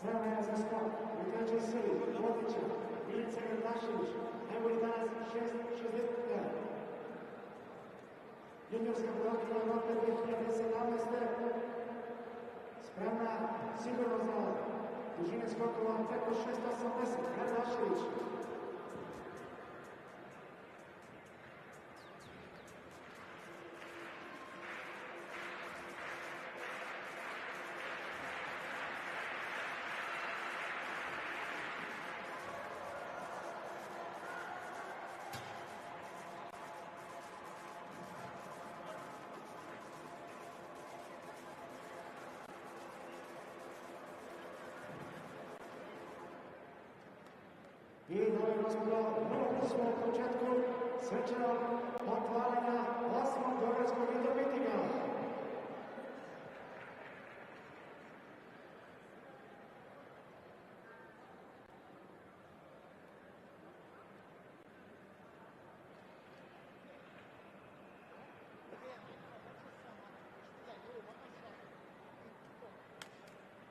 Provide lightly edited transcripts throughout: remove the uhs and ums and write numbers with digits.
Promena za skok, u trećoj sili, Vodića, Milica Grdašević, najbolji danas 6.60. Juniorska prvaka Evrope 2017. Spremna sigurno za dužine skokova preko 680. Grdašević. I dame i gospodo, vrlo smo u početku svečanog otvaranja 8. beogradskog intermitinga.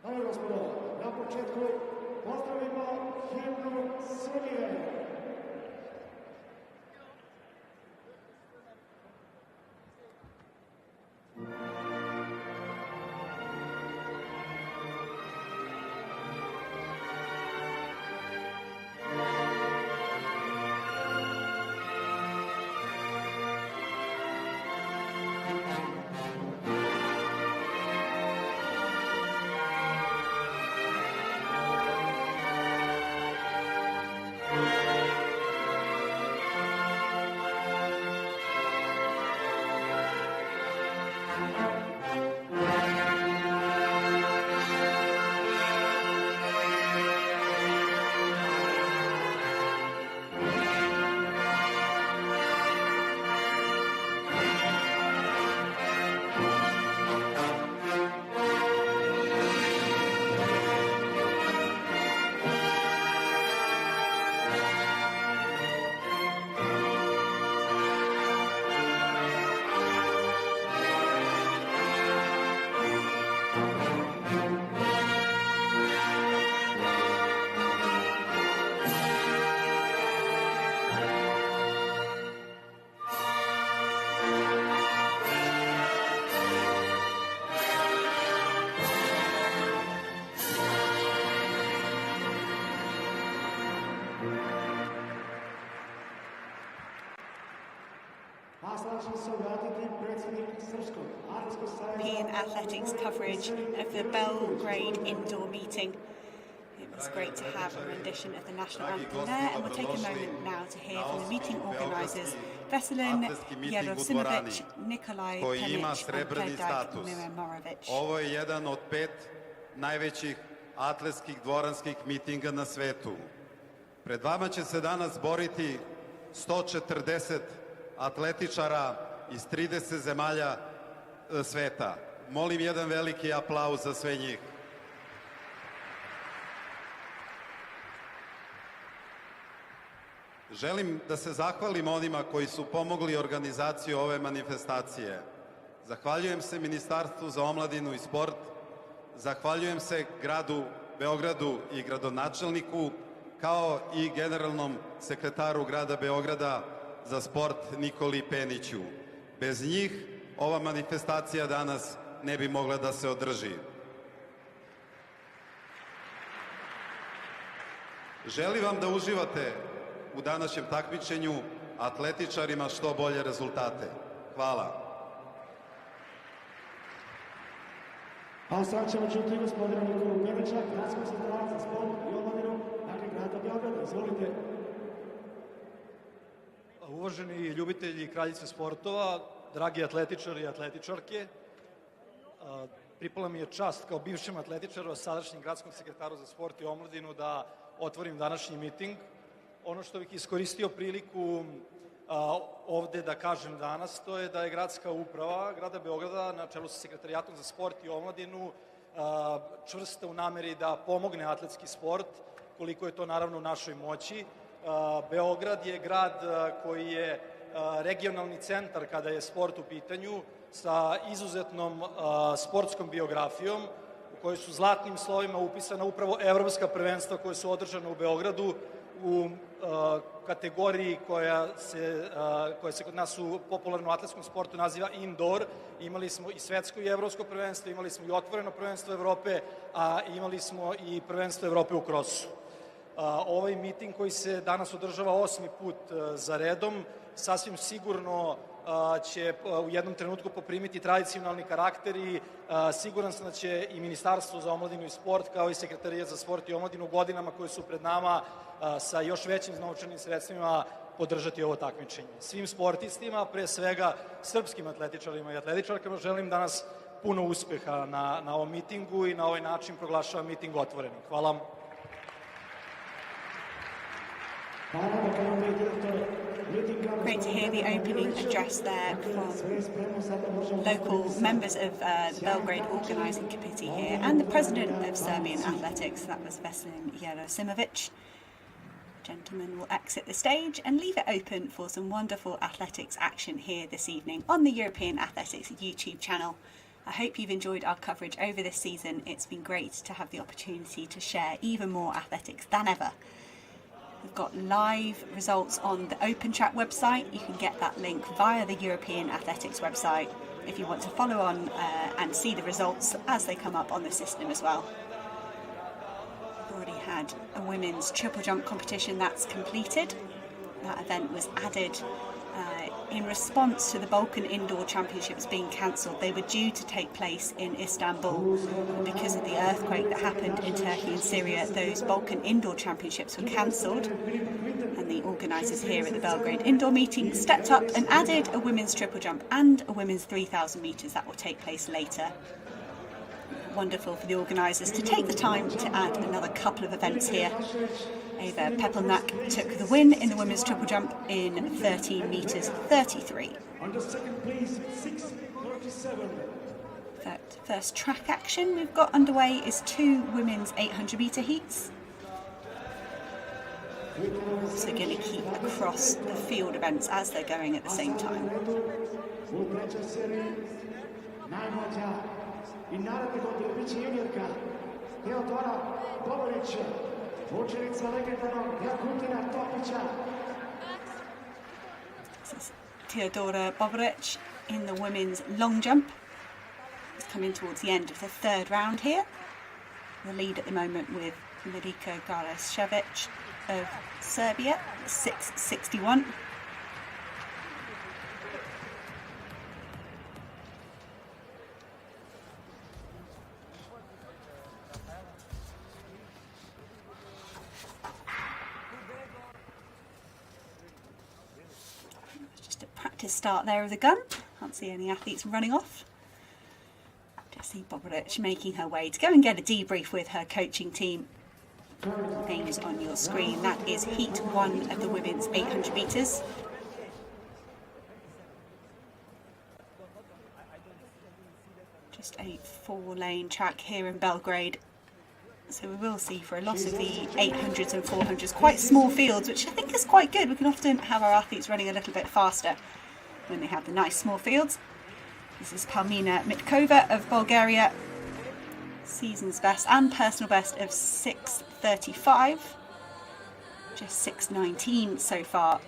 Dame i gospodo, na početku pozdravimo himnu Srbije. European athletics coverage of the Belgrade indoor meeting. It was great to have a rendition of the national anthem there, and we'll take a moment now to hear from the meeting organisers, Veselin Jerosimovic, Nikolaj Penic and Predrag Miramorovic. Ovo je jedan od 5 najvećih atletskih dvoranskih mitinga na svetu. Pred vama će se danas boriti 140 atletičara iz 30 zemalja sveta. Molim jedan veliki aplauz za sve njih. Želim da se zahvalim onima koji su pomogli organizaciju ove manifestacije. Zahvaljujem se Ministarstvu za omladinu i sport, zahvaljujem se gradu Beogradu i gradonačelniku, kao i generalnom sekretaru grada Beograda za sport Nikoli Peniću. Bez njih ova manifestacija danas ne bi mogla da se održi. Želim vam da uživate u današnjem takmičenju, atletičarima što bolje rezultate. Hvala. A sad ćemo čuti gospodina Nikolu Penića, gradskog sekretara za sport i omladinu, dakle grada Beograda. Izvolite. Uvaženi ljubitelji i kraljice sportova, dragi atletičari i atletičarke, pripala mi je čast kao bivšem atletičaru, a sadašnjem gradskom sekretaru za sport i omladinu da otvorim današnji miting. Ono što bih iskoristio priliku ovde da kažem danas, to je da je gradska uprava grada Beograda na čelu sa sekretarijatom za sport i omladinu čvrsta u nameri da pomogne atletski sport, koliko je to naravno u našoj moći. Beograd je grad koji je regionalni centar kada je sport u pitanju, sa izuzetnom sportskom biografijom, u koje su zlatnim slovima upisana upravo evropska prvenstva koje su održane u Beogradu u kategoriji koja se kod nas u popularnom atletskom sportu naziva indoor. Imali smo i svetsko i evropsko prvenstvo, imali smo i otvoreno prvenstvo Evrope, a imali smo i prvenstvo Evrope u krosu. Ovaj miting koji se danas održava 8. put za redom, sasvim sigurno će u jednom trenutku poprimiti tradicionalni karakter i siguran sam da će i Ministarstvo za omladinu i sport, kao i Sekretarijat za sport i omladinu u godinama koje su pred nama sa još većim novčanim sredstvima podržati ovo takmičenje. Svim sportistima, pre svega srpskim atletičarima i atletičarkama, želim danas puno uspeha na ovom mitingu i na ovaj način proglašavam miting otvorenim. Hvala vam. Great to hear the opening address there from local members of the Belgrade organising committee here and the president of Serbian athletics, that was Veselin Jerosimovic. Gentlemen will exit the stage and leave it open for some wonderful athletics action here this evening on the European Athletics YouTube channel. I hope you've enjoyed our coverage over this season. It's been great to have the opportunity to share even more athletics than ever. We've got live results on the Open Track website. You can get that link via the European Athletics website if you want to follow on and see the results as they come up on the system as well. We've already had a women's triple jump competition that's completed. That event was added in response to the Balkan Indoor Championships being cancelled. They were due to take place in Istanbul, and because of the earthquake that happened in Turkey and Syria, those Balkan Indoor Championships were cancelled, and the organisers here at the Belgrade Indoor meeting stepped up and added a women's triple jump and a women's 3,000 metres that will take place later. Wonderful for the organisers to take the time to add another couple of events here. Eva Pepelnak took the win in the women's triple jump in 13 metres 33. Under second place, 6:37. First track action we've got underway is 2 women's 800 metre heats. We're also going to keep across the field events as they're going at the same time. This is Teodora Boboric in the women's long jump. It's coming towards the end of the third round here. The lead at the moment with Milica Garashevich of Serbia, 6:61. Practice start there of the gun. Can't see any athletes running off. Just see Boboric making her way to go and get a debrief with her coaching team. Names on your screen. That is heat 1 of the women's 800 metres. Just a 4-lane track here in Belgrade. So we will see for a lot of the 800s and 400s quite small fields, which I think is quite good. We can often have our athletes running a little bit faster when they have the nice small fields. This is Palmina Mitkova of Bulgaria. Season's best and personal best of 6:35. Just 6:19 so far,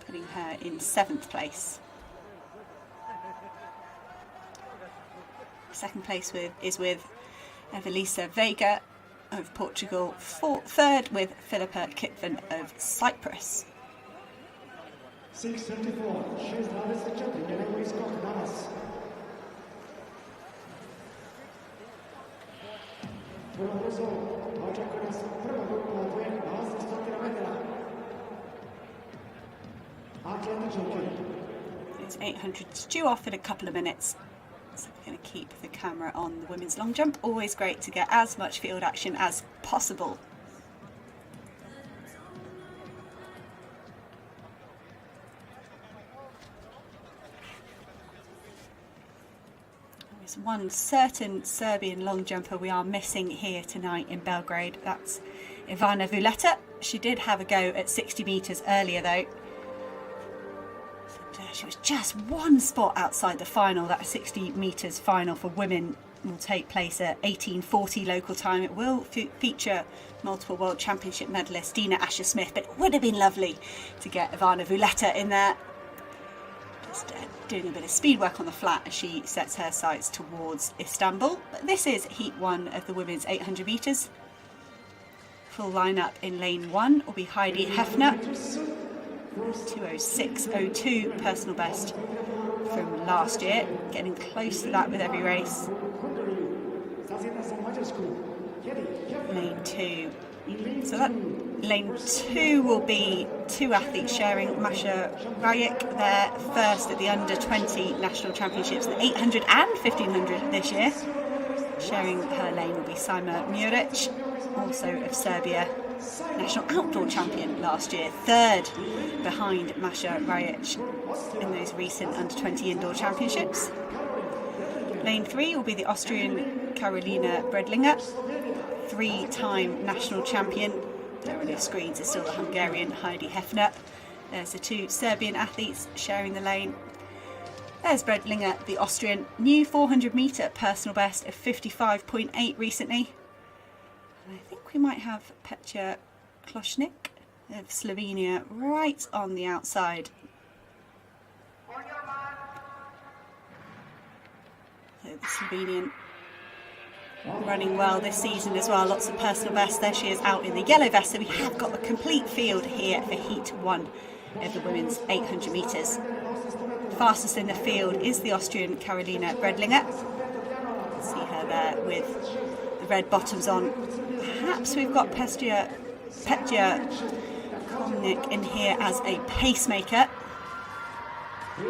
putting her in 7th place. Second place is with Evelisa Veiga of Portugal, third with Filipa Kitvan of Cyprus. 6:34. 6:24 je najbolji skok danas. Vrlo brzo očekuje nas prva grupa na 800 metara. Atletičarke. These 800s due off in a couple of minutes. So we're going to keep the camera on the women's long jump. Always great to get as much field action as possible. There's one certain Serbian long jumper we are missing here tonight in Belgrade. That's Ivana Vuleta. She did have a go at 60 metres earlier though. She was just one spot outside the final, that 60 metres final for women will take place at 18:40 local time. It will feature multiple World Championship medalist Dina Asher-Smith, but it would have been lovely to get Ivana Vuleta in there. Just doing a bit of speed work on the flat as she sets her sights towards Istanbul. But this is Heat 1 of the women's 800 metres. Full lineup in lane 1 will be Heidi Hefner, 2:06.02 personal best from last year, getting close to that with every race. Lane 2. So that lane 2 will be 2 athletes sharing. Masha Rajek there first at the under 20 national championships, the 800 and 1500 this year. Sharing her lane will be Sajma Muric, also of Serbia, national outdoor champion last year, third behind Masha Rajek in those recent under 20 indoor championships. Lane 3 will be the Austrian Carolina Bredlinger, 3-time national champion. There on your screens is still the Hungarian Heidi Hefner. There's the 2 Serbian athletes sharing the lane. There's Bredlinger, the Austrian, new 400 metre personal best of 55.8 recently. And I think we might have Petja Klošnik of Slovenia right on the outside. So the Slovenian running well this season as well, lots of personal bests. There she is out in the yellow vest, so we have got a complete field here for Heat 1 of the women's 800 metres. Fastest in the field is the Austrian Carolina Bredlinger. See her there with the red bottoms on. Perhaps we've got Petja Kolnik in here as a pacemaker. She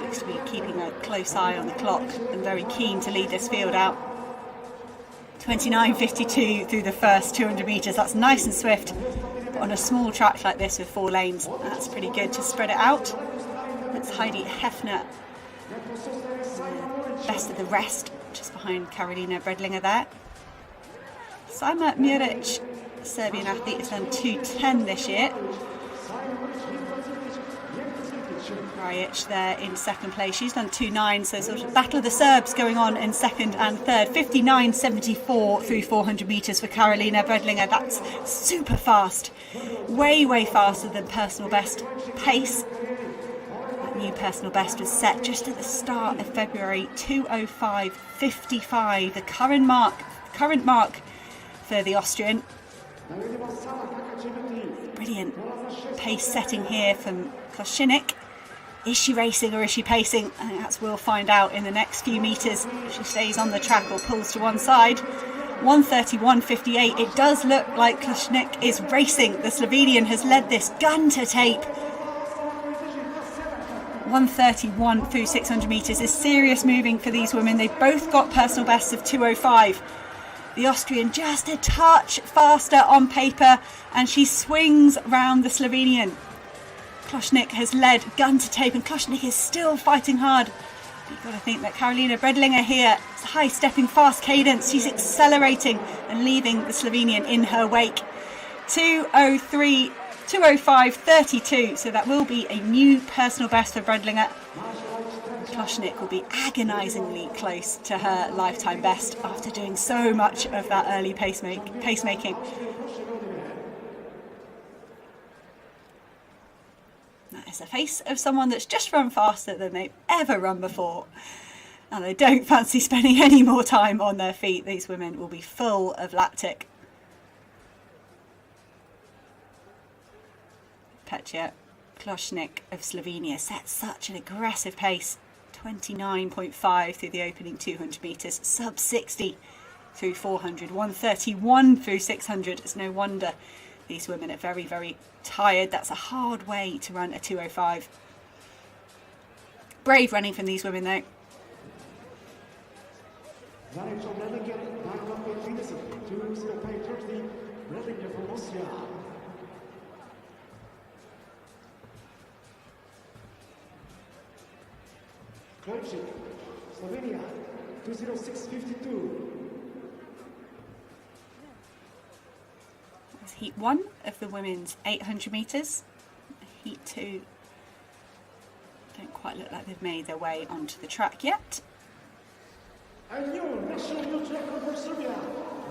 looks to be keeping a close eye on the clock and very keen to lead this field out. 29.52 through the first 200 metres. That's nice and swift. But on a small track like this with 4 lanes, that's pretty good to spread it out. That's Heidi Hefner, best of the rest, just behind Carolina Bredlinger there. Sajma Muric, Serbian athlete, has done 2:10 this year. Rajic there in second place. She's done 2:09, so sort of battle of the Serbs going on in second and third. 59.74 through 400 metres for Carolina Bredlinger. That's super fast. Way faster than personal best pace. That new personal best was set just at the start of February, 2:05.55. The current mark for the Austrian. Brilliant pace setting here from Klošnik. Is she racing or is she pacing? I think that's we'll find out in the next few metres. If she stays on the track or pulls to one side. 1:31.58. It does look like Klošnik is racing. The Slovenian has led this gun to tape. 1:31 through 600 metres is serious moving for these women. They've both got personal bests of 2:05. The Austrian just a touch faster on paper, and she swings round the Slovenian. Klošnik has led gun to tape, and Klošnik is still fighting hard. You've got to think that Carolina Bredlinger here, it's a high stepping, fast cadence. She's accelerating and leaving the Slovenian in her wake. 2:05.32, so that will be a new personal best for Bredlinger. Klošnik will be agonisingly close to her lifetime best after doing so much of that early pacemaking. That is the face of someone that's just run faster than they've ever run before. And they don't fancy spending any more time on their feet. These women will be full of lactic. Petja Klošnik of Slovenia set such an aggressive pace. 29.5 through the opening 200 metres. Sub 60 through 400. 1:31 through 600. It's no wonder these women are very tired. That's a hard way to run a 2:05. Brave running from these women though. Slovenia, 2:06.52. That's Heat 1 of the women's 800 metres. Heat 2 don't quite look like they've made their way onto the track yet. A new national youth record for Serbia.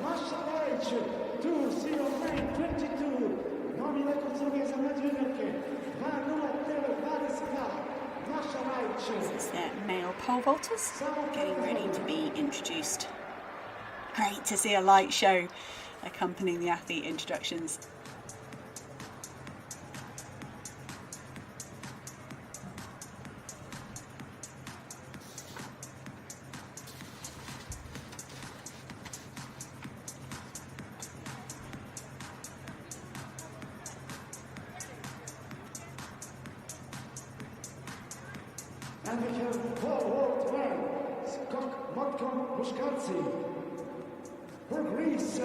Masha Rajic, 2:09:22. Novi rekord Srbije za mlađe juniorke. 2:09:22. Masha Rajic. This is their male pole vaulters getting ready to be introduced. Great to see a light show accompanying the athlete introductions. And we have four world men. Skok Motkom Muškarci. For Greece,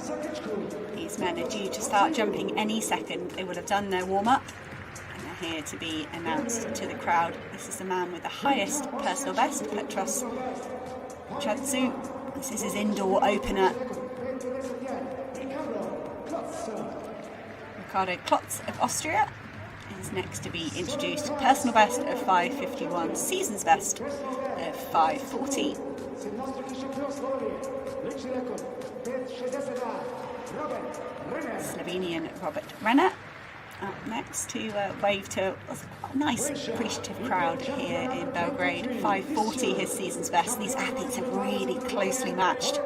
Sakečku. These men are due to start jumping any second. They will have done their warm-up and they're here to be announced to the crowd. This is the man with the highest personal best, Petros Chadzu. This is his indoor opener. Ricardo Klotz of Austria is next to be introduced. Personal best of 5:51, season's best of 5:40. Slovenian Robert Renner up next to wave to a nice appreciative crowd here in Belgrade. 5:40 his season's best. These athletes are really closely matched.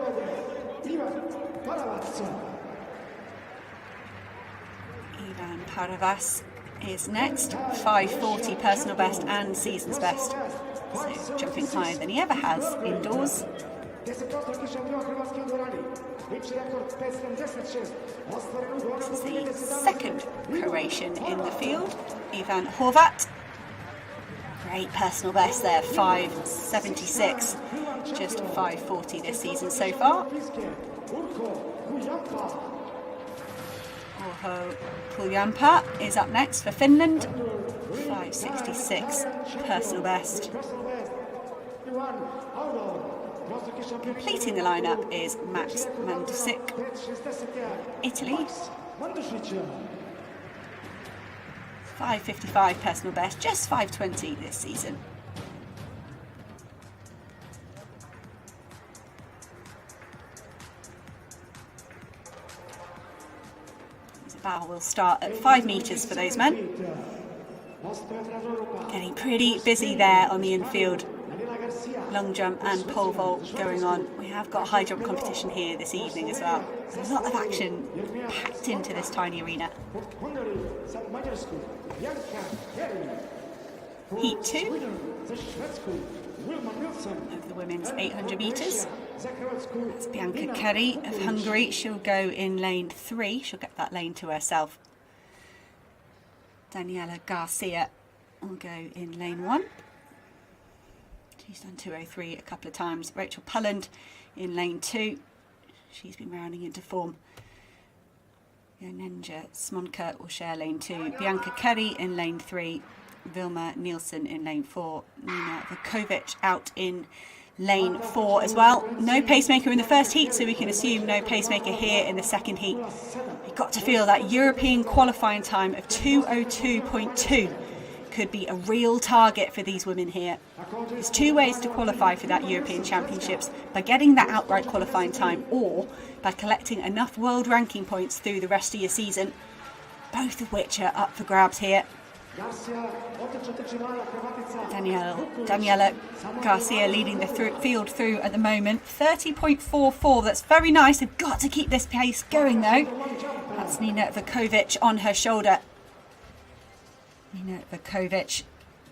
Ivan Paravas is next, 5:40 personal best and season's best. So jumping higher than he ever has indoors. This is the second Croatian in the field, Ivan Horvat. Great personal best there, 5:76, just 5:40 this season so far. Urho Puljampa is up next for Finland, 5:66 personal best. Completing the lineup is Max Mandusik, Italy. 5:55 personal best, just 5:20 this season. Bow will start at 5 metres for those men. Getting pretty busy there on the infield. Long jump and pole vault going on. We have got a high jump competition here this evening as well. There's a lot of action packed into this tiny arena. Heat 2 of the women's 800 metres. It's Bianca Keri of Hungary. She'll go in lane 3. She'll get that lane to herself. Daniela Garcia will go in lane 1. She's done 2:03 a couple of times. Rachel Pulland in lane 2. She's been rounding into form. Jonenja Smonka will share lane 2. Bianca Keri in lane 3. Vilma Nielsen in lane 4. Nina Vukovic out in lane 4 as well. No pacemaker in the first heat, so we can assume no pacemaker here in the second heat. You've got to feel that European qualifying time of 2:02.2 could be a real target for these women here. There's 2 ways to qualify for that European Championships: by getting that outright qualifying time or by collecting enough world ranking points through the rest of your season, both of which are up for grabs here. Daniela Garcia leading the field through at the moment, 30.44. That's very nice. They've got to keep this pace going though. That's Nina Vukovic on her shoulder. Nina Vukovic,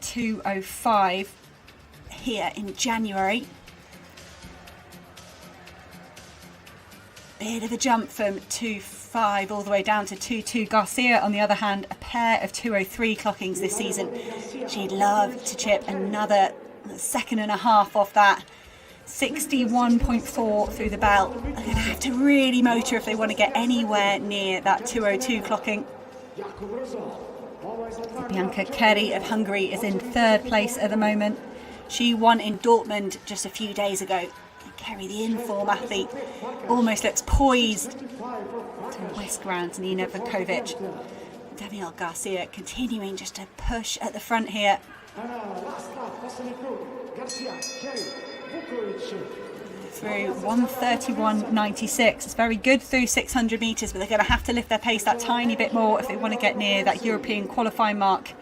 2:05 here in January. Bit of a jump from 2:05 all the way down to 2:2. Garcia, on the other hand, a pair of 2:03 clockings this season. She'd love to chip another second and a half off that. 61.4 through the belt. They're going to have to really motor if they want to get anywhere near that 2:02 clocking. Bianca Keri of Hungary is in 3rd place at the moment. She won in Dortmund just a few days ago. Keri, the in-form athlete, almost looks poised to whisk round Nina Vukovic. Danielle Garcia continuing just to push at the front here. through 1:31.96. It's very good through 600 metres, but they're going to have to lift their pace that tiny bit more if they want to get near that European qualifying mark.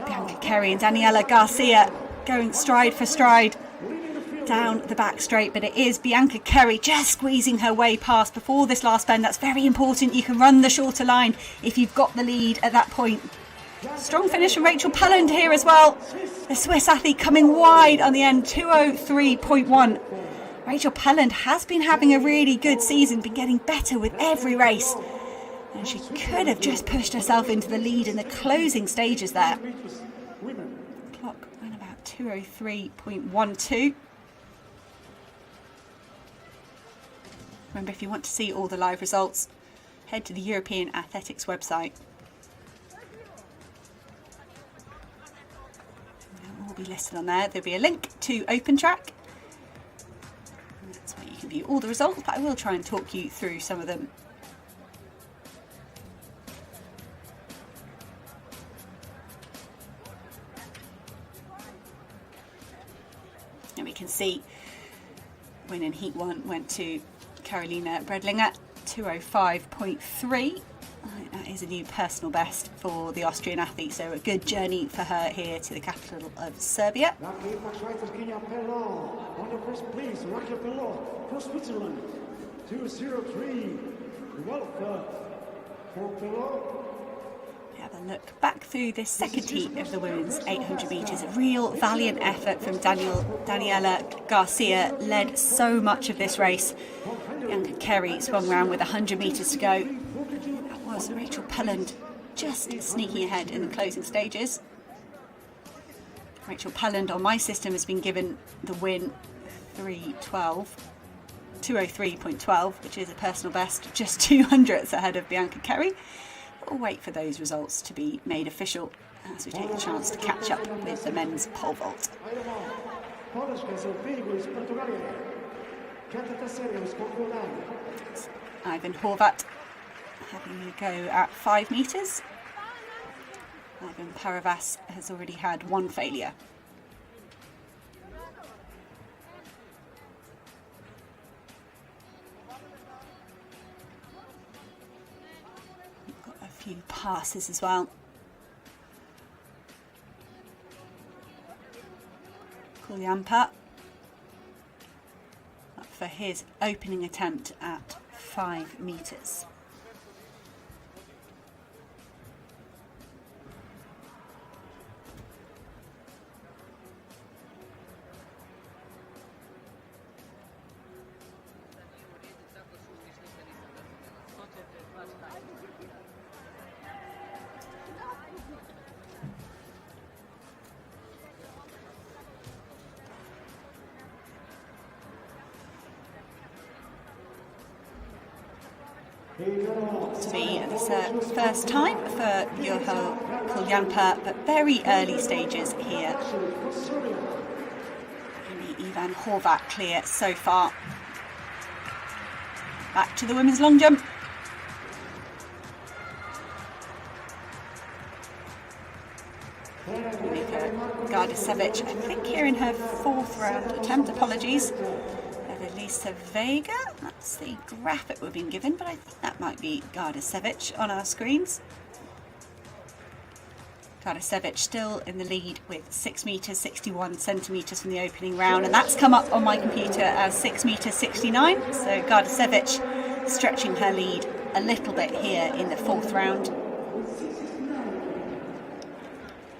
Bianca Kerry and Daniela Garcia going stride for stride down the back straight, but it is Bianca Kerry just squeezing her way past before this last bend. That's very important. You can run the shorter line if you've got the lead at that point. Strong finish from Rachel Pelland here as well. The Swiss athlete coming wide on the end, 2:03.1. Rachel Pelland has been having a really good season, been getting better with every race. And she could have just pushed herself into the lead in the closing stages there. Clock ran about 2:03.12. Remember, if you want to see all the live results, head to the European Athletics website. They'll all be listed on there. There'll be a link to Open Track. And that's where you can view all the results, but I will try and talk you through some of them. And we can see win in Heat 1 went to Carolina Bredlinger, 2:05.3. That is a new personal best for the Austrian athlete, so a good journey for her here to the capital of Serbia. On the first place, Raquel Pelot from Switzerland, 2:03. Welcome for Pelot. We have a look back through this second heat of the women's 800 metres. A real valiant effort from Daniela Garcia led so much of this race. Bianca Kerry swung round with 100 metres to go. That was Rachel Pelland just sneaking ahead in the closing stages. Rachel Pelland on my system has been given the win 2:03.12, which is a personal best, just 200ths ahead of Bianca Kerry. We'll wait for those results to be made official as we take a chance to catch up with the men's pole vault. Ivan Horvat having a go at 5 metres. Ivan Paravas has already had one failure. Got a few passes as well. Kuljampa for his opening attempt at 5 metres. To be the first time for Juho Kuljampa, but very early stages here. Only Ivan Horvat clear so far. Back to the women's long jump. Monika Gardasevic, I think here in her 4th round attempt, apologies. Elisa Vega, that's the graphic we've been given, but I think that might be Gardasevic on our screens. Gardasevic still in the lead with 6 metres 61 centimetres from the opening round, and that's come up on my computer as 6 metres 69, so Gardasevic stretching her lead a little bit here in the 4th round.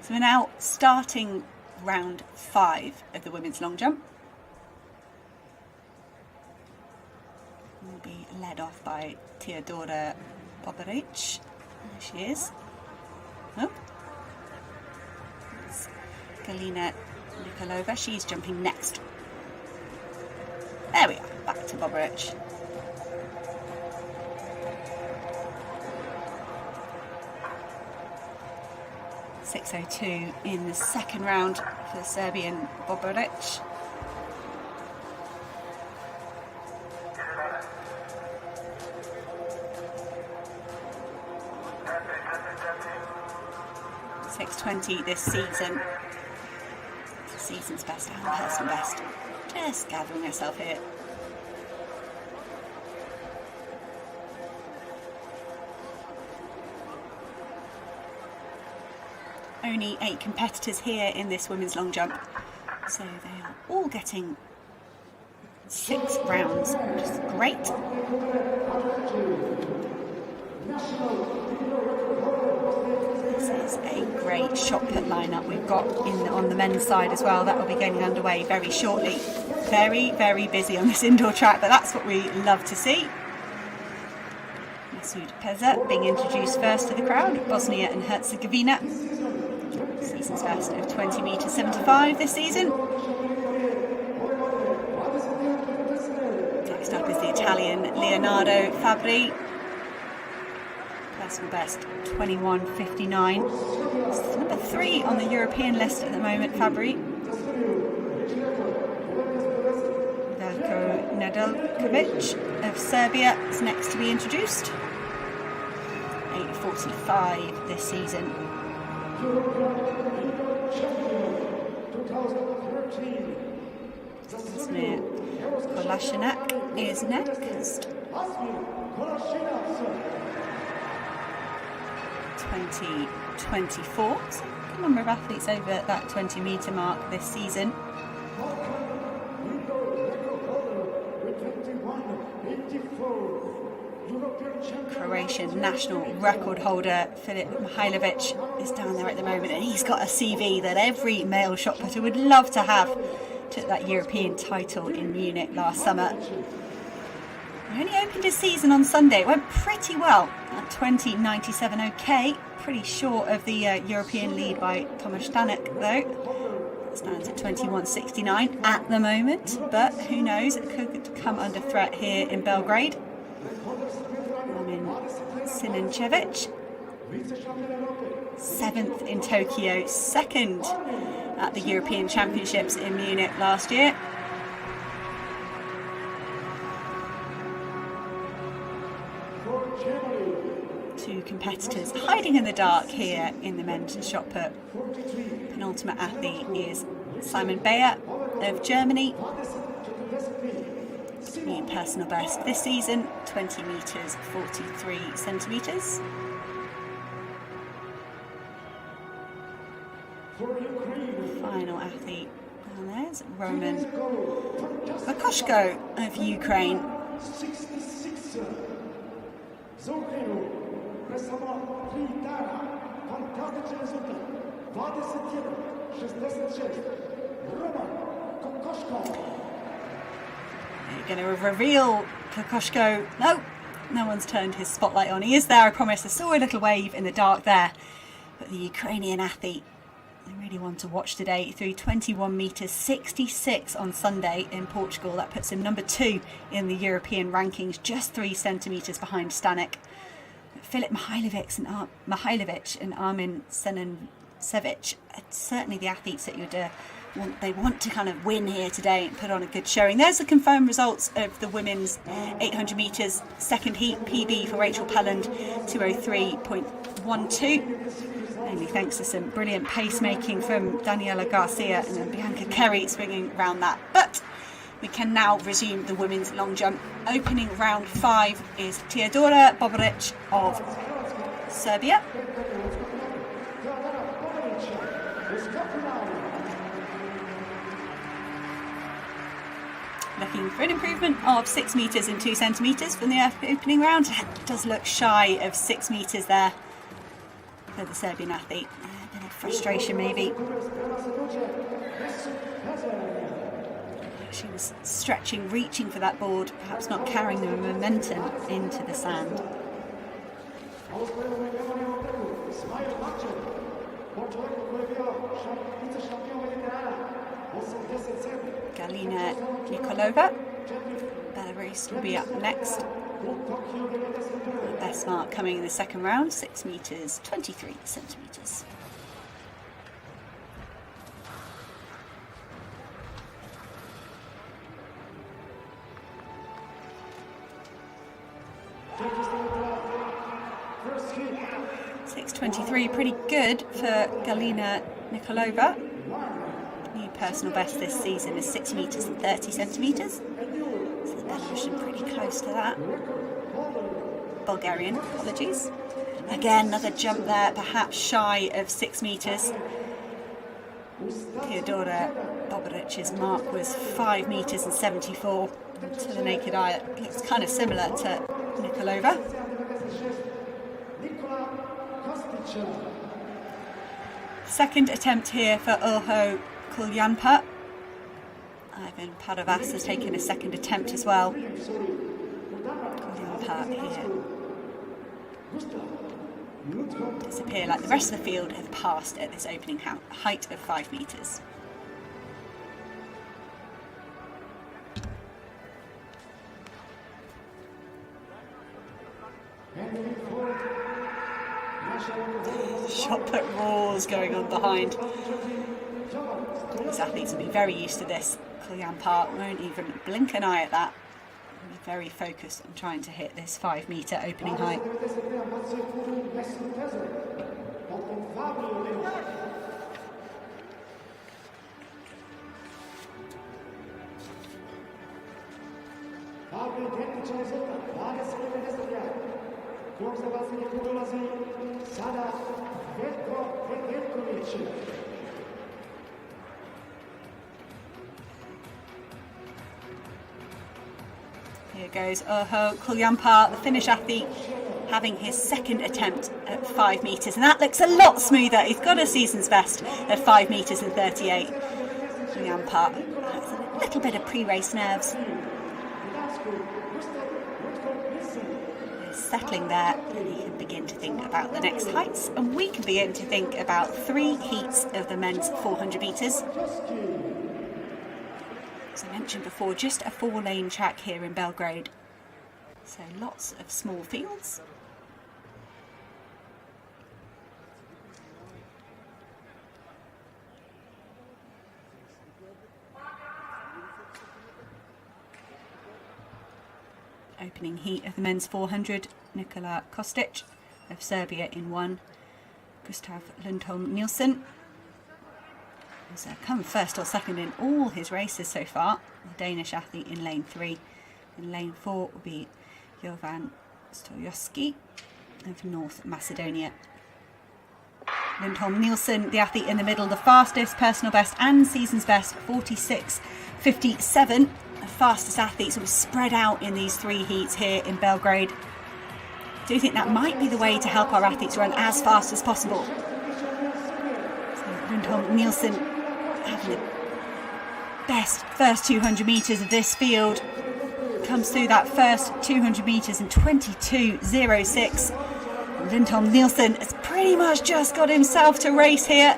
So we're now starting round 5 of the women's long jump. Will be led off by Teodora Bobaric. There she is. Oh. It's Galina Nikolova. She's jumping next. There we are. Back to Bobaric. .602 in the second round for Serbian Bobaric. .620 this season. Season's best and personal best. Just gathering herself here. Only 8 competitors here in this women's long jump, so they are all getting 6 rounds, which is great. This is a great shot put lineup we've got on the men's side as well. That will be getting underway very shortly. Very, very busy on this indoor track, but that's what we love to see. Masoud Peza being introduced first to the crowd, Bosnia and Herzegovina. Season's best of 20 metres 75 this season. Next up is the Italian Leonardo Fabri. Personal best 21.59. It's number 3 on the European list at the moment, Fabri. Veljko Nedeljkovic of Serbia is next to be introduced. 8.45 this season. Zasmir Kolasinac is next. 2024. So a number of athletes over that 20 metre mark this season. Croatian national record holder Filip Mihajlovic is down there at the moment, and he's got a CV that every male shot putter would love to have. Took that European title in Munich last summer. He only opened his season on Sunday. It went pretty well at 20.97. Okay, pretty short of the European lead by Tomasz Stanek though. It stands at 21.69 at the moment, but who knows, it could come under threat here in Belgrade. Sinancevic, 7th in Tokyo, 2nd at the European Championships in Munich last year. Two competitors hiding in the dark here in the men's shot put. Penultimate athlete is Simon Bayer of Germany. New personal best this season, 20 metres 43 centimetres. Final athlete down there is Roman Vakoshko of Ukraine. You're going to reveal Kokoshko. No one's turned his spotlight on. He is there, I promise. I saw a little wave in the dark there. But the Ukrainian athlete, I really want to watch today through 21 metres 66 on Sunday in Portugal. That puts him number 2 in the European rankings, just 3 centimetres behind Stanek. Filip Mihajlovic and Armin Sinancevic are certainly the athletes that they want to kind of win here today and put on a good showing. There's the confirmed results of the women's 800 metres second heat PB for Rachel Pelland, 2:03.12. Only thanks to some brilliant pacemaking from Daniela Garcia and then Bianca Kerry swinging around that. But we can now resume the women's long jump. Opening round 5 is Teodora Bobaric of Serbia. Looking for an improvement of 6 metres and 2 centimetres from the opening round. It does look shy of 6 metres there for the Serbian athlete. A bit of frustration maybe. She was stretching, reaching for that board, perhaps not carrying the momentum into the sand. Galina Nikolova, Belarus, will be up next. Best mark coming in the second round, 6 metres 23 centimetres. .623, pretty good for Galina Nikolova. New personal best this season is 6 metres and 30 centimetres. So the Belarusian pretty close to that. Bulgarian, apologies. Again, another jump there, perhaps shy of 6 metres. Theodora Bobaric's mark was 5 metres and 74. To the naked eye, it looks kind of similar to Nikolova. Second attempt here for Urho Kuljanpa. Ivan Paravas has taken a second attempt as well. Kuljanpa here. Does appear like the rest of the field have passed at this opening height of 5 metres. Shot put roars going on behind. These athletes will be very used to this. Kuljanpa won't even blink an eye at that. He'll be very focused on trying to hit this 5 metre opening height. Here goes Urho Kuljanpa, the Finnish athlete, having his second attempt at 5 metres, and that looks a lot smoother. He's got a season's best at 5 metres and 38. Kuljanpa has a little bit of pre-race nerves. He's settling there, and he can begin to think about the next heights, and we can begin to think about 3 heats of the men's 400 metres. As I mentioned before, just a 4-lane track here in Belgrade, so lots of small fields. Opening heat of the men's 400, Nikola Kostic of Serbia in 1, Gustav Lundholm Nielsen has come first or second in all his races so far. The Danish athlete in lane 3. In lane 4 will be Jovan Stoyovski of North Macedonia. Lundholm Nielsen, the athlete in the middle, the fastest, personal best and season's best, 46.57. The fastest athletes will be spread out in these 3 heats here in Belgrade. I do think that might be the way to help our athletes run as fast as possible. So Lundholm Nielsen having the best first 200 metres of this field. Comes through that first 200 metres in 22.06. Lundholm Nielsen has pretty much just got himself to race here.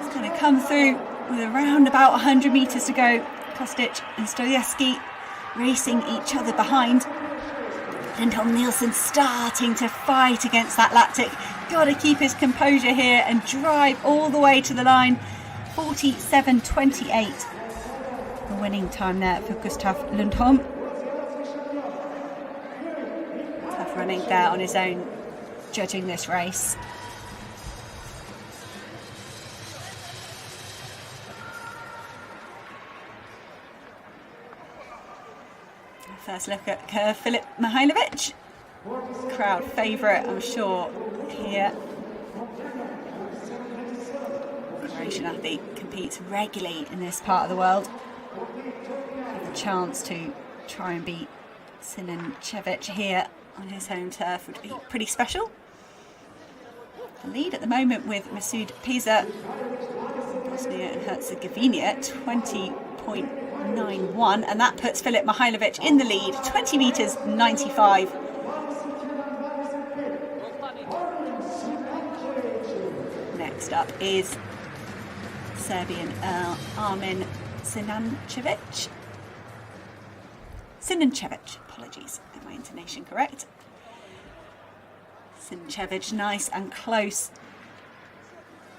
He's going to come through with around about 100 metres to go. Kostic and Stoyevski racing each other behind. Lundholm Nielsen starting to fight against that lactic. Got to keep his composure here and drive all the way to the line. 47.28. The winning time there for Gustav Lundholm. Tough running there on his own, judging this race. First look at Filip Mihailovic, crowd favourite, I'm sure, here. Croatian athlete competes regularly in this part of the world. With a chance to try and beat Sinancevic here on his home turf would be pretty special. The lead at the moment with Masoud Pisa, Bosnia and Herzegovina, 20.91, and that puts Filip Mihailovic in the lead, 20 metres 95. Next up is Serbian Armin Sinancevic. Apologies, get my intonation correct. Sinancevic, nice and close.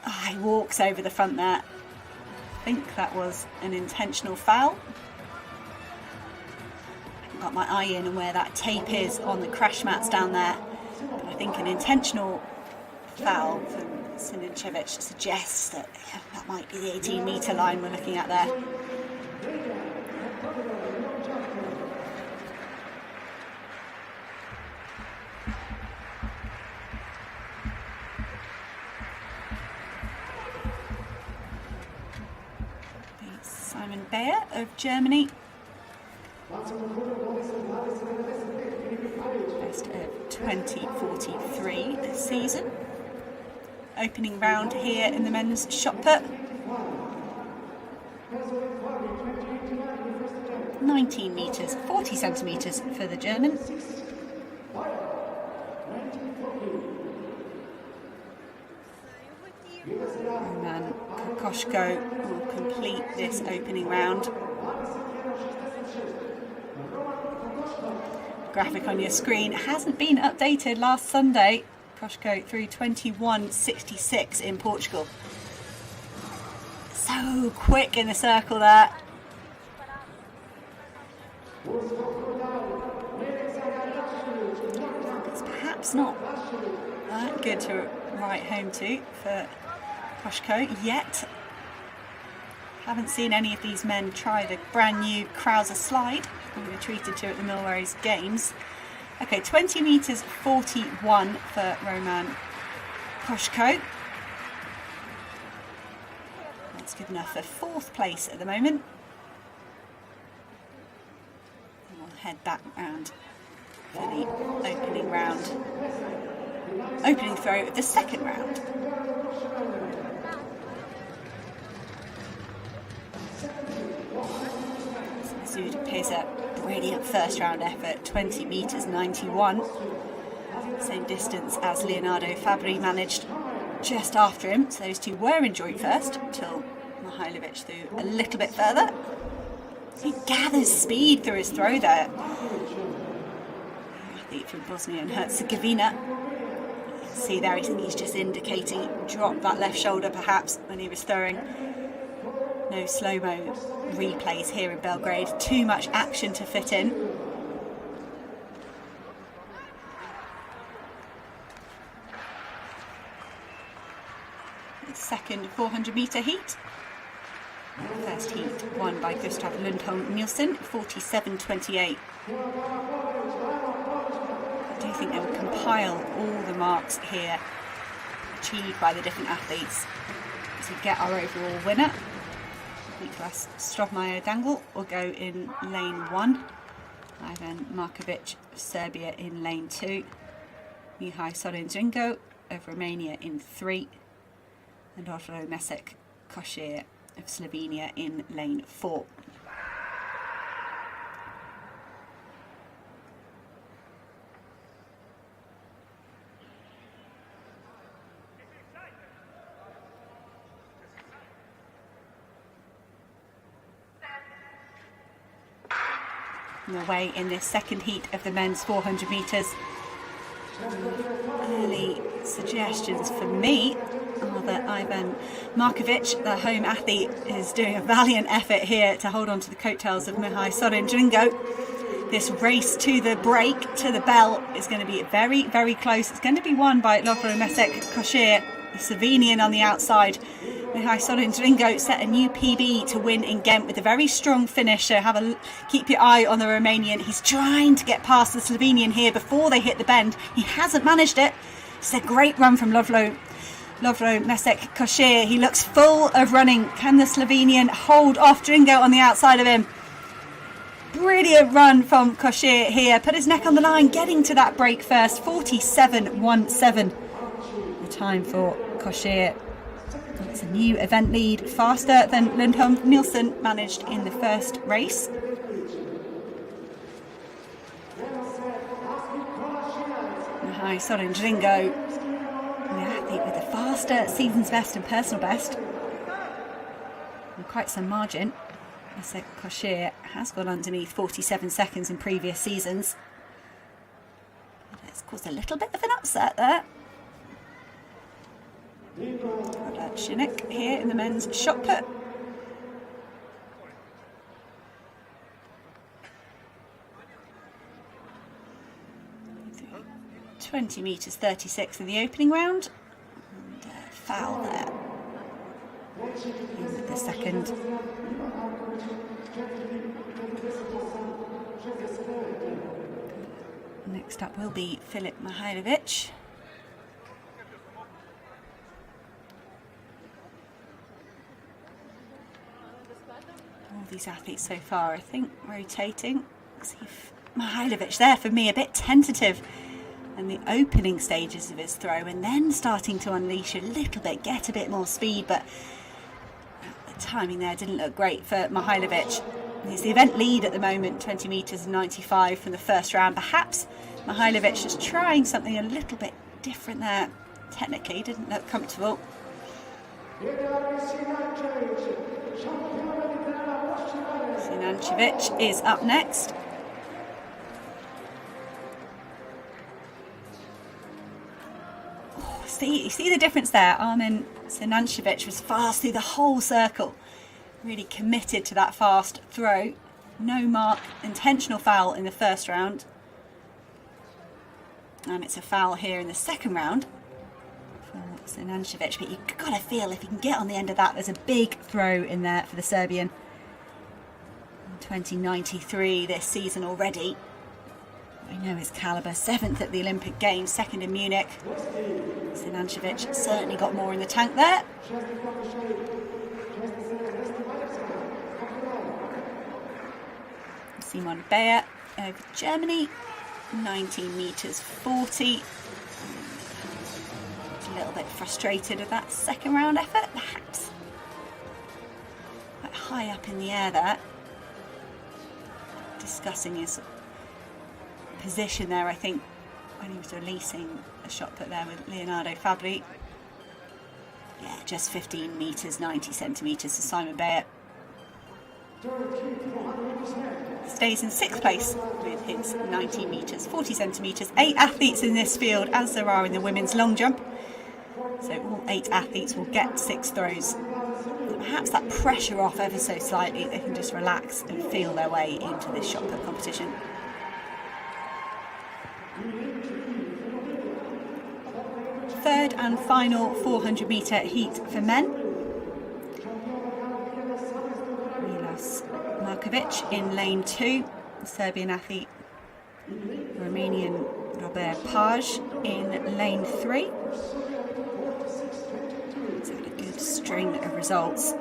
Oh, he walks over the front there. I think that was an intentional foul. I haven't got my eye in on where that tape is on the crash mats down there, but I think an intentional foul from Sinincevic suggests that that might be the 18-metre line we're looking at there. Simon Bayer of Germany. Best of 2043 this season. Opening round here in the men's shot put. 19 metres, 40 centimetres for the German. Roman Kokoschko will complete this opening round. Graphic on your screen hasn't been updated last Sunday. Kokoschko through 21.66 in Portugal. So quick in the circle there. It's perhaps not that good to write home to for Kokoschko yet. Haven't seen any of these men try the brand new Krauser slide we were treated to at the Milrose Games. Okay, 20 metres 41 for Roman Kokoschko. That's good enough for 4th place at the moment. And we'll head back round for the opening round. Opening throw of the second round. Masoud appears a brilliant first round effort, 20 metres 91. Same distance as Leonardo Fabri managed just after him. So those two were in joint first until Mihailovic threw a little bit further. He gathers speed through his throw there. Athlete from Bosnia and Herzegovina. You can see there, I think he's just indicating he dropped that left shoulder perhaps when he was throwing. No slow-mo replays here in Belgrade. Too much action to fit in. The second 400-metre heat. First heat won by Gustav Lundholm Nielsen, 47.28. I do think they will compile all the marks here achieved by the different athletes to get our overall winner. Niklas Strofmayer-Dangle will go in lane 1. Ivan Markovic of Serbia in lane 2. Mihai Sorin-Dringo of Romania in 3. And Lovro Mesec-Košir of Slovenia in lane 4. Away in this second heat of the men's 400 metres. Early suggestions for me are that Ivan Markovic, the home athlete, is doing a valiant effort here to hold on to the coattails of Mihai Sorin-Dringo. This race to the break, to the bell, is going to be very, very close. It's going to be won by Lovro Mesec-Košir, the Slovenian on the outside. Mihai Sorin-Dringo set a new PB to win in Ghent with a very strong finish, so keep your eye on the Romanian. He's trying to get past the Slovenian here before they hit the bend. He hasn't managed it. It's a great run from Lovro Mesec-Košir. He looks full of running. Can the Slovenian hold off Dringo on the outside of him? Brilliant run from Košir here. Put his neck on the line, getting to that break first. 47.17. The time for Košir. It's a new event lead, faster than Lundholm Nielsen managed in the first race. Mihai Sorin-Dringo, the athlete with the faster season's best and personal best. And quite some margin. Mesec-Košir has gone underneath 47 seconds in previous seasons. It's caused a little bit of an upset there. Shinnick here in the men's shot put. 20 metres 36 in the opening round. And foul there in the second. Next up will be Filip Mihailovic. All these athletes so far, I think, rotating. See Mihailovic there for me a bit tentative in the opening stages of his throw, and then starting to unleash a little bit, get a bit more speed, but the timing there didn't look great for Mihailovic. He's the event lead at the moment, 20 metres and 95 from the first round. Perhaps Mihailovic is trying something a little bit different there. Technically didn't look comfortable. Sinancevic is up next. You see the difference there. Armin Sinancevic was fast through the whole circle. Really committed to that fast throw. No mark, intentional foul in the first round. And it's a foul here in the second round for Sinancevic. But you've got to feel if he can get on the end of that, there's a big throw in there for the Serbian. 2093 this season already. We know his calibre. 7th at the Olympic Games, 2nd in Munich. Sinancevic certainly got more in the tank there. Simon Bayer over Germany, 19 metres 40. A little bit frustrated with that second round effort, perhaps. Quite high up in the air there. Discussing his position there, I think, when he was releasing a shot put there with Leonardo Fabri. Yeah, just 15 metres, 90 centimetres to Simon Bayer. Stays in 6th place with his 19 metres, 40 centimetres. 8 athletes in this field, as there are in the women's long jump. So all 8 athletes will get 6 throws. Perhaps that pressure off ever so slightly, they can just relax and feel their way into this shot put competition. Third and final 400 metre heat for men. Milos Markovic in lane 2, the Serbian athlete. Romanian Robert Paj in lane 3. He's had a good string of results.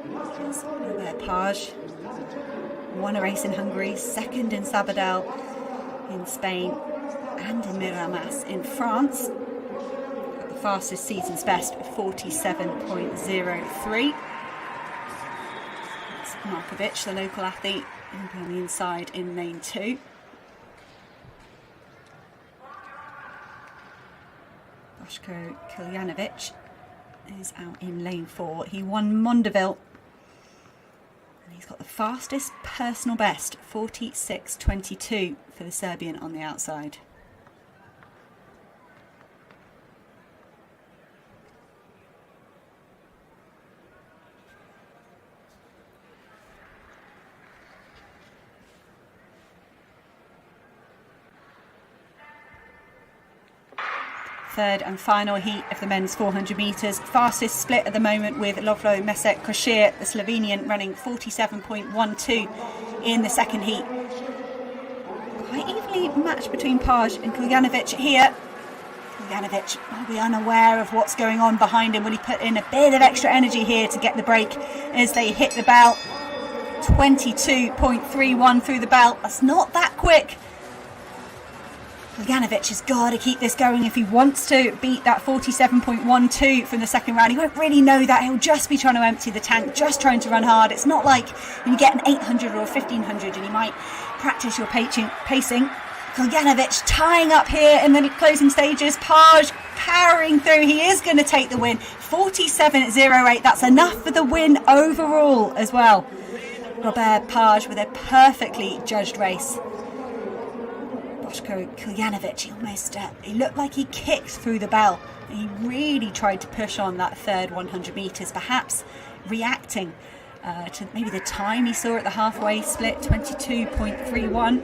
Robert Paj won a race in Hungary, 2nd in Sabadell in Spain, and in Miramas in France. Got the fastest season's best with 47.03. It's Markovic, the local athlete, on the inside in lane 2. Boško Kiljanovic is out in lane 4. He won Mondeville. And he's got the fastest personal best, 46.22 for the Serbian on the outside. Third and final heat of the men's 400 metres. Fastest split at the moment with Lovro Mesec-Košir, the Slovenian, running 47.12 in the second heat. Quite evenly matched between Paj and Kiljanovic here. Kiljanovic will be unaware of what's going on behind him. Will he put in a bit of extra energy here to get the break as they hit the bell? 22.31 through the bell. That's not that quick. Kiljanovic has got to keep this going if he wants to beat that 47.12 from the second round. He won't really know that. He'll just be trying to empty the tank, just trying to run hard. It's not like when you get an 800 or a 1500 and you might practice your pacing. Kiljanovic tying up here in the closing stages. Paj powering through. He is going to take the win. 47.08. That's enough for the win overall as well. Robert Paj with a perfectly judged race. Boško Kiljanovic, he looked like he kicked through the bell. He really tried to push on that third 100 metres, perhaps reacting to maybe the time he saw at the halfway split, 22.31.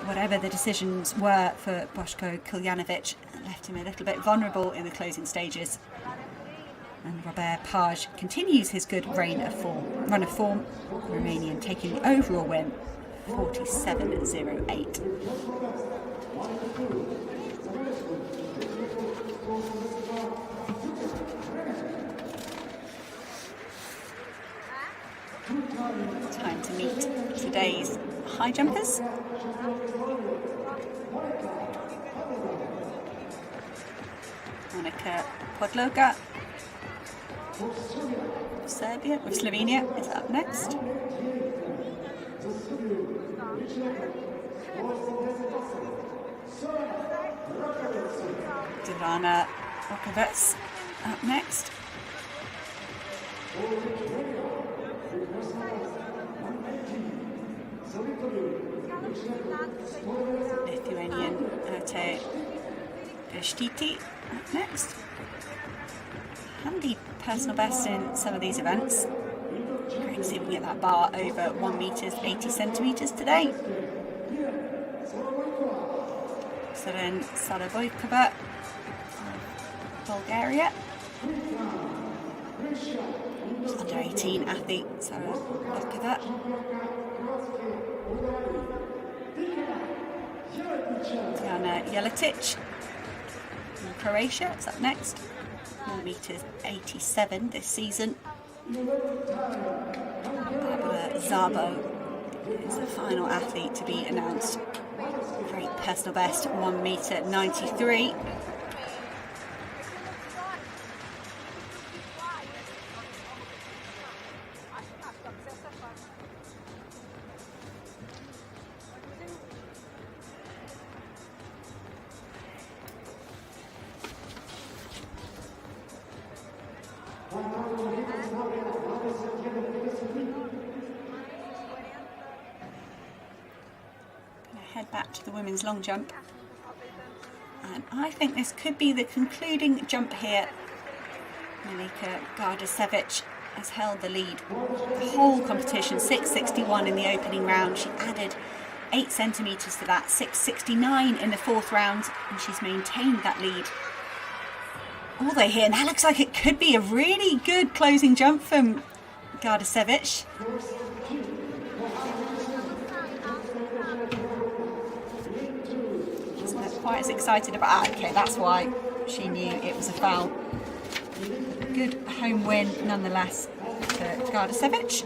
Whatever the decisions were for Boško Kiljanovic, left him a little bit vulnerable in the closing stages. And Robert Page continues his good run of form. The Romanian taking the overall win, 47.08. Time to meet today's high jumpers. Monika Podloga, Serbia, with Slovenia, is up next. Divana Rokovets up next. Lithuanian Arte Beshtiti up next. Handy personal best in some of these events. Great to see if we can get that bar over 1 metre 80 centimetres today. So then Saravojkova, Bulgaria. Under 18 athlete Saravojkova. Diana Jelatic from Croatia is up next. 1 metre 87 this season. Barbara Zabo is the final athlete to be announced. Great personal best, 1 metre 93. Head back to the women's long jump, and I think this could be the concluding jump here. Milika Gardasevic has held the lead the whole competition, 6.61 in the opening round. She added 8 centimetres to that, 6.69 in the 4th round, and she's maintained that lead all the way here. And that looks like it could be a really good closing jump from Gardasevic. Quite as excited about okay, that's why she knew it was a foul. Good home win nonetheless for Gardasevic.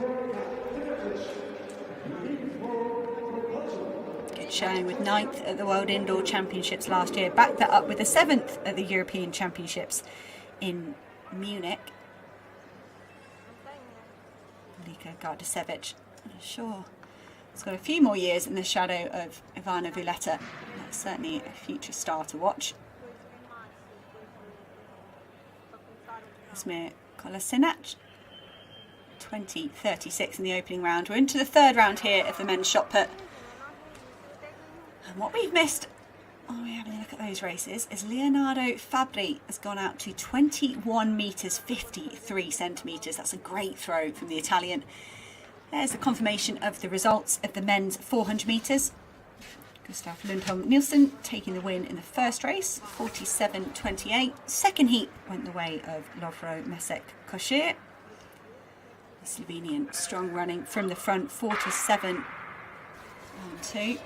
Good showing with 9th at the World Indoor Championships last year. Backed that up with the 7th at the European Championships in Munich. Milika Gardasevic, I'm sure it's got a few more years in the shadow of Ivana Vuleta. That's certainly a future star to watch. Esmir Kolasinac, 20.36 in the opening round. We're into the 3rd round here of the men's shot put. And what we've missed, oh, we're having a look at those races, is Leonardo Fabri has gone out to 21 metres 53 centimetres. That's a great throw from the Italian. There's the confirmation of the results of the men's 400 metres. Gustav Lundholm Nielsen taking the win in the 1st race, 47.28. 2nd heat went the way of Lovro Mesek Koshir. The Slovenian strong running from the front, 47.12.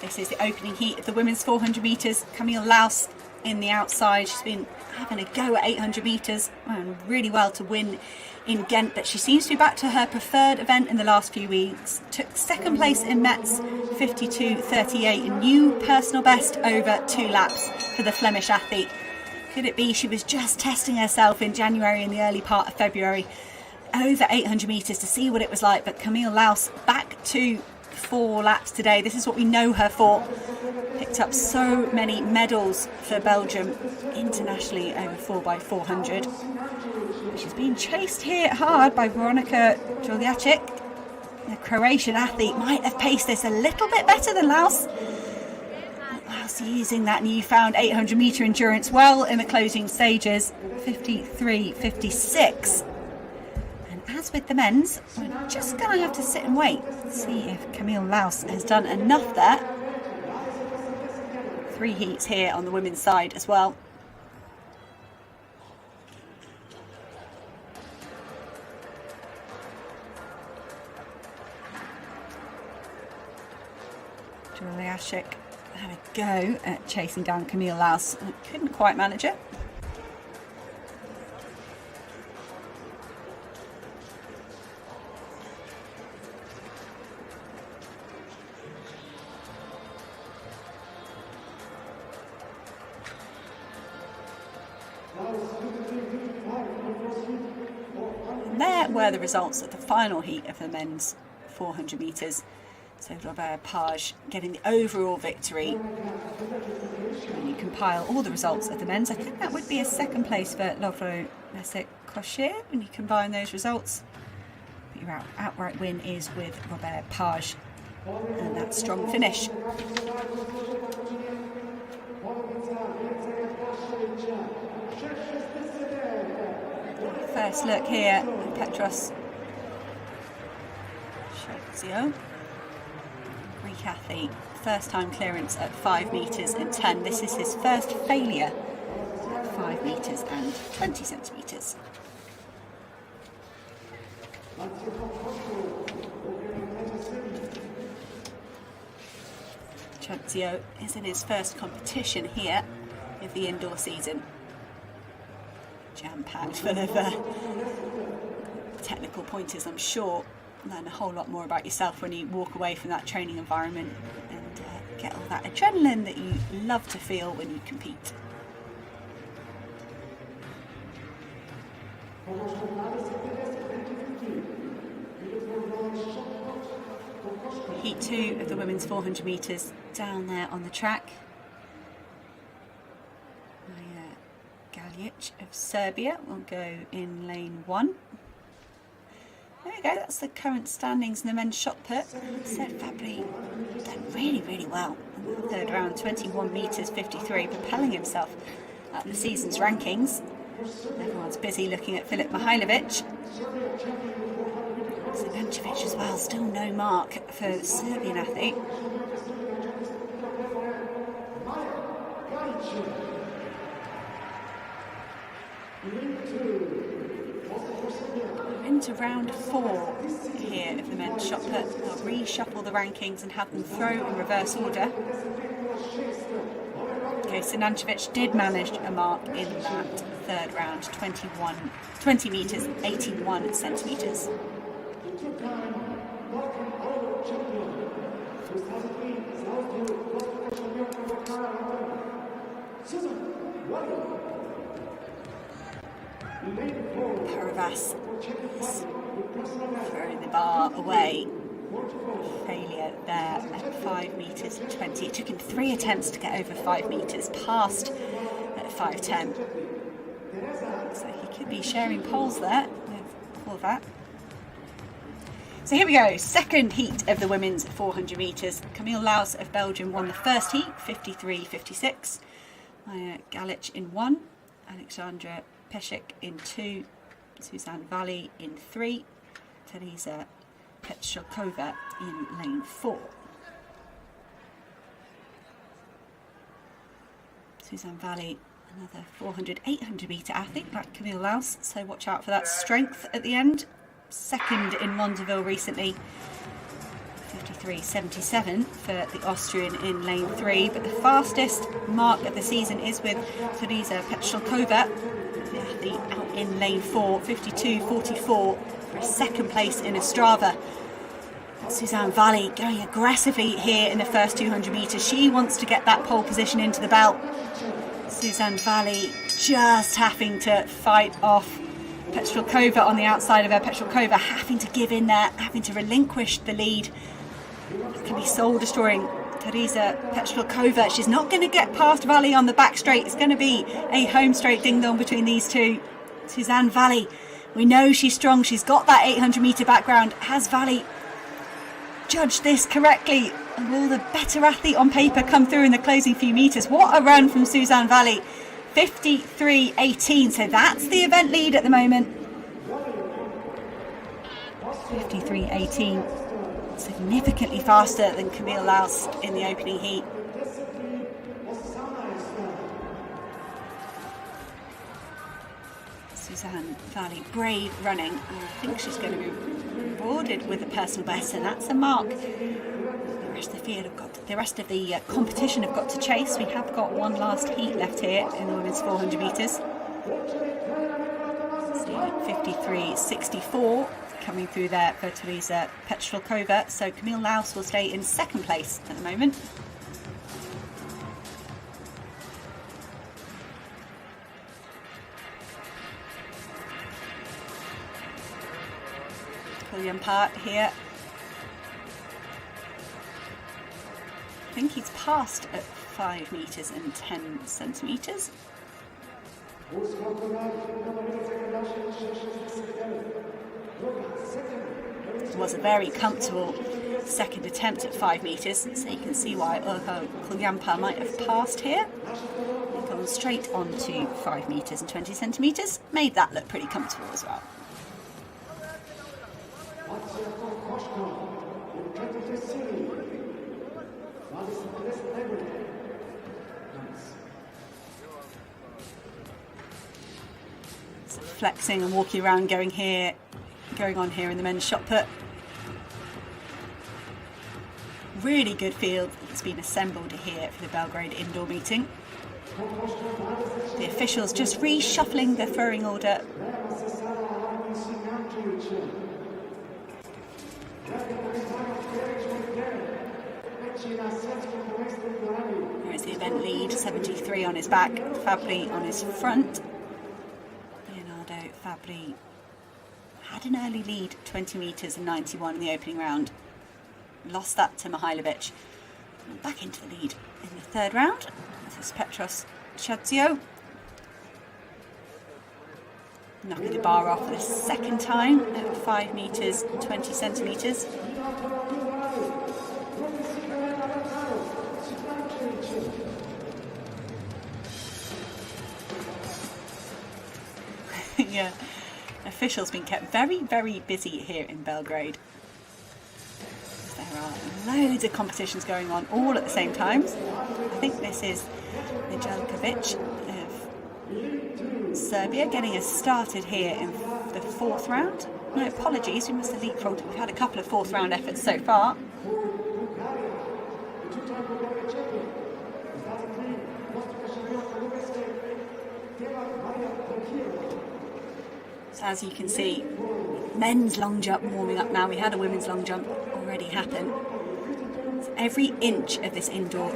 This is the opening heat of the women's 400 metres. Camille Laus in the outside. She's been having a go at 800 metres and really well to win in Ghent, but she seems to be back to her preferred event in the last few weeks. Took 2nd place in Metz, 52.38, a new personal best over 2 laps for the Flemish athlete. Could it be she was just testing herself in January and the early part of February over 800 metres to see what it was like? But Camille Laus back to 4 laps today. This is what we know her for. Picked up so many medals for Belgium internationally over 4x400. She's being chased here hard by Veronika Juliacic. The Croatian athlete might have paced this a little bit better than Laus. Laus using that newfound 800 metre endurance well in the closing stages, 53.56. And as with the men's, we're just going to have to sit and wait, see if Camille Laus has done enough there. 3 heats here on the women's side as well. Juliashik had a go at chasing down Camille Laus and couldn't quite manage it. And there were the results of the final heat of the men's 400 metres. So Robert Page getting the overall victory. When you compile all the results of the men's, I think that would be a second place for Lovro Mesek-Kocher when you combine those results. But your outright win is with Robert Page. And that strong finish. First look here at Petros Shozio. Greek athlete, first time clearance at 5 metres and 10. This is his first failure at 5 metres and 20 centimetres. Shozio is in his first competition here of the indoor season. Jam-packed full of technical pointers, I'm sure. Learn a whole lot more about yourself when you walk away from that training environment and get all that adrenaline that you love to feel when you compete. Heat 2 of the women's 400 metres down there on the track. Galjic of Serbia will go in lane 1. There we go, that's the current standings in the men's shot put. Seb Fabry done really, really well in the third round, 21 metres 53, propelling himself up the season's rankings. Everyone's busy looking at Filip Mihailovic. Sedancevic as well, still no mark for the Serbian athlete. Into round 4 here of the men's shot put. They'll reshuffle the rankings and have them throw in reverse order. Okay, Sedancevic did manage a mark in that third round, 20 metres, 81 centimetres. Paravas is throwing the bar away. Failure there at 5 metres 20. It took him 3 attempts to get over 5 metres, passed at 5:10. So he could be sharing poles there with all of that. So here we go, second heat of the women's 400 metres. Camille Laus of Belgium won the first heat, 53-56. Maya Galjic in 1, Alexandra Pesek in 2, Suzanne Valley in 3, Teresa Petchokova in lane 4. Suzanne Valley, another 400, 800 metre athlete like Camille Laus, so watch out for that strength at the end. Second in Mondeville recently, 53.77 for the Austrian in lane 3, but the fastest mark of the season is with Teresa Petchokova, the athlete out in lane 4, 52.44 for a second place in Ostrava. Suzanne Valley going aggressively here in the first 200 metres. She wants to get that pole position into the belt. Suzanne Valley just having to fight off Petchokova on the outside of her. Petchokova having to give in there, having to relinquish the lead. It can be soul destroying. Teresa Petchokova, she's not going to get past Valley on the back straight. It's going to be a home straight ding dong between these two. Suzanne Valley, we know she's strong. She's got that 800 metre background. Has Valley judged this correctly? And will the better athlete on paper come through in the closing few metres? What a run from Suzanne Valley. 53.18, so that's the event lead at the moment. 53.18, significantly faster than Camille Laus in the opening heat. Suzanne Valley, brave running. I think she's going to be rewarded with a personal best, and that's a mark. The rest of the field have got, the rest of the competition have got to chase. We have got one last heat left here in the women's 400 metres. 53.64 coming through there for Teresa Petrolkova. So Camille Laus will stay in second place at the moment. William Part here. I think he's passed at 5 metres and 10 centimetres. It was a very comfortable second attempt at 5 metres, so you can see why Kulyampa might have passed here. He's gone straight on to 5 metres and 20 centimetres, made that look pretty comfortable as well. So flexing and walking around, going on here in the men's shot put. Really good field that's been assembled here for the Belgrade indoor meeting. The officials just reshuffling the throwing order. There's the event lead, 73 on his back, Fabri on his front. Leonardo Fabri had an early lead, 20 metres and 91 in the opening round. Lost that to Mihailovic. Back into the lead in the third round. This is Petros Chadzio. Knocking the bar off for the second time at 5 metres and 20 centimetres. Yeah, officials been kept very, very busy here in Belgrade. There are loads of competitions going on all at the same time. I think this is Nijelkovic of Serbia getting us started here in the 4th round. No, apologies, we must have leapfrogged. We've had a couple of 4th round efforts so far. So as you can see, men's long jump warming up now. We had a women's long jump already happen. So every inch of this indoor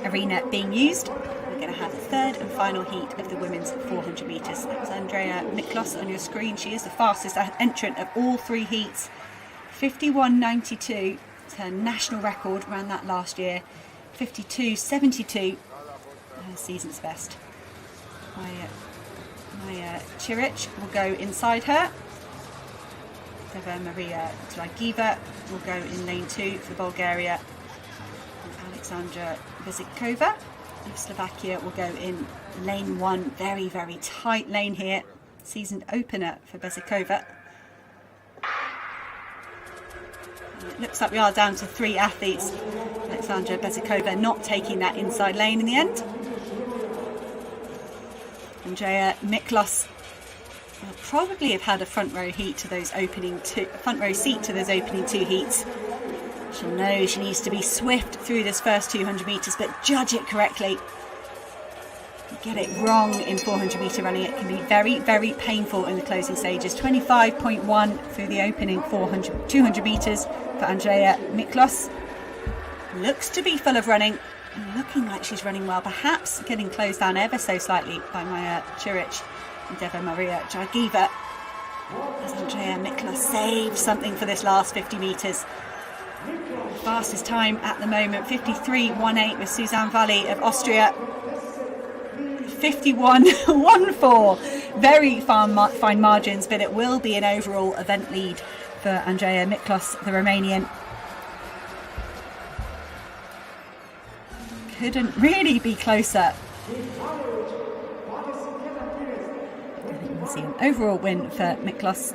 arena being used. We're going to have the third and final heat of the women's 400 metres. That's Andrea Miklos on your screen. She is the fastest entrant of all 3 heats. 51.92. It's her national record, ran that last year. 52.72. Her season's best. Maya Chiric will go inside her. Deva Maria Dragiva will go in lane 2 for Bulgaria. And Alexandra Bezikova of Slovakia will go in lane 1. Very, very tight lane here. Season opener for Bezikova. It looks like we are down to 3 athletes. Alexandra Bezikova not taking that inside lane in the end. Andrea Miklos will probably have had a front row seat to those opening 2 heats. She'll know she needs to be swift through this first 200 metres, but judge it correctly. Get it wrong in 400 metre running, it can be very, very painful in the closing stages. 25.1 through the opening 200 metres for Andrea Miklos. Looks to be full of running. Looking like she's running well, perhaps getting closed down ever so slightly by Maya Chiric and Deva Maria Dragiva. As Andrea Miklos saves something for this last 50 metres. Fastest time at the moment, 53.18 with Suzanne Valley of Austria. 51.14. Very fine margins, but it will be an overall event lead for Andrea Miklos, the Romanian. Couldn't really be closer. We'll see an overall win for Miklos.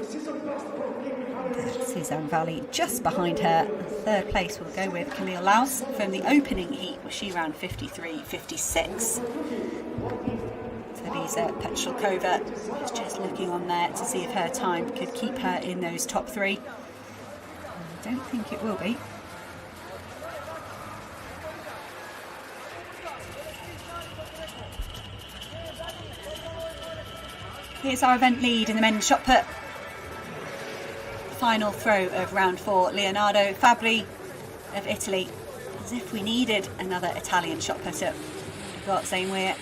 Suzanne Valley just behind her. Third place will go with Camille Laus from the opening heat, where she ran 53.56. So the Teresa Petrilkova is just looking on there to see if her time could keep her in those top three. I don't think it will be. Here's our event lead in the men's shot put. Final throw of round 4, Leonardo Fabbri of Italy. As if we needed another Italian shot putter. We've got Zane Weir,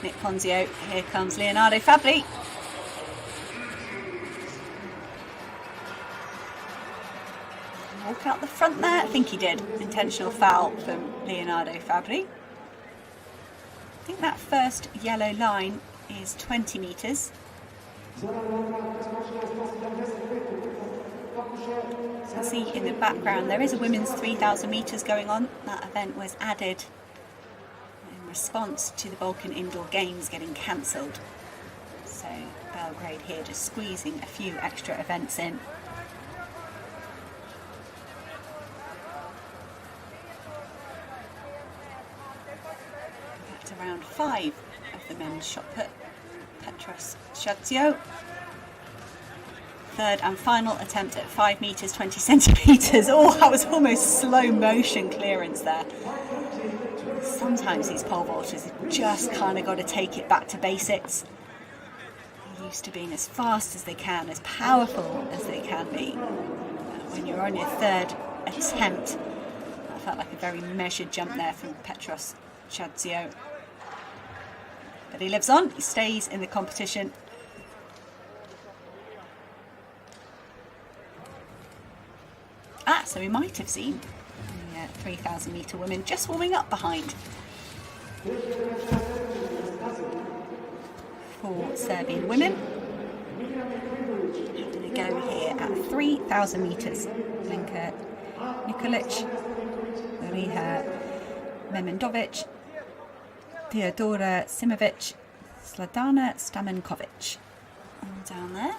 Nick Ponzio. Here comes Leonardo Fabbri. Walk out the front there. I think he did. Intentional foul from Leonardo Fabbri. I think that first yellow line is 20 metres. So see in the background there is a women's 3,000 metres going on. That event was added in response to the Balkan Indoor Games getting cancelled. So Belgrade here just squeezing a few extra events in. Back to round 5 of the men's shot put. Petros Shadzio. Third and final attempt at 5 metres 20 centimetres. Oh, that was almost slow motion clearance there. Sometimes these pole vaulters have just kind of got to take it back to basics. They're used to being as fast as they can, as powerful as they can be. When you're on your third attempt, that felt like a very measured jump there from Petros Shadzio. But he lives on, he stays in the competition. So we might have seen the 3,000 metre women just warming up behind. For Serbian women, we're going to go here at 3,000 metres. Lenka Nikolic, Mariha Memendovic, Theodora Simovic, Sladana Stamenkovic. All down there.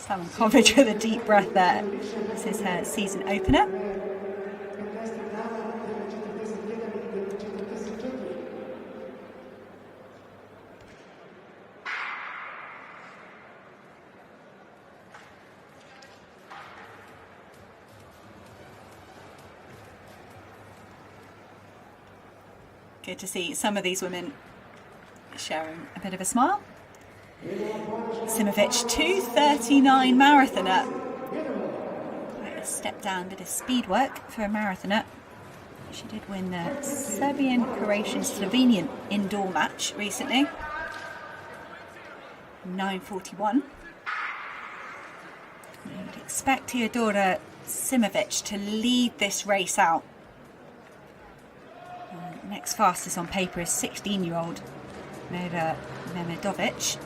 Stamenkovic with a deep breath there. This is her season opener. Good to see some of these women sharing a bit of a smile. Simovic, 2:39 marathoner. Quite a step down, bit of speed work for a marathoner. She did win the Serbian, Croatian, Slovenian indoor match recently. 9:41. You'd expect Theodora Simovic to lead this race out. Next fastest on paper is 16-year-old Mira Memedovic.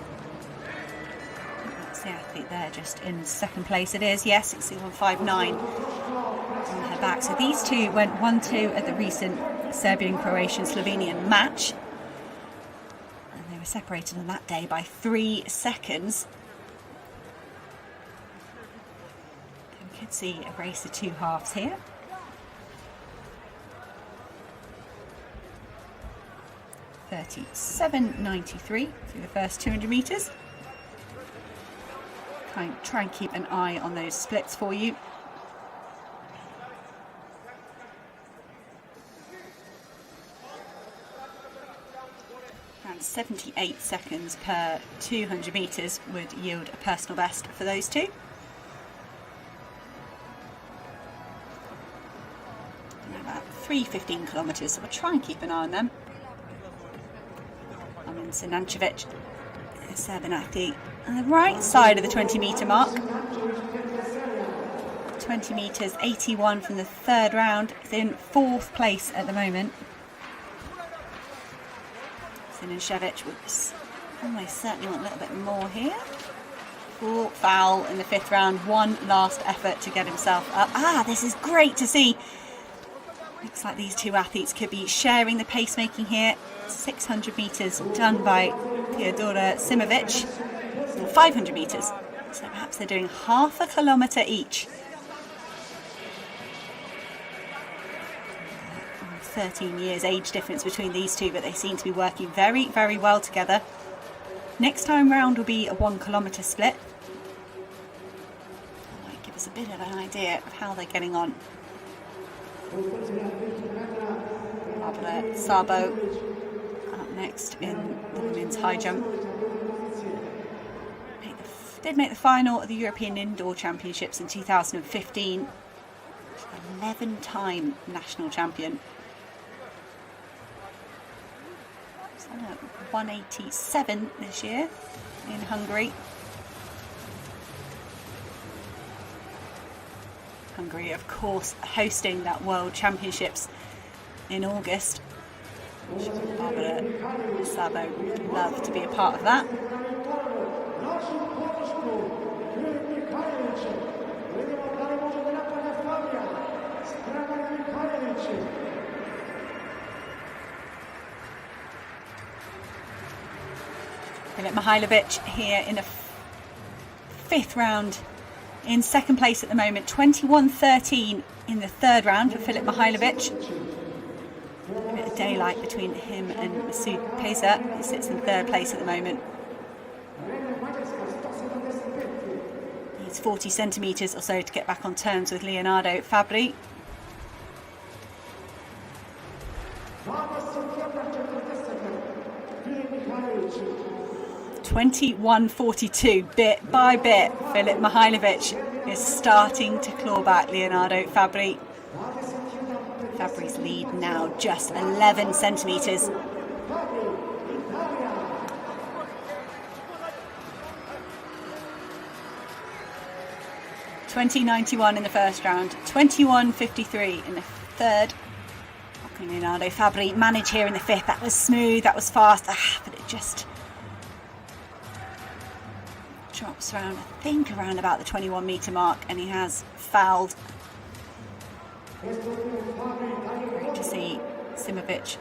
That's the athlete there, just in second place. It is, yes, 61.59 on her back. So these two went 1-2 at the recent Serbian, Croatian, Slovenian match. And they were separated on that day by 3 seconds. We could see a race of two halves here. 37.93 through the first 200 metres. Try and keep an eye on those splits for you. Around 78 seconds per 200 metres would yield a personal best for those two. And about 3:15 kilometres, so we'll try and keep an eye on them. Sinancevic, a Serbian athlete, on the right side of the 20-metre mark. 20 metres, 81 from the third round. It's in 4th place at the moment. Sinancevic would almost certainly want a little bit more here. Oh, foul in the 5th round. One last effort to get himself up. This is great to see. Looks like these two athletes could be sharing the pacemaking here. 600 metres done by Theodora Simovic, 500 metres. So perhaps they're doing half a kilometre each. 13 years age difference between these two, but they seem to be working very, very well together. Next time round will be a 1 kilometre split. That might give us a bit of an idea of how they're getting on. Barbara Sabo up next in the women's high jump. Did make the final of the European Indoor Championships in 2015. 11-time national champion. So 187 this year in Hungary. Hungary, of course, hosting that World Championships in August. Barbara Sabo would love to be a part of that. Filip Mihajlovic here in the 5th round, in 2nd place at the moment. 21:13 in the 3rd round for Filip Mihajlovic. A bit of daylight between him and Masoud Peza, who sits in 3rd place at the moment. Needs 40 centimetres or so to get back on terms with Leonardo Fabri. (21:42), bit by bit, Filip Mihajlovic is starting to claw back Leonardo Fabri. Fabri's lead now just 11 centimetres. (20:91 in the 1st round, 21:53 in the 3rd. How can Leonardo Fabri manage here in the 5th? That was smooth, that was fast, but it just drops around, I think, around about the 21 metre mark, and he has fouled. Great to see Simovic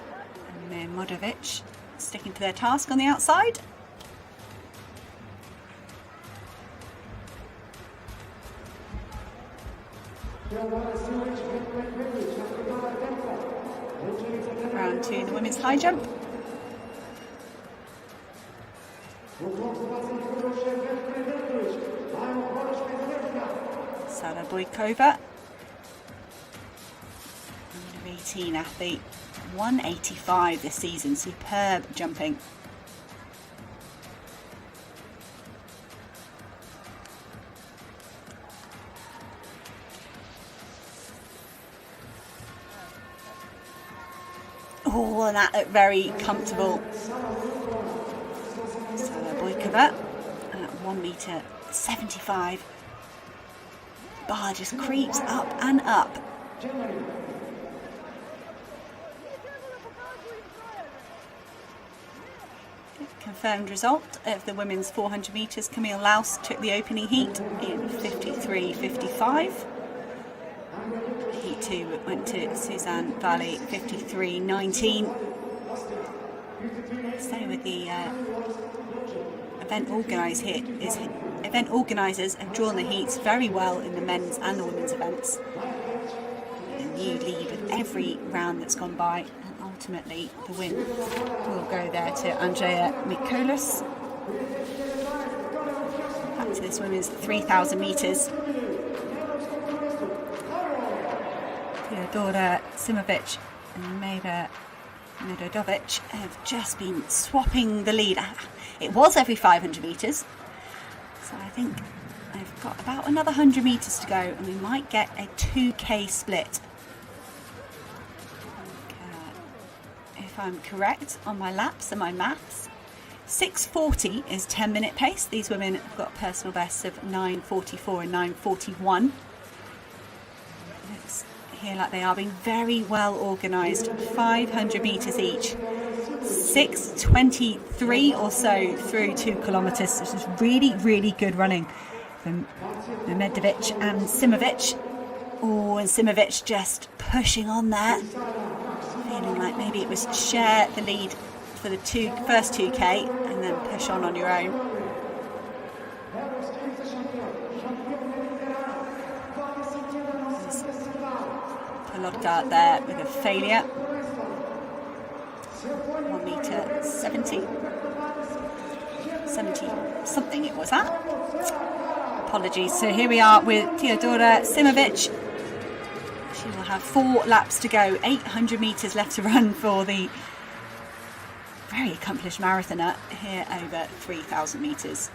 and Modovic sticking to their task on the outside. Round 2 in the women's high jump. Sara Bojkova, under 18 athlete, 185 this season, superb jumping. Oh, and that looked very comfortable. Sara Bojkova at 1.75 metre. Bar just creeps up and up. Confirmed result of the women's 400 metres. Camille Laus took the opening heat in 53:55. Heat 2 went to Suzanne Valley, 53:19. Staying with the event organisers have drawn the heats very well in the men's and the women's events. A new lead with every round that's gone by, and ultimately the win will go there to Andrea Mikolas. Back to this women's 3,000 metres. Theodora Simovic and Meda Medodovic have just been swapping the lead. It was every 500 metres, so I think I've got about another 100 metres to go, and we might get a 2k split. If I'm correct on my laps and my maths, 6:40 is 10-minute pace. These women have got personal bests of 9:44 and 9:41. Looks here like they are being very well organised. 500 metres each. 6:23 or so through 2 kilometres. This is really, really good running from Medovic and Simovic. Oh, and Simovic just pushing on there. Feeling like maybe it was share the lead for the first 2k and then push on your own. Polotka there with a failure. 1 metre 70 something it was that. Apologies. So here we are with Teodora Simovic. She will have 4 laps to go, 800 metres left to run for the very accomplished marathoner here over 3,000 metres.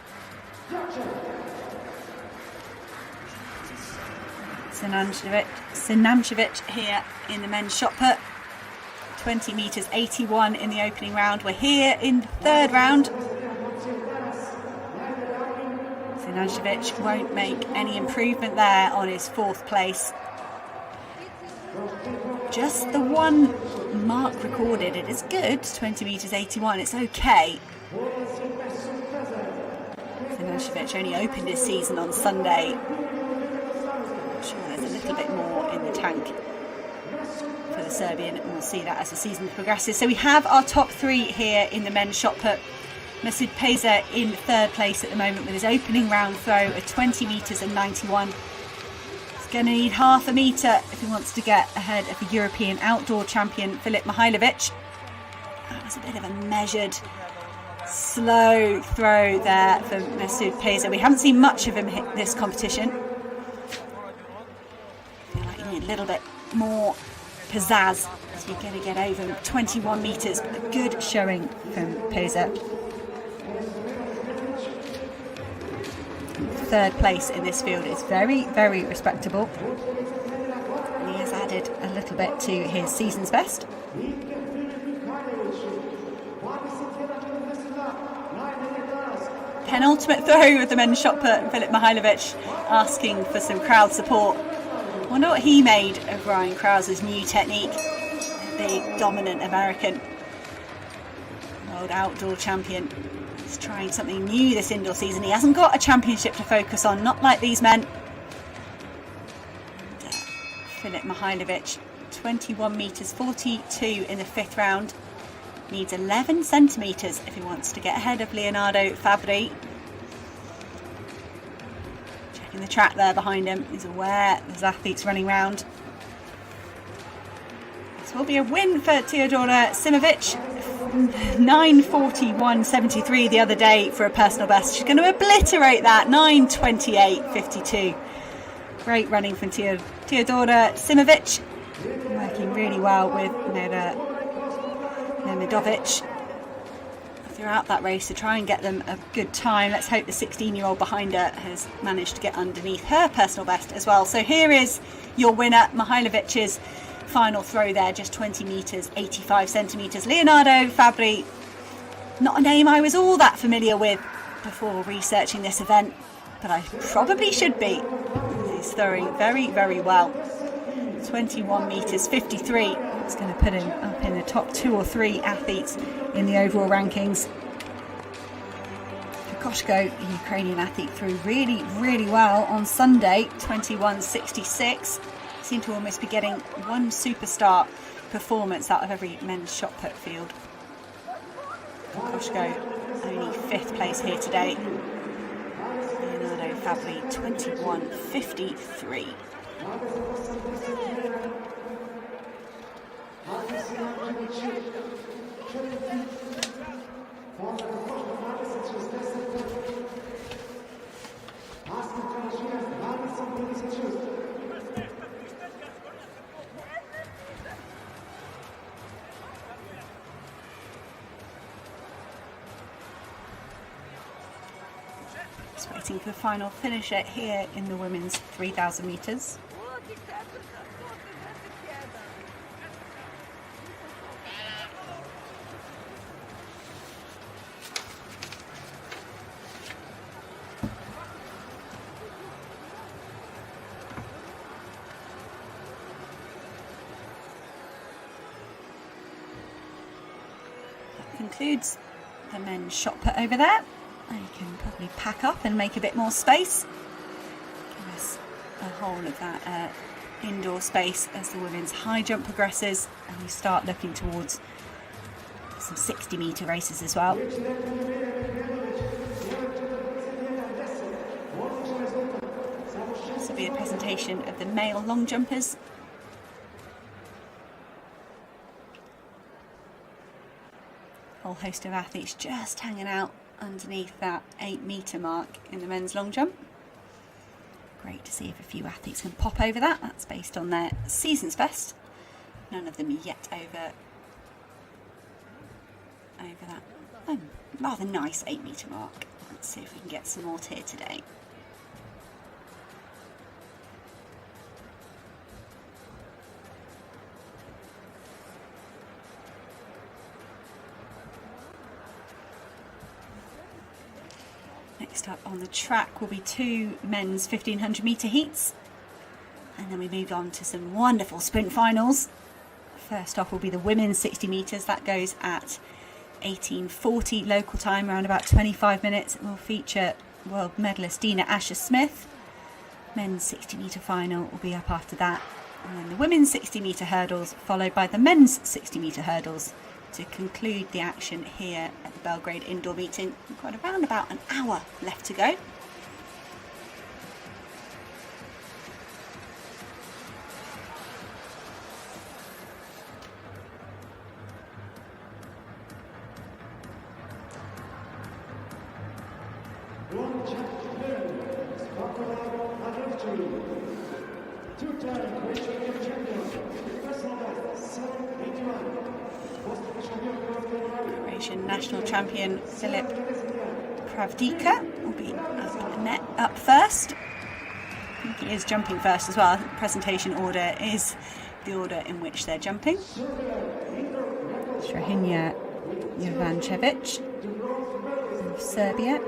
Sinamcevic here in the men's shot put. 20 metres 81 in the opening round. We're here in third round. Sinamcevic won't make any improvement there on his 4th place. Just the 1 mark recorded. It is good, 20 metres 81, it's okay. Sinamcevic only opened his season on Sunday. I'm sure there's a little bit more in the tank for the Serbian, and we'll see that as the season progresses. So we have our top 3 here in the men's shot put. Mesut Peza in 3rd place at the moment with his opening round throw at 20 metres and 91. He's going to need half a metre if he wants to get ahead of the European outdoor champion Filip Mihajlovic. That was a bit of a measured, slow throw there for Mesut Peza. We haven't seen much of him hit this competition. I feel like you need a little bit more pizzazz as you're going to get over 21 metres. A good showing from Peza. 3rd place in this field is very, very respectable. And he has added a little bit to his season's best. Penultimate throw of the men's shot put, Filip Mihajlovic asking for some crowd support. I wonder what he made of Ryan Krause's new technique. The dominant American world outdoor champion. He's trying something new this indoor season. He hasn't got a championship to focus on, not like these men. And, Filip Mihajlovic, 21 metres 42 in the 5th round. Needs 11 centimetres if he wants to get ahead of Leonardo Fabri. Checking the track there behind him. He's aware there's athletes running round. This will be a win for Teodora Simovic. 9:41.73 the other day for a personal best. She's going to obliterate that. 9:28.52. Great running from Teodora Simovic. Working really well with Nemidovic throughout that race to try and get them a good time. Let's hope the 16-year-old behind her has managed to get underneath her personal best as well. So here is your winner, Mihajlovic's final throw there, just 20 metres 85 centimetres. Leonardo Fabri, not a name I was all that familiar with before researching this event, but I probably should be. He's throwing very, very well. 21 metres 53. It's going to put him up in the top 2 or 3 athletes in the overall rankings. Kokoshko, the Ukrainian athlete, threw really, really well on Sunday, 21.66. Seemed to almost be getting one superstar performance out of every men's shot put field. Kokoshko only 5th place here today. Leonardo Fabri 21.53. Just waiting for the final finisher here in the women's 3,000 metres. Concludes the men's shot put over there. You can probably pack up and make a bit more space. Give us a whole of that indoor space as the women's high jump progresses and we start looking towards some 60-metre races as well. This will be a presentation of the male long jumpers. whole host of athletes just hanging out underneath that 8-metre mark in the men's long jump. Great to see if a few athletes can pop over that. That's based on their season's best. None of them yet over that rather nice 8-metre mark. Let's see if we can get some more here today. Next up on the track will be 2 men's 1500 metre heats, and then we move on to some wonderful sprint finals. First off will be the women's 60 metres. That goes at 18:40 local time, around about 25 minutes. It will feature world medalist Dina Asher-Smith. Men's 60 metre final will be up after that, and then the women's 60 metre hurdles, followed by the men's 60 metre hurdles to conclude the action here at the Belgrade indoor meeting. We've got around about an hour left to go. Croatian national champion Filip Pravdica will be up first. I think he is jumping first as well. I think the presentation order is the order in which they're jumping. Strahinja Jovančević of Serbia.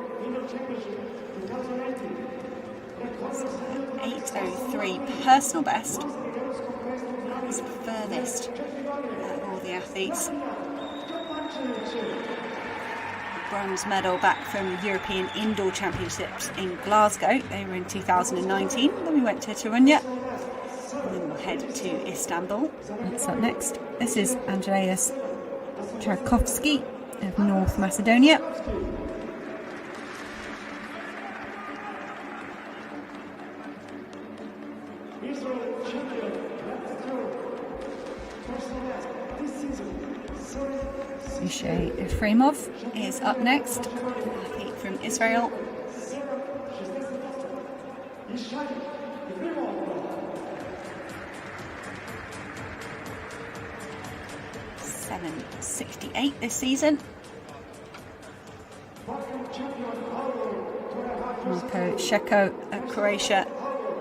8:03 personal best. That's the furthest of all the athletes. Bronze medal back from the European Indoor Championships in Glasgow. They were in 2019. Then we went to Torunja. And then we'll head to Istanbul. What's up next? This is Andreas Tchaikovsky of North Macedonia. Mishay Efremov is up next, athlete from Israel. .768 this season. Marko Šeko of Croatia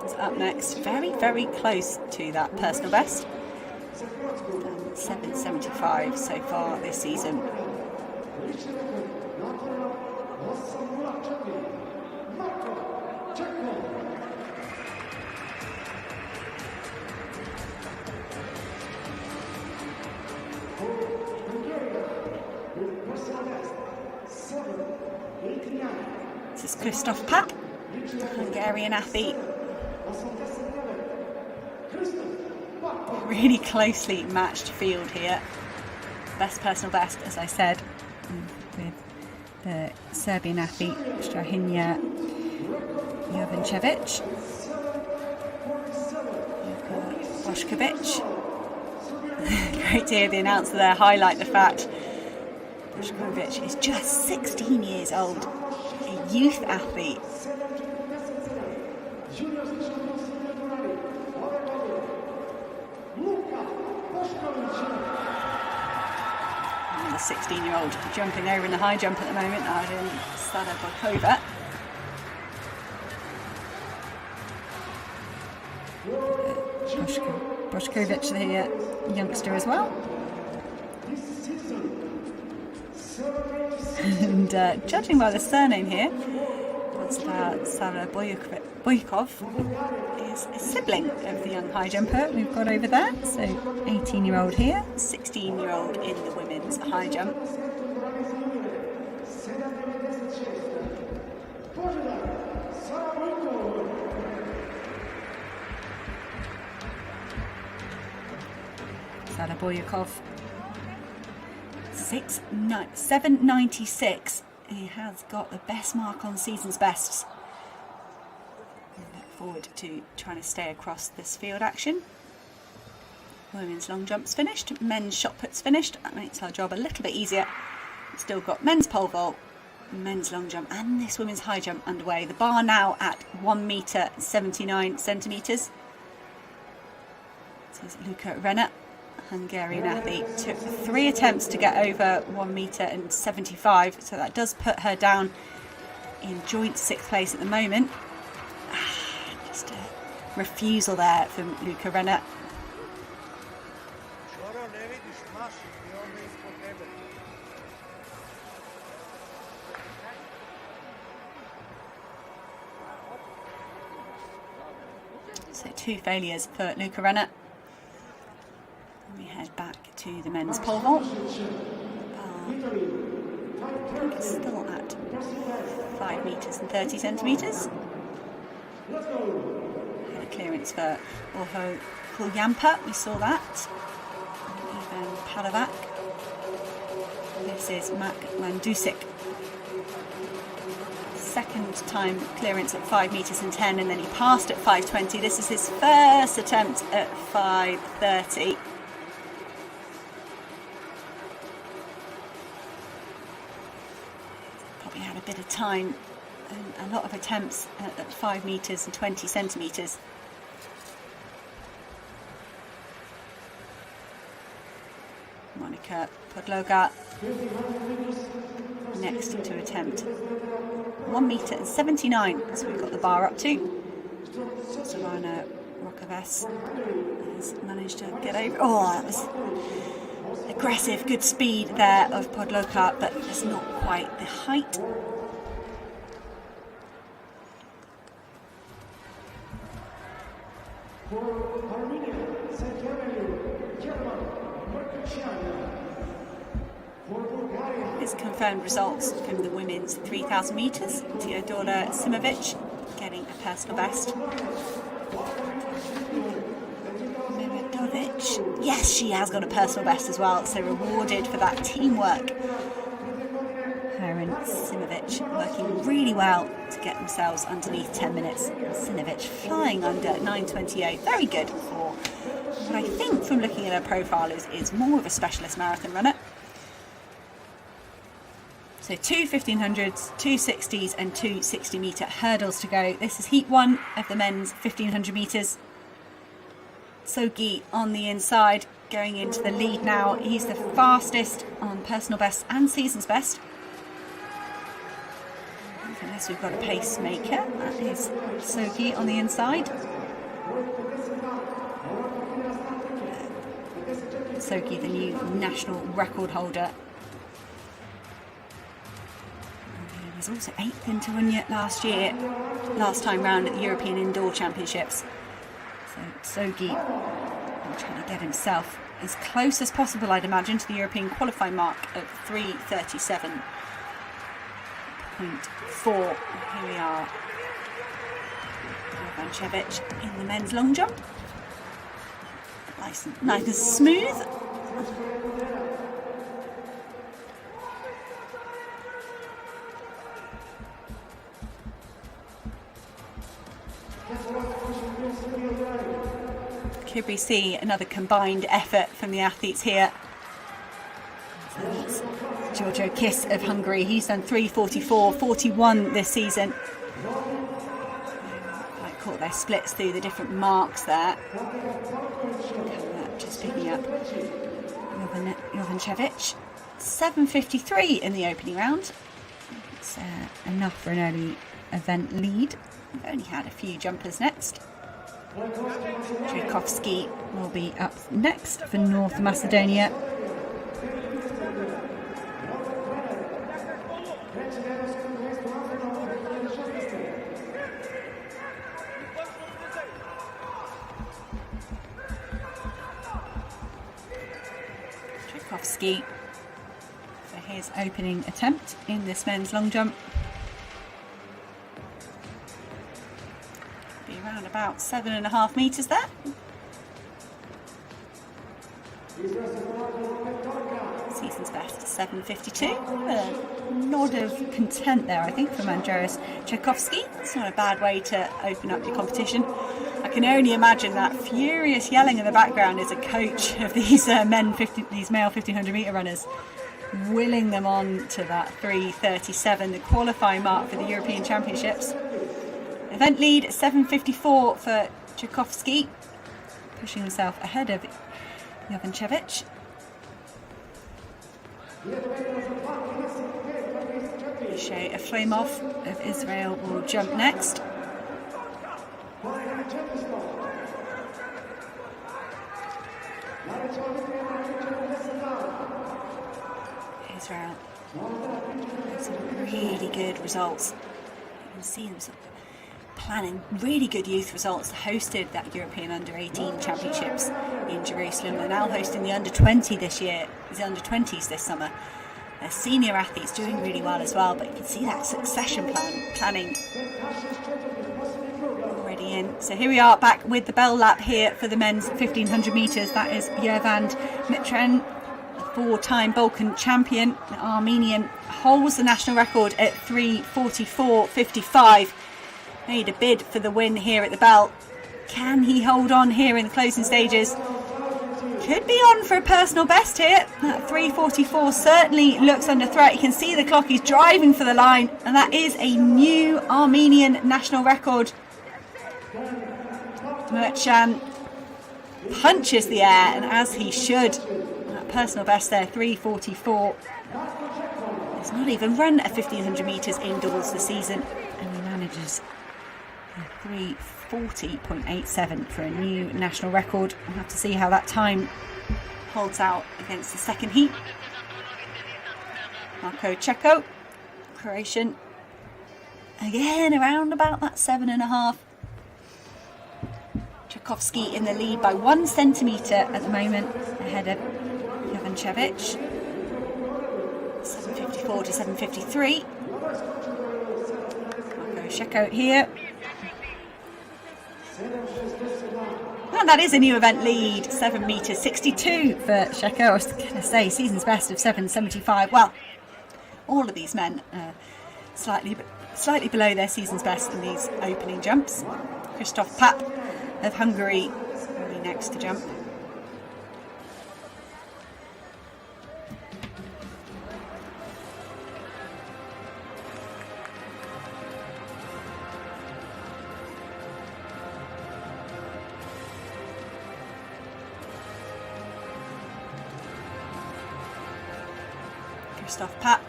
is up next, very, very close to that personal best. 775 so far this season. This is Christoph Papp, Hungarian athlete. Really closely matched field here. Best personal best, as I said, with the Serbian athlete Strahinja Jovančević. Bošković. Great to hear the announcer there highlight the fact Bošković is just 16 years old, a youth athlete. And the 16-year-old jumping over in the high jump at the moment, Arden Sadabokova. Bošković, the youngster as well. And judging by the surname here, that's about Sara Boykov, is a sibling of the young high jumper we've got over there. So 18-year-old here, 16-year-old in the women's high jump. Sara Boykov, 796. He has got the best mark on season's bests. I look forward to trying to stay across this field action. Women's long jump's finished, men's shot put's finished. That makes our job a little bit easier. Still got men's pole vault, men's long jump and this women's high jump underway. The bar now at 1 metre 79 centimetres. This is Luca Renner, Hungarian athlete. Took 3 attempts to get over 1 metre and 75, so that does put her down in joint 6th place at the moment. Just a refusal there from Luca Renner. So 2 failures for Luca Renner. We head back to the men's pole vault. I think it's still at 5 metres and 30 centimetres. Had a clearance for Orho Kuljampa, we saw that. Even Padovac. This is Mak Mandusik. Second time clearance at 5 metres and 10, and then he passed at 5:20. This is his first attempt at 5:30. Probably had a bit of time and a lot of attempts at 5 metres and 20 centimetres. Monika Podloga next to attempt 1 metre and 79, so we've got the bar up to. Sorana Rokaves has managed to get over. Oh, that was aggressive, good speed there of Podloga, but it's not quite the height. His confirmed results from the women's 3,000 metres. Teodora Simovic getting a personal best. Mimidovic, yes, she has got a personal best as well, so rewarded for that teamwork. Her and Simovic working really well to get themselves underneath 10 minutes. Simovic flying under 9:28, very good for what I think from looking at her profile is more of a specialist marathon runner. So 2 1500s, 2 60s and 2 60-metre hurdles to go. This is heat 1 of the men's 1500 metres. Sogi on the inside, going into the lead now. He's the fastest on personal best and season's best. Unless we've got a pacemaker, that is Sogi on the inside. Sogi, the new national record holder. He was also 8th in Torunia last time round at the European Indoor Championships. So Sogi will try to get himself as close as possible, I'd imagine, to the European qualifying mark of 3:37.4. Here we are. Ivanchevich in the men's long jump. Nice and smooth. Could we see another combined effort from the athletes here? So that's Giorgio Kiss of Hungary. He's done 3:44.41 this season. I caught their splits through the different marks there. Just picking up Jovanchevich. 7:53 in the opening round. It's enough for an early event lead. We've only had a few jumpers next. Tchaikovsky will be up next for North Macedonia. Tchaikovsky for his opening attempt in this men's long jump. Around about 7.5 metres there. Season's best 7:52. A nod of content there, I think, from Andreas Tchaikovsky. It's not a bad way to open up your competition. I can only imagine that furious yelling in the background is a coach of these male 1500 metre runners. willing them on to that 3:37, the qualifying mark for the European Championships. Event lead 7:54 for Tchaikovsky, pushing himself ahead of Jovancevic. Shea Efremov of Israel will jump next. Israel, some really good results. You can see them sort of planning really good youth results. Hosted that European Under-18 Championships in Jerusalem. They're now hosting the Under-20 this year, the Under-20s this summer. Their senior athletes doing really well as well, but you can see that succession planning already in. So here we are back with the bell lap here for the men's 1500 metres. That is Yervand Mitren, a four-time Balkan champion. The Armenian holds the national record at 3:44.55. Made a bid for the win here at the bell. Can he hold on here in the closing stages? Could be on for a personal best here. That 3:44 certainly looks under threat. You can see the clock, he's driving for the line, and that is a new Armenian national record. Merchan punches the air, and as he should. That personal best there, 3:44. He's not even run a 1500 metres indoors this season, and he manages a 3:40.87 for a new national record. We'll have to see how that time holds out against the second heat. Marko Čeko, Croatian, again around about that 7.5. Tchaikovsky in the lead by 1 centimetre at the moment, ahead of Jovancevic. 7:54 to 7:53. Marko Čeko here. And that is a new event lead, 7 metres 62 for Čeko. I was going to say season's best of 7:75. Well, all of these men slightly below their season's best in these opening jumps. Christoph Papp of Hungary will be next to jump. Christoph Papp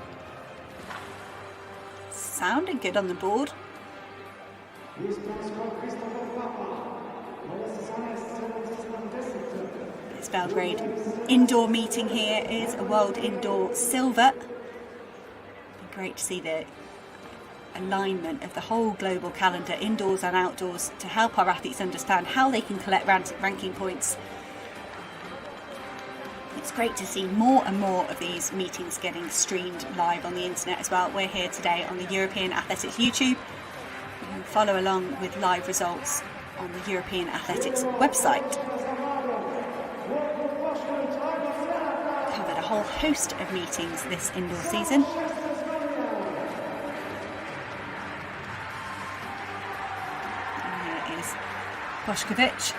sounded good on the board. This Belgrade indoor meeting here is a World Indoor Silver. It'd be great to see the alignment of the whole global calendar, indoors and outdoors, to help our athletes understand how they can collect ranking points. It's great to see more and more of these meetings getting streamed live on the internet as well. We're here today on the European Athletics YouTube. You can follow along with live results on the European Athletics website. Covered a whole host of meetings this indoor season. And here is Bošković.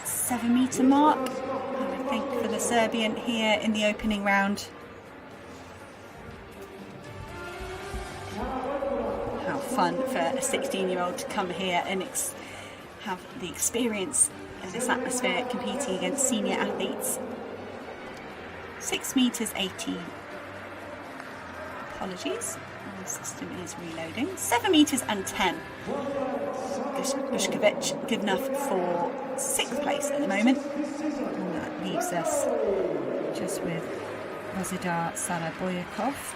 7 metre mark, I think, for the Serbian here in the opening round. How fun for a 16-year-old to come here and have the experience of this atmosphere competing against senior athletes. 6 metres 80. Apologies, the system is reloading. 7 metres and 10. Bošković good enough for 6th place at the moment, and that leaves us just with Bozidar Saraboyakov.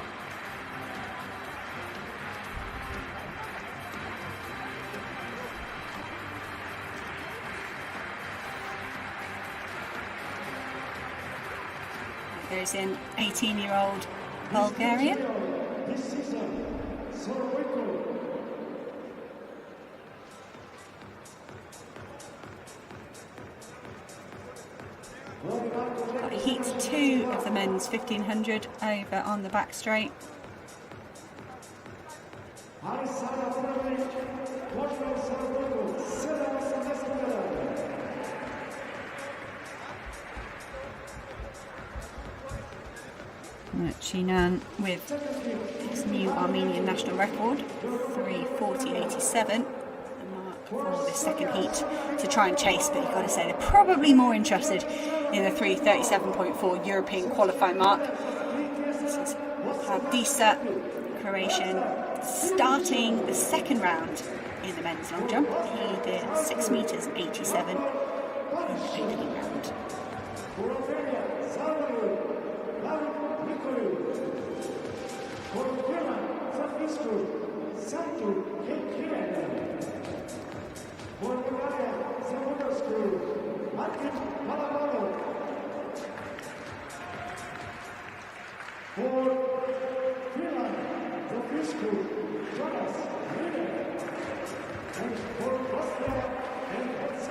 Goes in 18-year-old Bulgarian. Got heat 2 of the men's 1500 over on the back straight. Chinan with his new Armenian national record, 3:40.87, the mark for the second heat to try and chase, but you've got to say they're probably more interested in the 3:37.4 European qualifying mark. This is Pavdisa, Croatian, starting the second round in the men's long jump. He did 6 meters 87 in the opening round.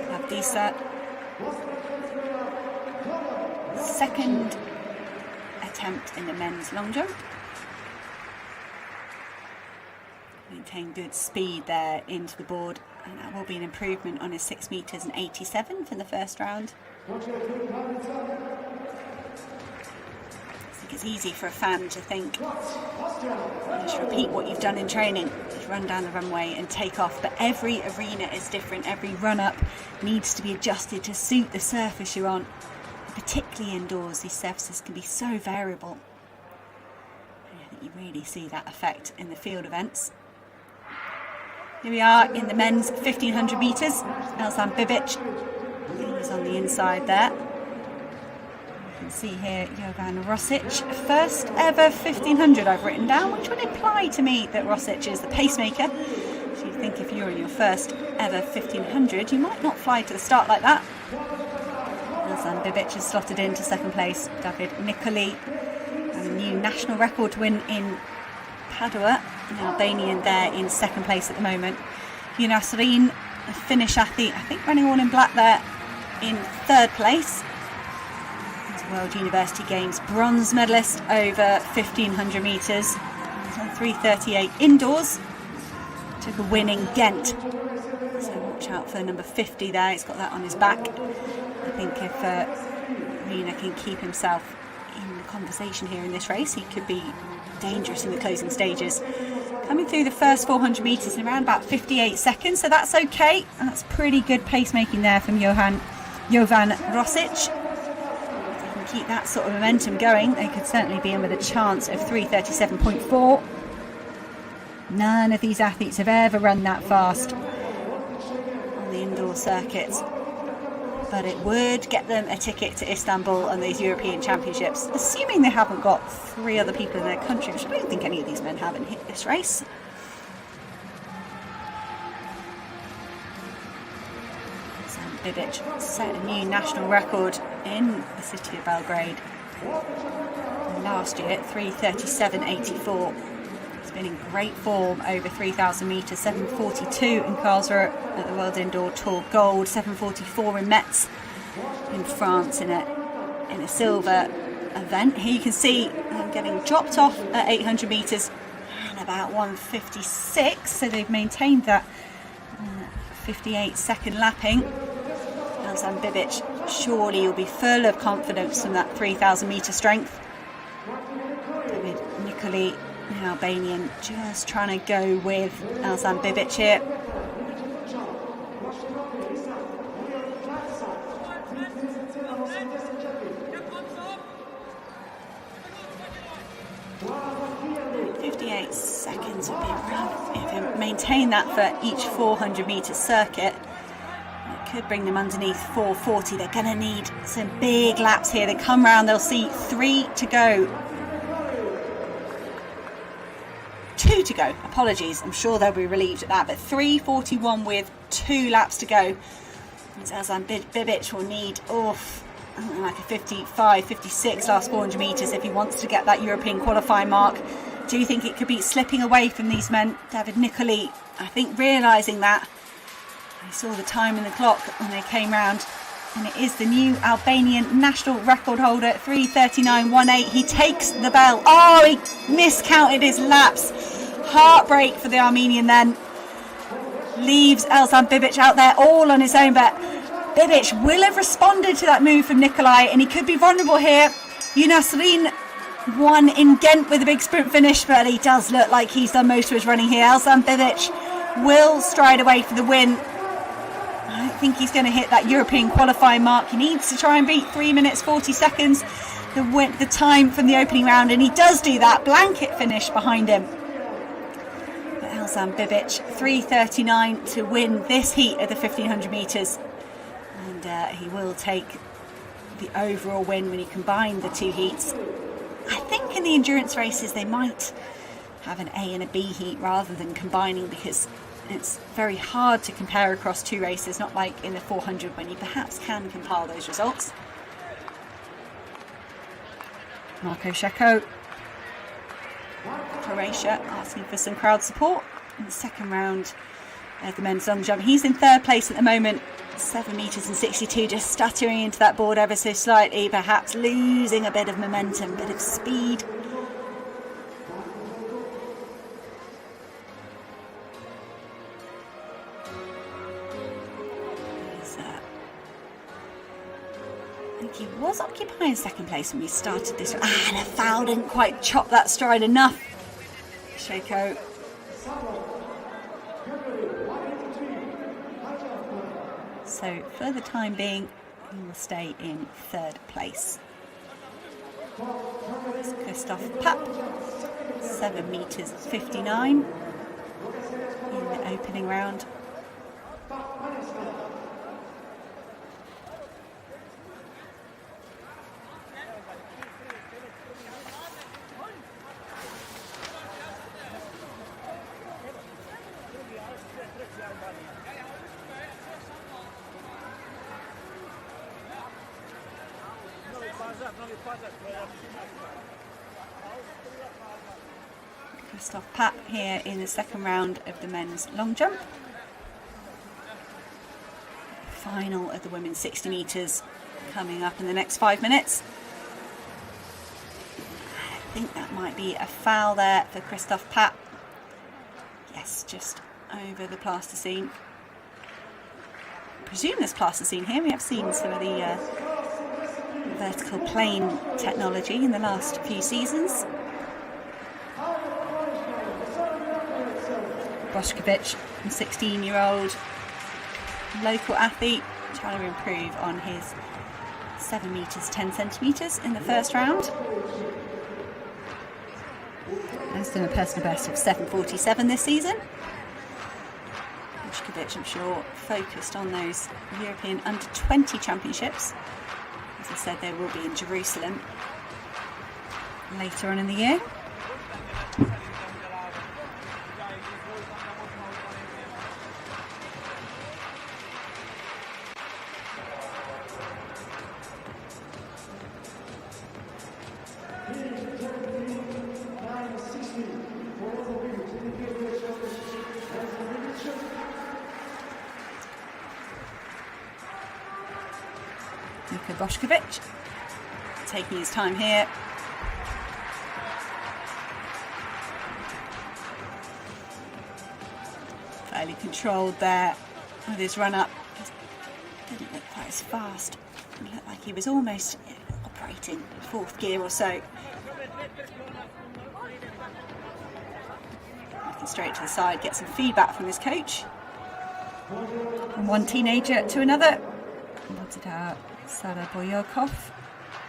Pavdisa, second attempt in the men's long jump. Maintain good speed there into the board, and that will be an improvement on his 6 meters and 87 from the first round. I think it's easy for a fan to think, just repeat what you've done in training, just run down the runway and take off, but every arena is different. Every run-up needs to be adjusted to suit the surface you're on. Particularly indoors, these surfaces can be so variable. And I think you really see that effect in the field events. Here we are in the men's 1500 metres. Elsan Bibic, he's on the inside there. You can see here Jovan Rosic, first ever 1500 I've written down, which would imply to me that Rosic is the pacemaker. So you think if you're in your first ever 1500, you might not fly to the start like that. Elsan Bibic is slotted into second place. David Nicoli, and a new national record to win in Padua, an Albanian there in second place at the moment. Yunasreen, a Finnish athlete, I think running all in black there, in third place. He's a World University Games bronze medalist over 1500 metres. He's on 3:38 indoors. Took a win in Ghent. So watch out for number 50 there, he's got that on his back. I think if Rina can keep himself in the conversation here in this race, he could be dangerous in the closing stages. Coming through the first 400 metres in around about 58 seconds, so that's okay. And that's pretty good placemaking there from Jovan Rosic. If they can keep that sort of momentum going, they could certainly be in with a chance of 3:37.4. None of these athletes have ever run that fast on the indoor circuits, but it would get them a ticket to Istanbul and these European Championships, assuming they haven't got 3 other people in their country, which I don't think any of these men have in this race. Bibic set a new national record in the city of Belgrade last year at 3:37.84. He's been in great form over 3,000 metres, 7:42 in Karlsruhe at the World Indoor Tour Gold, 7:44 in Metz in France in a silver event. Here you can see them getting dropped off at 800 metres and about 1:56, so they've maintained that 58-second lapping. Elsan Bibic, surely you'll be full of confidence from that 3,000 metre strength. David Nicoli, an Albanian, just trying to go with Elsan Bibic here. Seconds would be enough if they maintain that for each 400 metre circuit. It could bring them underneath 4:40. They're going to need some big laps here. They come round, they'll see 3 to go. 2 to go, apologies. I'm sure they'll be relieved at that, but 3:41 with 2 laps to go. Elsan Bibic will need like a 55, 56 last 400 metres if he wants to get that European qualifying mark. Do you think it could be slipping away from these men? David Nicoli, I think, realising that. I saw the time in the clock when they came round, and it is the new Albanian national record holder, 3:39.18. He takes the bell. Oh, he miscounted his laps. Heartbreak for the Armenian then. Leaves Elsan Bibic out there all on his own, but Bibic will have responded to that move from Nikolai, and he could be vulnerable here. Yunasreen won in Ghent with a big sprint finish, but he does look like he's done most of his running here. Alsan Bibic will stride away for the win. I don't think he's going to hit that European qualifying mark. He needs to try and beat 3 minutes 40 seconds, the time from the opening round, and he does do that. Blanket finish behind him. But Alsan Bibic, 3:39 to win this heat of the 1500 metres, and he will take the overall win when you combine the two heats. I think in the endurance races they might have an A and a B heat rather than combining, because it's very hard to compare across two races, not like in the 400 when you perhaps can compile those results. Marko Šeko, Croatia, asking for some crowd support in the second round of the men's long jump. He's in third place at the moment, 7 metres and 62, just stuttering into that board ever so slightly, perhaps losing a bit of momentum, a bit of speed. I think he was occupying second place when we started this. And a foul didn't quite chop that stride enough. Šeko. So for the time being, he will stay in third place. It's Christoph Papp, 7 metres 59 in the opening round. Christoph Papp here in the second round of the men's long jump. Final of the women's 60 metres coming up in the next 5 minutes. I think that might be a foul there for Christoph Papp. Yes, just over the plasticine. I presume there's plasticine here. We have seen some of the vertical plane technology in the last few seasons. Bošković, a 16-year-old local athlete, trying to improve on his 7 metres 10 centimetres in the first round. Has done a personal best of 7:47 this season. Bošković, I'm sure, focused on those European Under-20 Championships. As I said, they will be in Jerusalem later on in the year. Bošković taking his time here. Fairly controlled there with his run up. Didn't look quite as fast. It looked like he was almost operating fourth gear or so. Looking straight to the side, get some feedback from his coach. From one teenager to another. What's it out? Sara Boyokov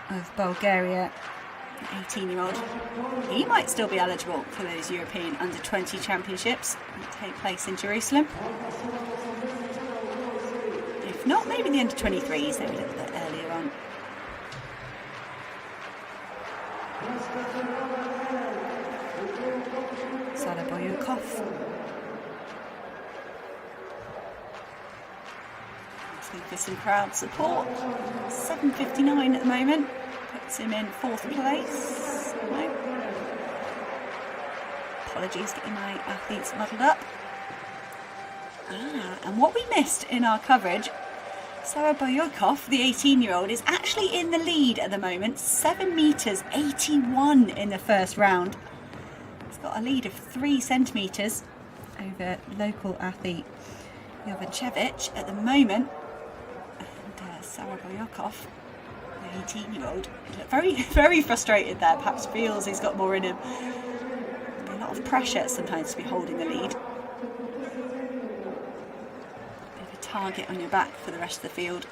of Bulgaria, the 18-year-old. He might still be eligible for those European Under-20 Championships that take place in Jerusalem. If not, maybe the Under-23s, they're a little bit earlier on. Sara Boyokov. For some crowd support. 7:59 at the moment, puts him in fourth place. No. Apologies, getting my athletes muddled up. And what we missed in our coverage, Sara Boyokov, the 18-year-old, is actually in the lead at the moment. 7 metres 81 in the first round. He's got a lead of 3 centimetres over local athlete Jovančević at the moment. Sara Boyokov The 18-year-old, very, very frustrated there. Perhaps feels he's got more in him. A lot of pressure sometimes to be holding the lead. Bit of a target on your back for the rest of the field.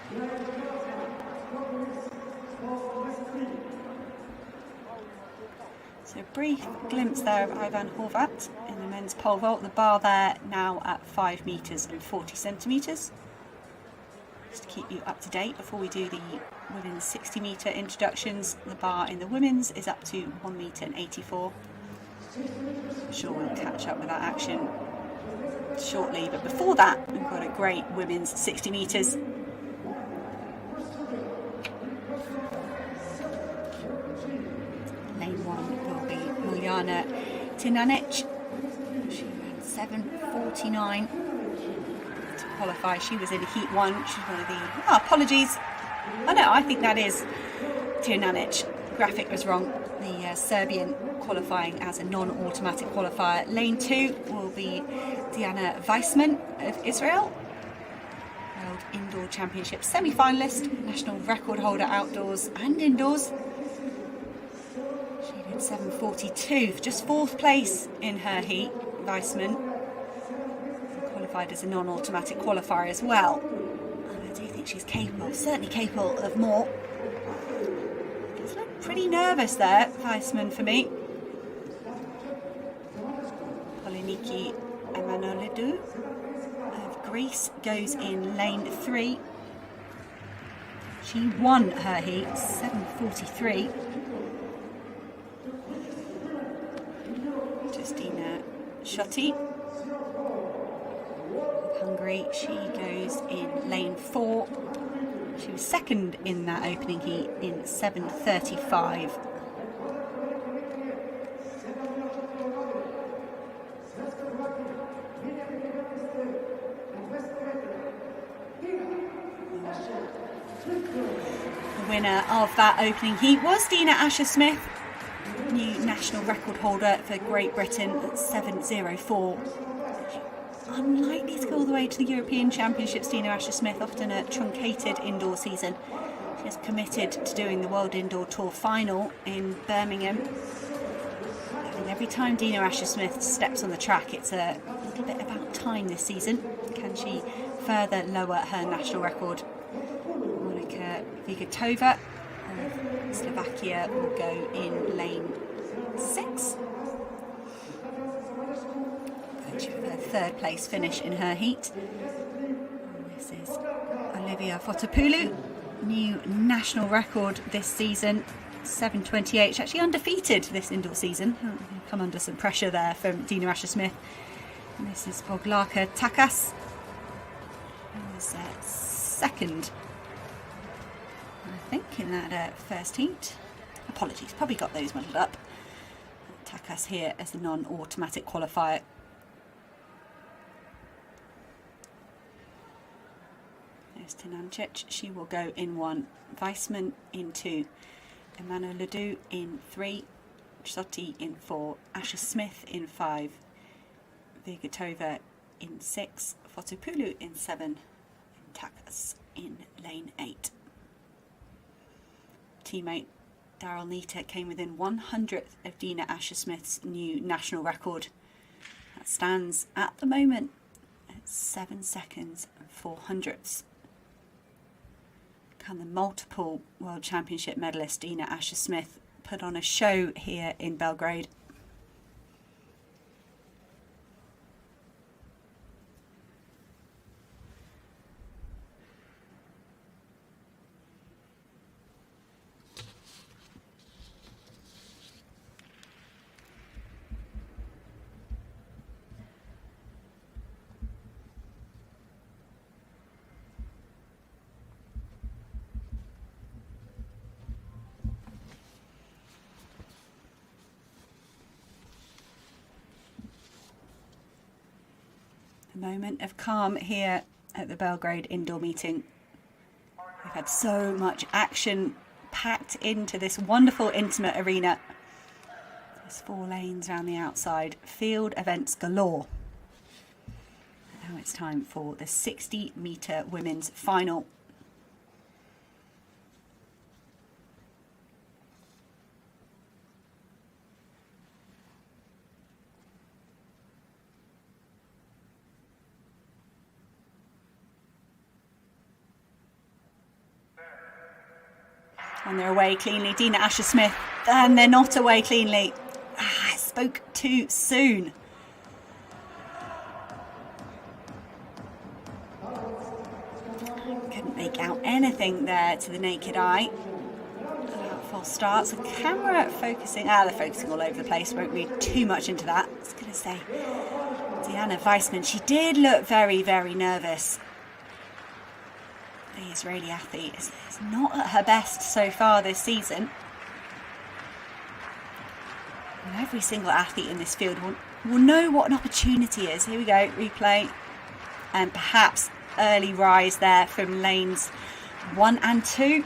So a brief glimpse there of Ivan Horvat in the men's pole vault. The bar there now at 5 metres and 40 centimetres. Just to keep you up to date before we do the women's 60 metre introductions, the bar in the women's is up to 1 metre and 84. I'm sure we'll catch up with that action shortly, but before that we've got a great women's 60 metres. Lane 1 will be Miljana Tinanic. She ran 7:49 to qualify. She was in heat 1. She's one of the... apologies. Oh no, I think that is Tinanic. Graphic was wrong. The Serbian qualifying as a non-automatic qualifier. Lane 2 will be Diana Weissman of Israel. World Indoor Championship semi-finalist, national record holder outdoors and indoors. She did 7:42, just 4th place in her heat, Weissman. Qualified as a non-automatic qualifier as well. And I do think she's capable, certainly capable of more. Does look pretty nervous there, Weissman, for me. Poliniki Emanolidou of Greece goes in lane 3. She won her heat, 7:43. Justina Schotti of Hungary, she goes in lane 4. She was second in that opening heat in 7:35. The winner of that opening heat was Dina Asher-Smith, new national record holder for Great Britain at 7:04. Unlikely to go all the way to the European Championships, Dina Asher-Smith, often a truncated indoor season. She has committed to doing the World Indoor Tour final in Birmingham. And every time Dina Asher-Smith steps on the track, it's a little bit about time this season. Can she further lower her national record? Monika Vigatova of Slovakia will go in lane 6. She had a 3rd place finish in her heat. And this is Olivia Fotopoulou, new national record this season, 7:28. She's actually undefeated this indoor season. Come under some pressure there from Dina Asher-Smith. And this is Boglaka Takas, who was 2nd, I think, in that first heat. Apologies, probably got those muddled up. Takas here as the non-automatic qualifier. There's Tinancic, she will go in 1. Weissman in 2. Emanolidou in 3. Schotti in 4. Asher-Smith in 5. Vigatova in 6. Fotopoulou in 7. And Takas in lane 8. Teammate Daryl Nita came within 100th of Dina Asher-Smith's new national record. That stands at the moment at 7 seconds and 400ths. Can the multiple World Championship medalist Dina Asher-Smith put on a show here in Belgrade? A moment of calm here at the Belgrade indoor meeting. We've had so much action packed into this wonderful intimate arena. There's 4 lanes around the outside, field events galore. Now it's time for the 60 metre women's final. And they're away cleanly. Dina Asher-Smith, and they're not away cleanly. I spoke too soon. Couldn't make out anything there to the naked eye. False starts. The camera focusing. They're focusing all over the place. Won't read too much into that. I was going to say, Diana Weissman, she did look very, very nervous. The Israeli athlete is not at her best so far this season. And every single athlete in this field will know what an opportunity is. Here we go, replay. And perhaps early rise there from lanes 1 and 2.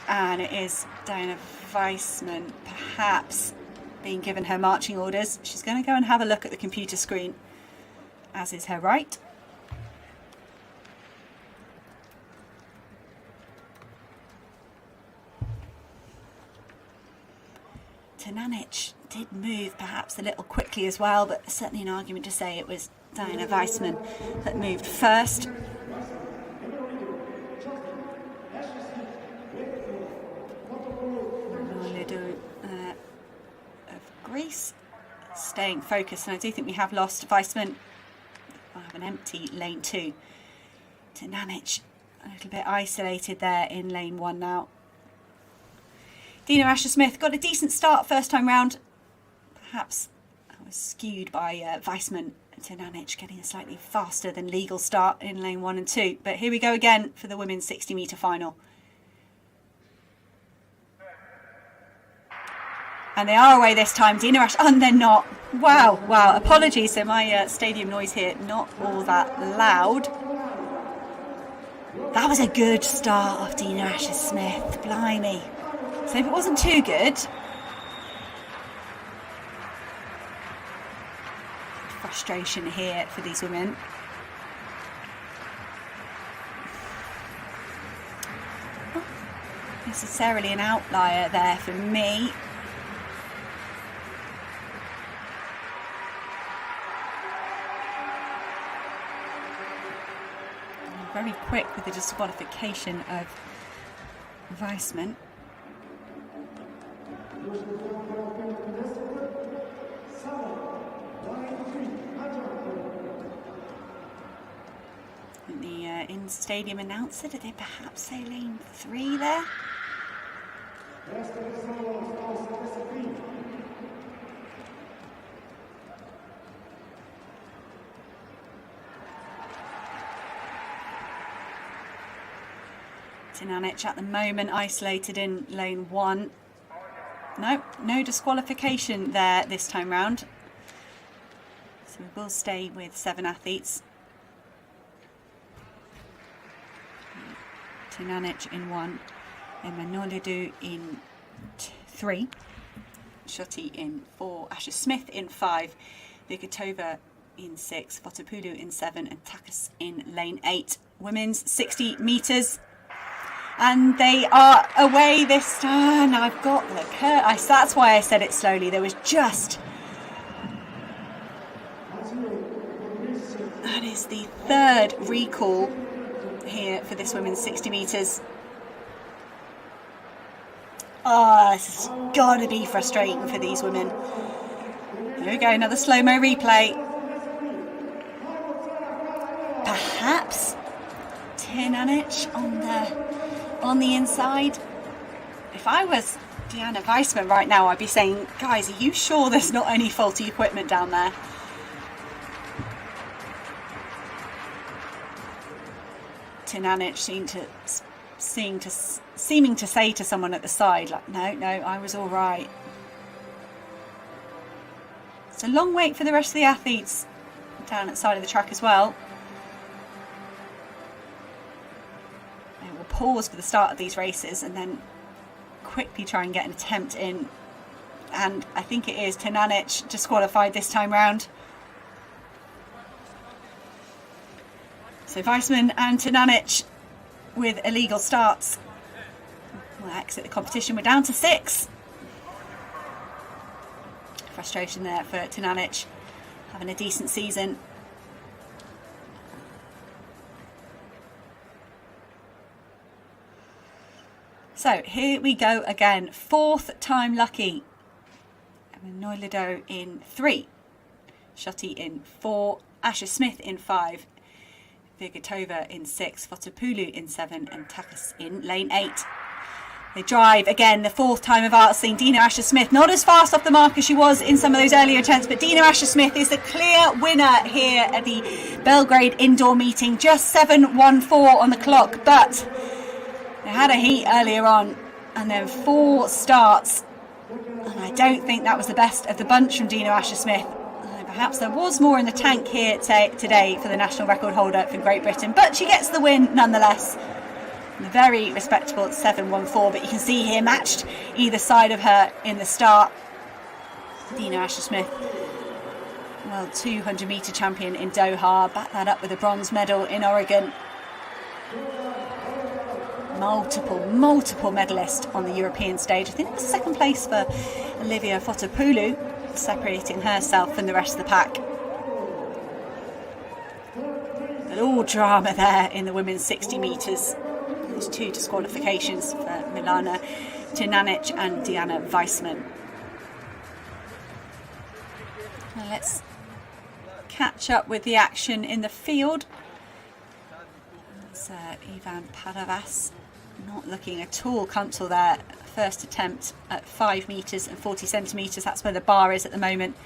And it is Diana Weissman perhaps being given her marching orders. She's going to go and have a look at the computer screen, as is her right. Tananic did move perhaps a little quickly as well, but certainly an argument to say it was Diana Weissman that moved first. Of Greece staying focused, and I do think we have lost Weissman. I have an empty lane 2. Tananic a little bit isolated there in lane 1 now. Dina Asher-Smith got a decent start first time round. Perhaps that was skewed by Weissman. Tananic getting a slightly faster than legal start in lane 1 and 2. But here we go again for the women's 60-metre final. And they are away this time. Dina Ash, and they're not. Wow, wow. Apologies. So my stadium noise here, not all that loud. That was a good start of Dina Asher-Smith. Blimey. So if it wasn't too good. Frustration here for these women. Not necessarily an outlier there for me. Very quick with the disqualification of Weissman. And the in-stadium announcer, did they perhaps say lane 3 there? Tananic at the moment isolated in lane 1. No disqualification there this time round. So we will stay with 7 athletes. Tananic in 1, Emanuelidou in 3, Schutte in 4, Asher-Smith in 5, Vikatova in 6, Fotopoulou in 7, and Takas in lane 8. Women's 60 metres. And they are away this time. Now I've got the curve. That's why I said it slowly. There was just... That is the 3rd recall here for this women's 60 metres. Oh, this has got to be frustrating for these women. There we go, another slow-mo replay. Perhaps Tananic on the inside. If I was Diana Weissman right now, I'd be saying, guys, are you sure there's not any faulty equipment down there? Tananic seeming to say to someone at the side, like, no, I was all right. It's a long wait for the rest of the athletes down at the side of the track as well. They will pause for the start of these races and then quickly try and get an attempt in. And I think it is Tananic disqualified this time round. So Weissman and Tananic with illegal starts will exit the competition. We're down to 6. Frustration there for Tananic, having a decent season. So here we go again. 4th time lucky. Noilido in 3. Schutte in 4. Asher Smith in 5. Virgatova in 6. Fotopoulou in 7. And Takas in lane 8. They drive again, the 4th time of art, seeing Dina Asher-Smith not as fast off the mark as she was in some of those earlier attempts, but Dina Asher-Smith is the clear winner here at the Belgrade indoor meeting. Just 7:14 on the clock, but they had a heat earlier on and then 4 starts, and I don't think that was the best of the bunch from Dina Asher-Smith. Perhaps there was more in the tank here today for the national record holder for Great Britain, but she gets the win nonetheless. A very respectable 7:14, but you can see here matched either side of her in the start. Dina Asher-Smith, world 200 metre champion in Doha, backed that up with a bronze medal in Oregon. Multiple medalist on the European stage. I think it was 2nd place for Olivia Fotopoulou, separating herself from the rest of the pack. But all drama there in the women's 60 metres. There's 2 disqualifications for Milana Tinanic and Diana Weissman. Now let's catch up with the action in the field. That's Ivan Paravas, not looking at all comfortable there. First attempt at 5 metres and 40 centimetres. That's where the bar is at the moment.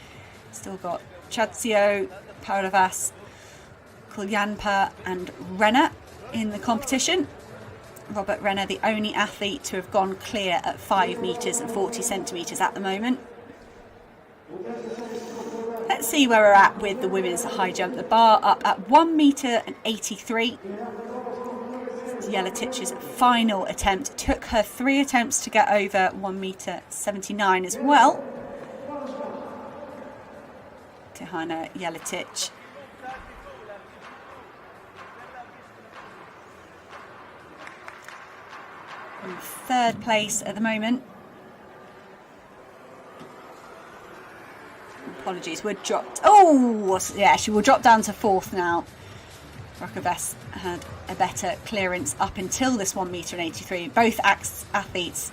Still got Chadzio, Paravas, Kulyanpa and Renner in the competition. Robert Renner, the only athlete to have gone clear at 5 metres and 40 centimetres at the moment. Let's see where we're at with the women's high jump. The bar up at 1 metre and 83. Jelatic's final attempt. It took her 3 attempts to get over 1 metre 79 as well. Tihana Jelatic. In 3rd place at the moment. Apologies, we're dropped. Oh, yeah, she will drop down to 4th now. Rokoves had a better clearance up until this 1 metre and 83. Both athletes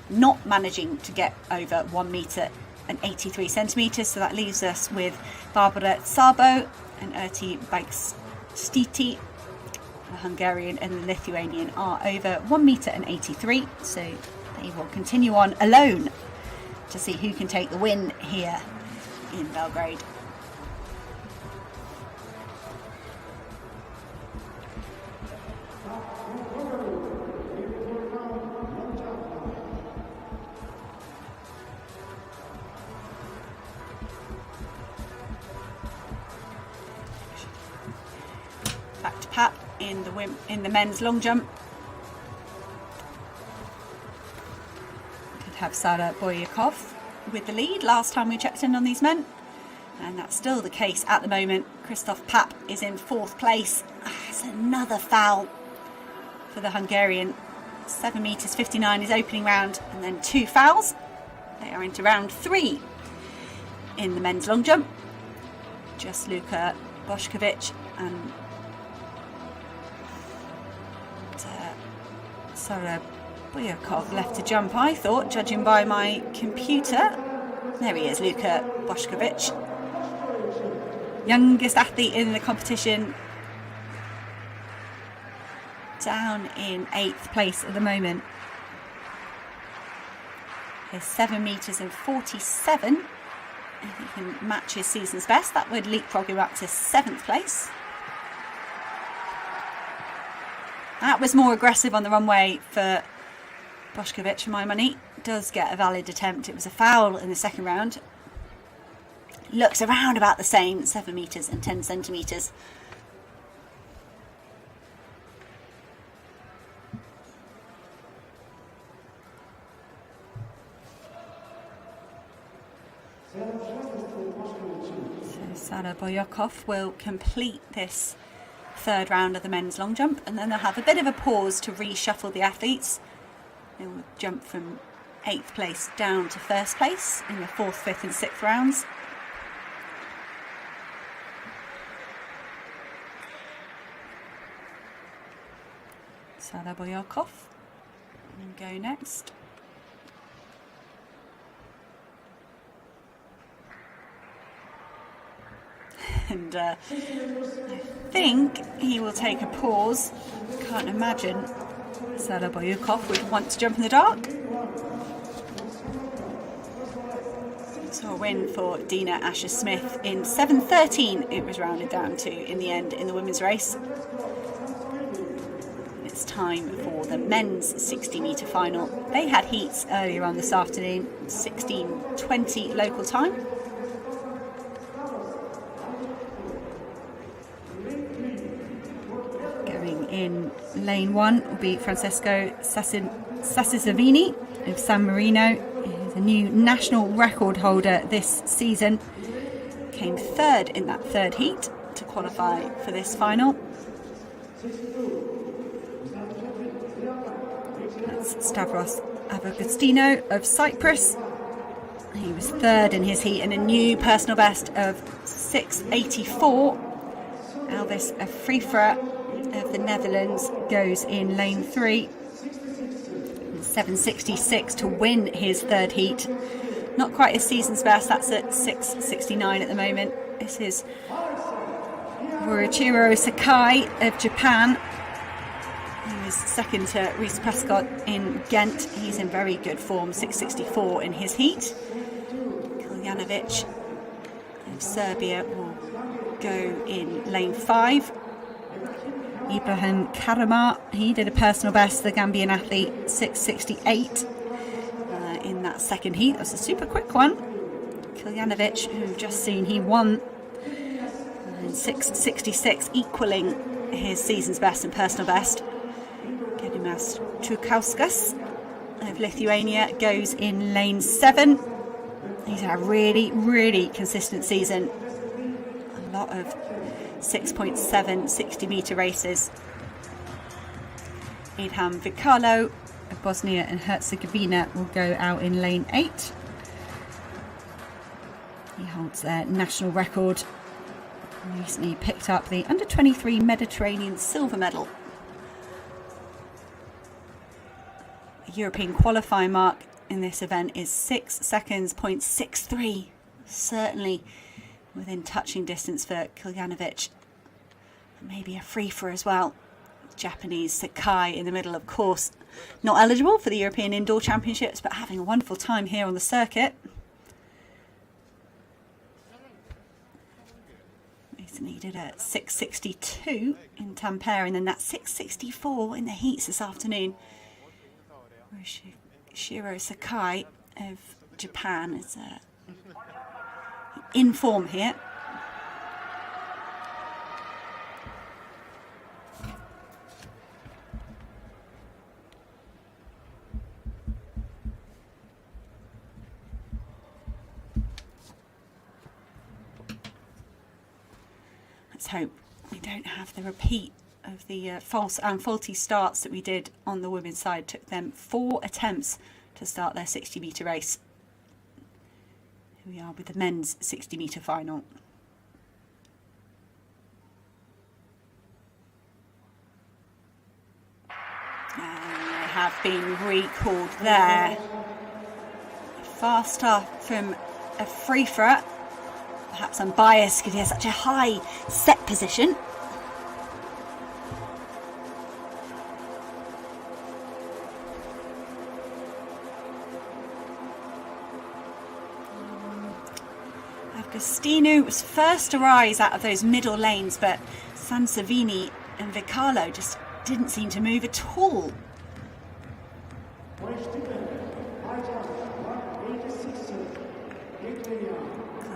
not managing to get over 1 metre and 83 centimetres. So that leaves us with Barbara Szabo and Erti Baikstiti. The Hungarian and the Lithuanian are over 1 metre and 83, so they will continue on alone to see who can take the win here in Belgrade. Back to Pat in the men's long jump. Could have Sara Boyakov with the lead last time we checked in on these men, and that's still the case at the moment. Christoph Papp is in 4th place. It's another foul for the Hungarian. 7 metres 59 is opening round, and then 2 fouls. They are into round 3 in the men's long jump. Just Luka Bošković and Sara Boyakov left to jump, I thought, judging by my computer. There he is, Luka Bošković. Youngest athlete in the competition. Down in 8th place at the moment. He's 7 metres and 47. If he can match his season's best, that would leapfrog him up to 7th place. That was more aggressive on the runway for Bošković, for my money. Does get a valid attempt. It was a foul in the 2nd round. Looks around about the same, 7 metres and 10 centimetres. So Sara Boyakov will complete this 3rd round of the men's long jump, and then they'll have a bit of a pause to reshuffle the athletes. They will jump from 8th place down to 1st place in the 4th, 5th and 6th rounds. Sara Boyakov and go next. And I think he will take a pause. Can't imagine Sara Boyukov would want to jump in the dark. So a win for Dina Asher-Smith in 7:13 it was rounded down to in the end in the women's race. It's time for the men's 60-metre final. They had heats earlier on this afternoon, 16:20 local time. Going in lane 1 will be Francesco Sassisavini of San Marino. He's a new national record holder this season. Came third in that third heat to qualify for this final. That's Stavros Avagostino of Cyprus. He was third in his heat and a new personal best of 6:84. Elvis Afrifra of the Netherlands goes in lane 3. 7:66 to win his third heat. Not quite his season's best, that's at 6:69 at the moment. This is Morichiro Sakai of Japan. He was second to Reece Prescott in Ghent. He's in very good form, 6:64 in his heat. Kiljanovic of Serbia will go in lane 5. Ibrahim Karamar, he did a personal best, the Gambian athlete, 6:68 in that second heat. That was a super quick one. Kiljanovic, who we've just seen, he won in 6:66, equaling his season's best and personal best. Gedimas Trukauskas of Lithuania goes in lane 7. He's had a really, really consistent season. A lot of 6.7 60-metre races. Idham Vikalo of Bosnia and Herzegovina will go out in lane 8. He holds their national record. Recently picked up the under-23 Mediterranean silver medal. The European qualifying mark in this event is 6 seconds, 0.63. Certainly within touching distance for Kiljanovic. Maybe a free-for as well. Japanese Sakai in the middle, of course. Not eligible for the European Indoor Championships, but having a wonderful time here on the circuit. Recently did a 6:62 in Tampere, and then that 6:64 in the heats this afternoon. Shiro Sakai of Japan is in form here. Let's hope we don't have the repeat of the false and faulty starts that we did on the women's side. It took them 4 attempts to start their 60-metre race. Here we are with the men's 60-metre final. And they have been recalled there. Fast start from a free-for-it. Perhaps I'm biased because he has such a high set position. Agostino was first to rise out of those middle lanes, but Sansevini and Vicalo just didn't seem to move at all.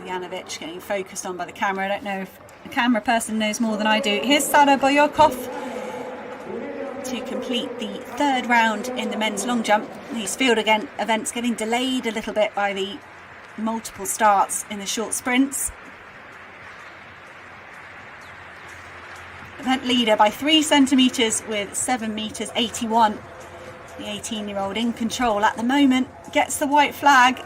Kiljanovic getting focused on by the camera. I don't know if the camera person knows more than I do. Here's Sara Boyukov to complete the third round in the men's long jump. These field events getting delayed a little bit by the multiple starts in the short sprints. Event leader by 3 centimetres with 7 metres 81. The 18-year-old in control at the moment, gets the white flag.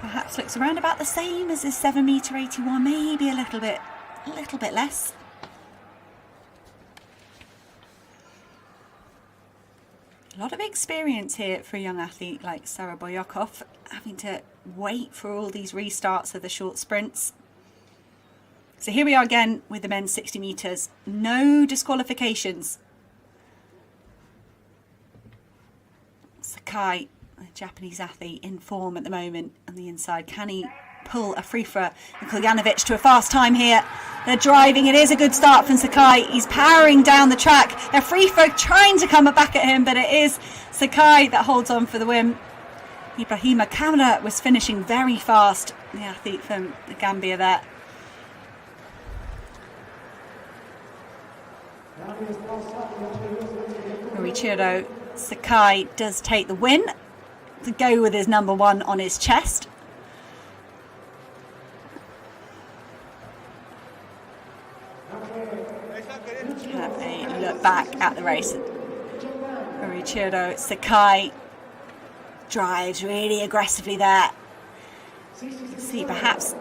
Perhaps looks around about the same as his 7 metre 81, maybe a little bit less. A lot of experience here for a young athlete like Sarah Boyakov, having to wait for all these restarts of the short sprints. So here we are again with the men's 60 metres. No disqualifications. Sakai, a Japanese athlete in form at the moment on the inside. Can he pull a free for Koljanovic to a fast time here? They're driving. It is a good start from Sakai. He's powering down the track. A free throw trying to come back at him, but it is Sakai that holds on for the win. Ibrahima Kamara was finishing very fast, the athlete from Gambia there. Morichiro Sakai does take the win to go with his number 1 on his chest. Have a look back at the race. Morichiro Sakai drives really aggressively there. See perhaps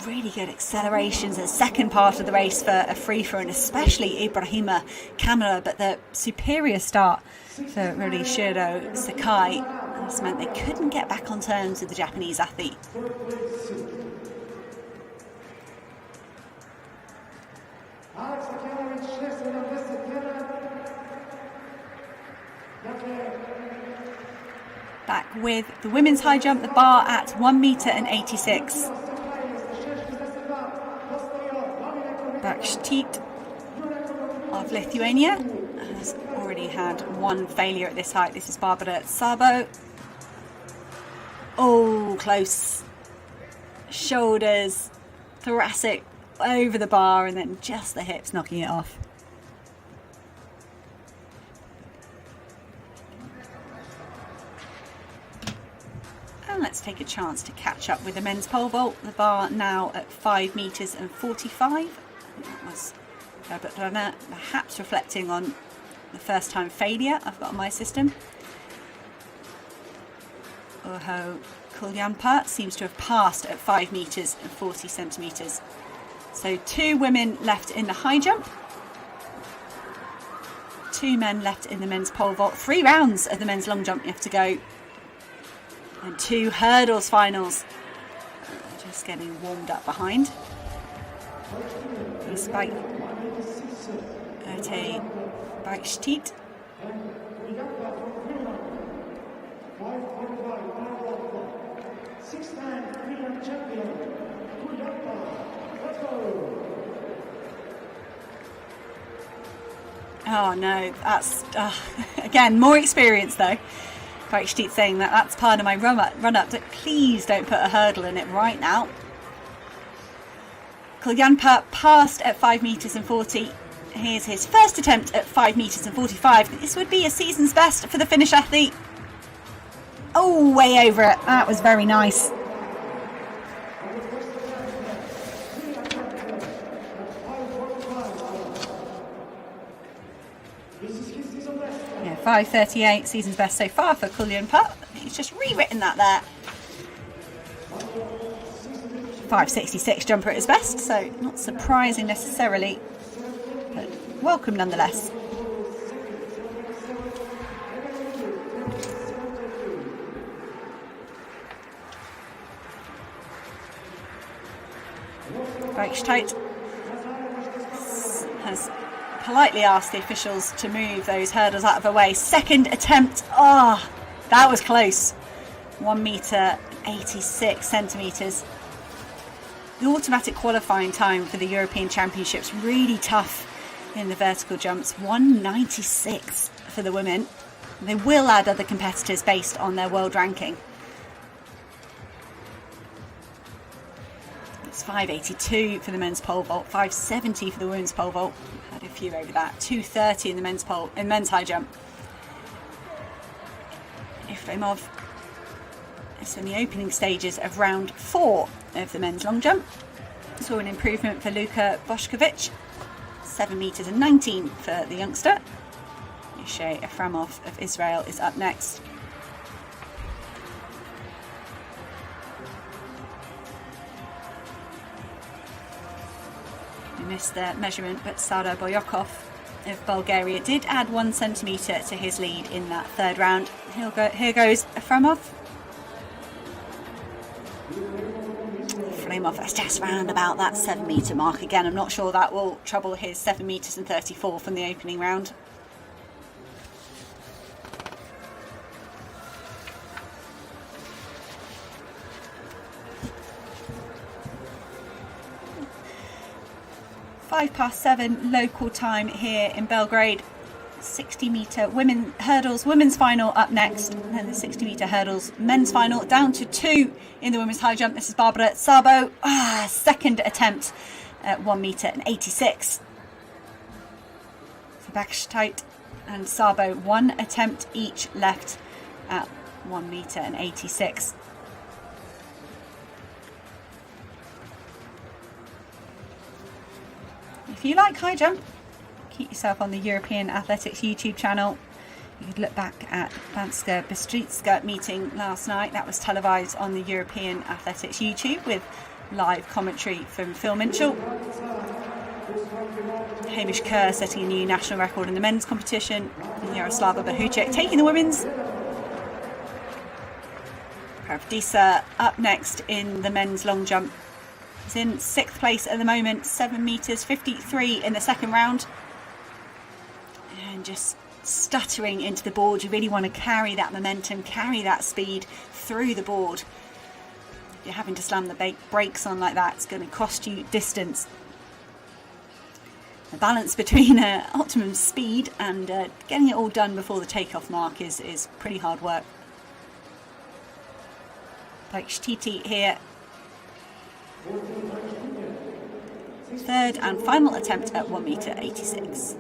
really good accelerations in the second part of the race for a free-for, and especially Ibrahima Kamara, but the superior start for Morichiro Sakai. This meant they couldn't get back on terms with the Japanese athlete. Back with the women's high jump, the bar at 1 metre and 86. Belgrade of Lithuania has already had 1 failure at this height. This is Barbara Sabo. Oh, close. Shoulders, thoracic over the bar, and then just the hips knocking it off. And let's take a chance to catch up with the men's pole vault. The bar now at 5 metres and 45. That was Herbert Runner, perhaps reflecting on the first time failure I've got on my system. Urho Kuljanpa seems to have passed at 5 metres and 40 centimetres. So 2 women left in the high jump, 2 men left in the men's pole vault, 3 rounds of the men's long jump you have to go, and 2 hurdles finals. Just getting warmed up behind. Despite Erte Belgrade. Oh no, that's again more experience though. Belgrade saying that that's part of my run up. Please don't put a hurdle in it right now. Kuljanpa passed at 5 metres and 40. Here's his first attempt at 5 metres and 45. This would be a season's best for the Finnish athlete. Oh, way over it. That was very nice. Yeah, 5:38, season's best so far for Kuljanpa. He's just rewritten that there. 5:66 jumper at his best, so not surprising necessarily, but welcome nonetheless. Belgrade has politely asked the officials to move those hurdles out of the way. Second attempt, that was close. 1 metre 86 centimetres. The automatic qualifying time for the European Championships really tough in the vertical jumps. 196 for the women. They will add other competitors based on their world ranking. It's 582 for the men's pole vault, 570 for the women's pole vault. Had a few over that. 230 in the men's high jump. Efremov is in the opening stages of round 4 of the men's long jump. Saw an improvement for Luka Bošković, 7 metres and 19 for the youngster. Yeshe Efremov of Israel is up next. We missed the measurement, but Sarah Boyakov of Bulgaria did add 1 centimetre to his lead in that third round. Here goes Efremov. Efremov is just round about that 7 metre mark again. I'm not sure that will trouble his 7 metres and 34 from the opening round. Five past 7 local time here in Belgrade. 60 metre women hurdles, women's final up next, and then the 60 metre hurdles men's final, down to 2 in the women's high jump. This is Barbara Sabo, second attempt at 1 metre and 86 for Bakштeit and Sabo. 1 attempt each left at 1 metre and 86. If you like high jump, keep yourself on the European Athletics YouTube channel. You could look back at Banska Bystrica meeting last night. That was televised on the European Athletics YouTube with live commentary from Phil Minchell. Hamish Kerr setting a new national record in the men's competition. And Jaroslava Bahuček taking the women's. Pravdisa up next in the men's long jump. He's in 6th place at the moment, 7 metres 53 in the second round. And just stuttering into the board. You really want to carry that momentum, carry that speed through the board. If you're having to slam the brakes on like that, it's going to cost you distance. The balance between optimum speed and getting it all done before the takeoff mark is pretty hard work. Bakšteit here. Third and final attempt at 1 metre 86.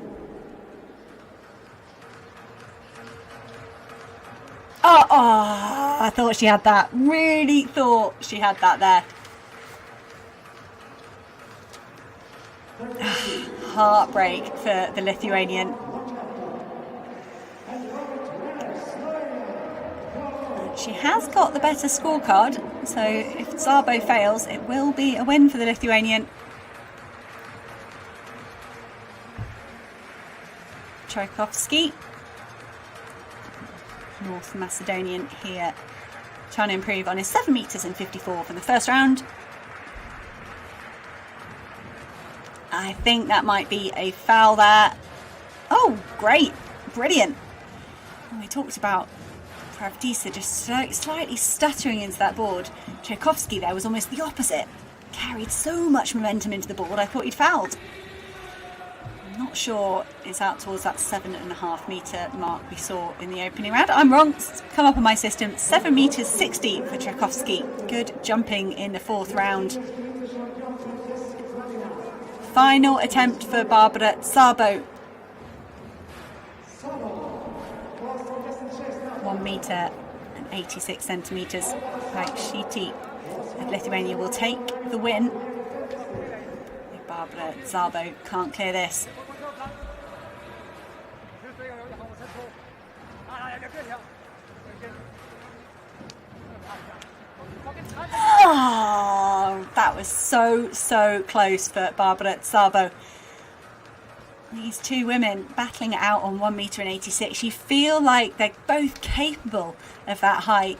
Oh, I thought she had that. Really thought she had that there. Heartbreak for the Lithuanian. She has got the better scorecard, so if Szabo fails, it will be a win for the Lithuanian. Tchaikovsky, North Macedonian here, trying to improve on his 7 metres and 54 from the first round. I think that might be a foul there. Oh, great, brilliant. And we talked about Pravdisa just slightly stuttering into that board. Tchaikovsky there was almost the opposite. Carried so much momentum into the board, I thought he'd fouled. I'm not sure it's out towards that 7.5 metre mark we saw in the opening round. I'm wrong, it's come up on my system. 7 metres 60 for Tchaikovsky. Good jumping in the 4th round. Final attempt for Barbara Szabo. 1 metre and 86 centimetres. Bakšteit of Lithuania will take the win. If Barbara Szabo can't clear this. Oh, that was so close for Barbara Szabo. These two women battling it out on 1 metre and 86. You feel like they're both capable of that height.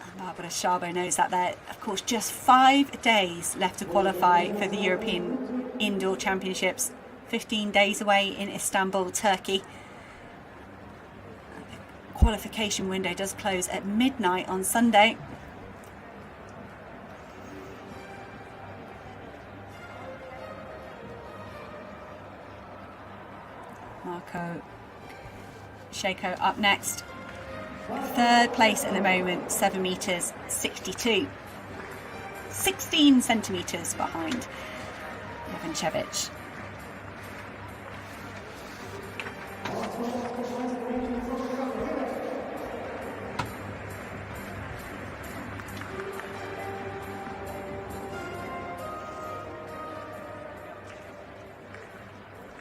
And Barbara Szabo knows that. There, of course, just 5 days left to qualify for the European Indoor Championships. 15 days away in Istanbul, Turkey. The qualification window does close at midnight on Sunday. Marko Shako up next. 3rd place at the moment, 7 metres 62. 16 centimetres behind Levenchevich.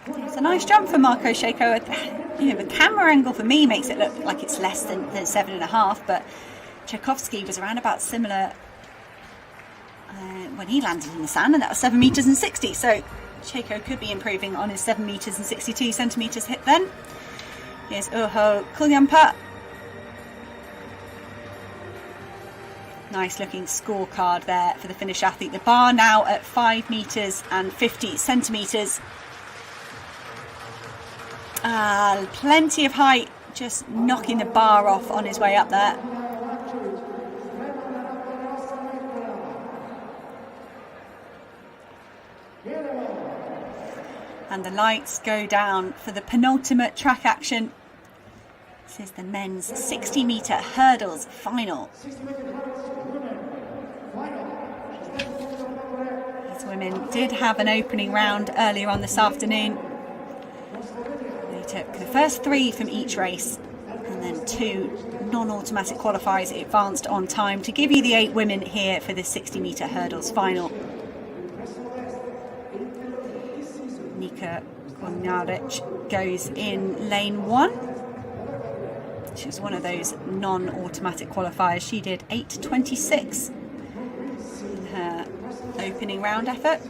It's a nice jump for Marko Shako. You know, the camera angle for me makes it look like it's less than 7.5, but Tchaikovsky was around about similar when he landed in the sand, and that was 7 metres and 60. So Checo could be improving on his 7 metres and 62 centimetres hit then. Here's Uho Kuljampa. Nice looking scorecard there for the Finnish athlete. The bar now at 5 metres and 50 centimetres. Plenty of height, just knocking the bar off on his way up there. And the lights go down for the penultimate track action. This is the men's 60 metre hurdles final. These women did have an opening round earlier on this afternoon. They took the first 3 from each race, and then 2 non-automatic qualifiers advanced on time to give you the 8 women here for the 60 metre hurdles final. Nika Konjaric goes in lane 1. She was one of those non-automatic qualifiers. She did 8:26 in her opening round effort.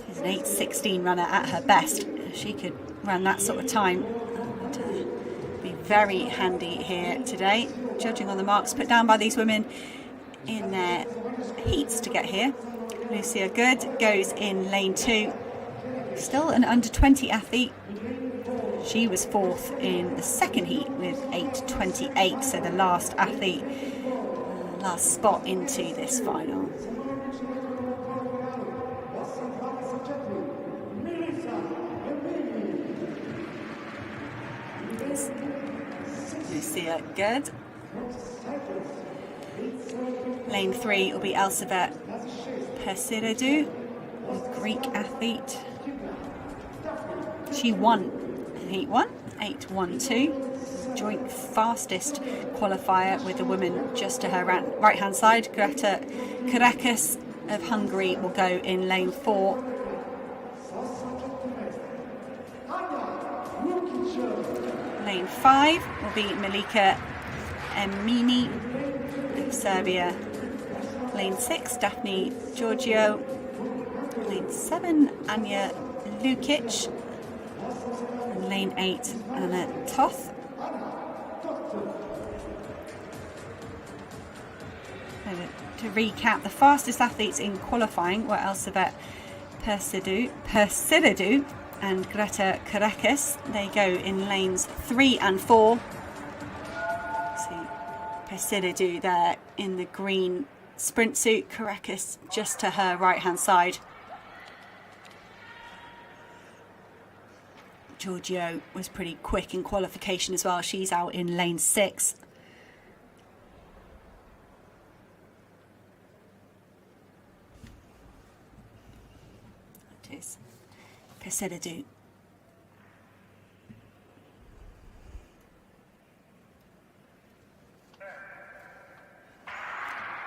She's an 8:16 runner at her best. She could run that sort of time. Would be very handy here today. Judging on the marks put down by these women in their heats to get here. Lucia Good goes in lane 2. Still an under 20 athlete. She was 4th in the second heat with 8:28, so the last athlete, last spot into this final. Lucia Good. Lane 3 will be Elsavet Persiridou, a Greek athlete. She won Heat 1, 8:12. Joint fastest qualifier with the woman just to her right-hand side. Greta Karakas of Hungary will go in lane 4. Lane 5 will be Malika Emini of Serbia. Lane 6, Daphne Georgiou. Lane 7, Anja Lukic. And lane 8, Anna Toth. To recap, the fastest athletes in qualifying were Elsavet Persiridou and Greta Karakas. They go in lanes 3 and 4. See Persiridou there in the green sprint suit, Karakas just to her right hand side. Georgiou was pretty quick in qualification as well. She's out in lane 6. That is Persiridou.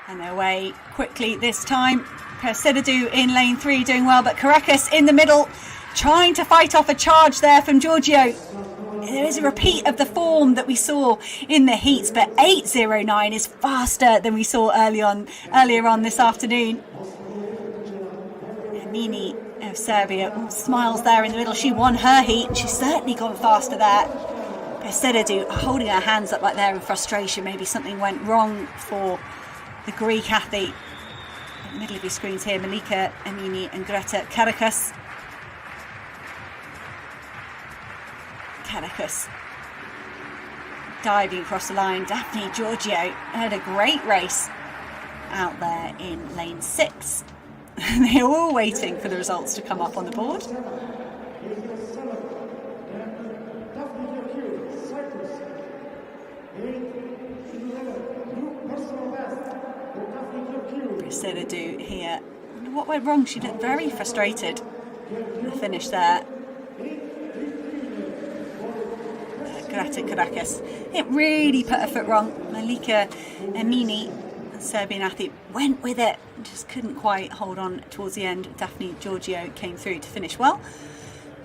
And they're away quickly this time. Persiridou in lane 3 doing well, but Karakas in the middle trying to fight off a charge there from Georgiou. There is a repeat of the form that we saw in the heats, but 8:09 is faster than we saw earlier on this afternoon. Emini of Serbia smiles there in the middle. She won her heat and she's certainly gone faster there. Persiridou holding her hands up like there in frustration. Maybe something went wrong for the Greek athlete. In the middle of your screens here, Malika Emini and Greta Karakas. Karakas diving across the line. Daphne Georgiou had a great race out there in lane 6. They're all waiting for the results to come up on the board. Persiridou here. I wonder what went wrong. She looked very frustrated. The finish there. Greta Karakas. It really put her foot wrong. Malika Emini, a Serbian athlete, went with it. Just couldn't quite hold on towards the end. Daphne Georgiou came through to finish well.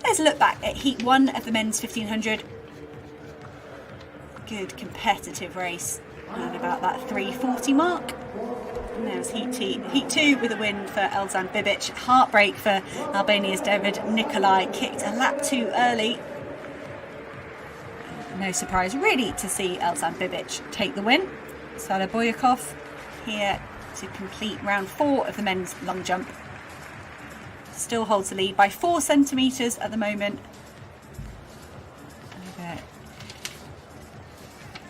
There's a look back at Heat 1 of the men's 1500. Good competitive race. And about that 3:40 mark. And there's Heat 2 with a win for Elzhan Bibic. Heartbreak for Albania's David Nikolai. Kicked a lap too early. No surprise really to see Elzhan Bibic take the win. Sada Boyakov here to complete round 4 of the men's long jump. Still holds the lead by 4 centimetres at the moment. Over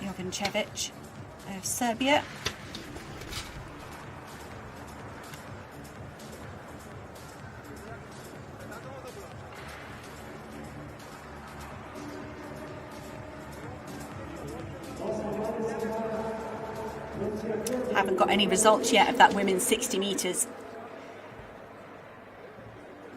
Jovancevic of Serbia. Haven't got any results yet of that women's 60 metres.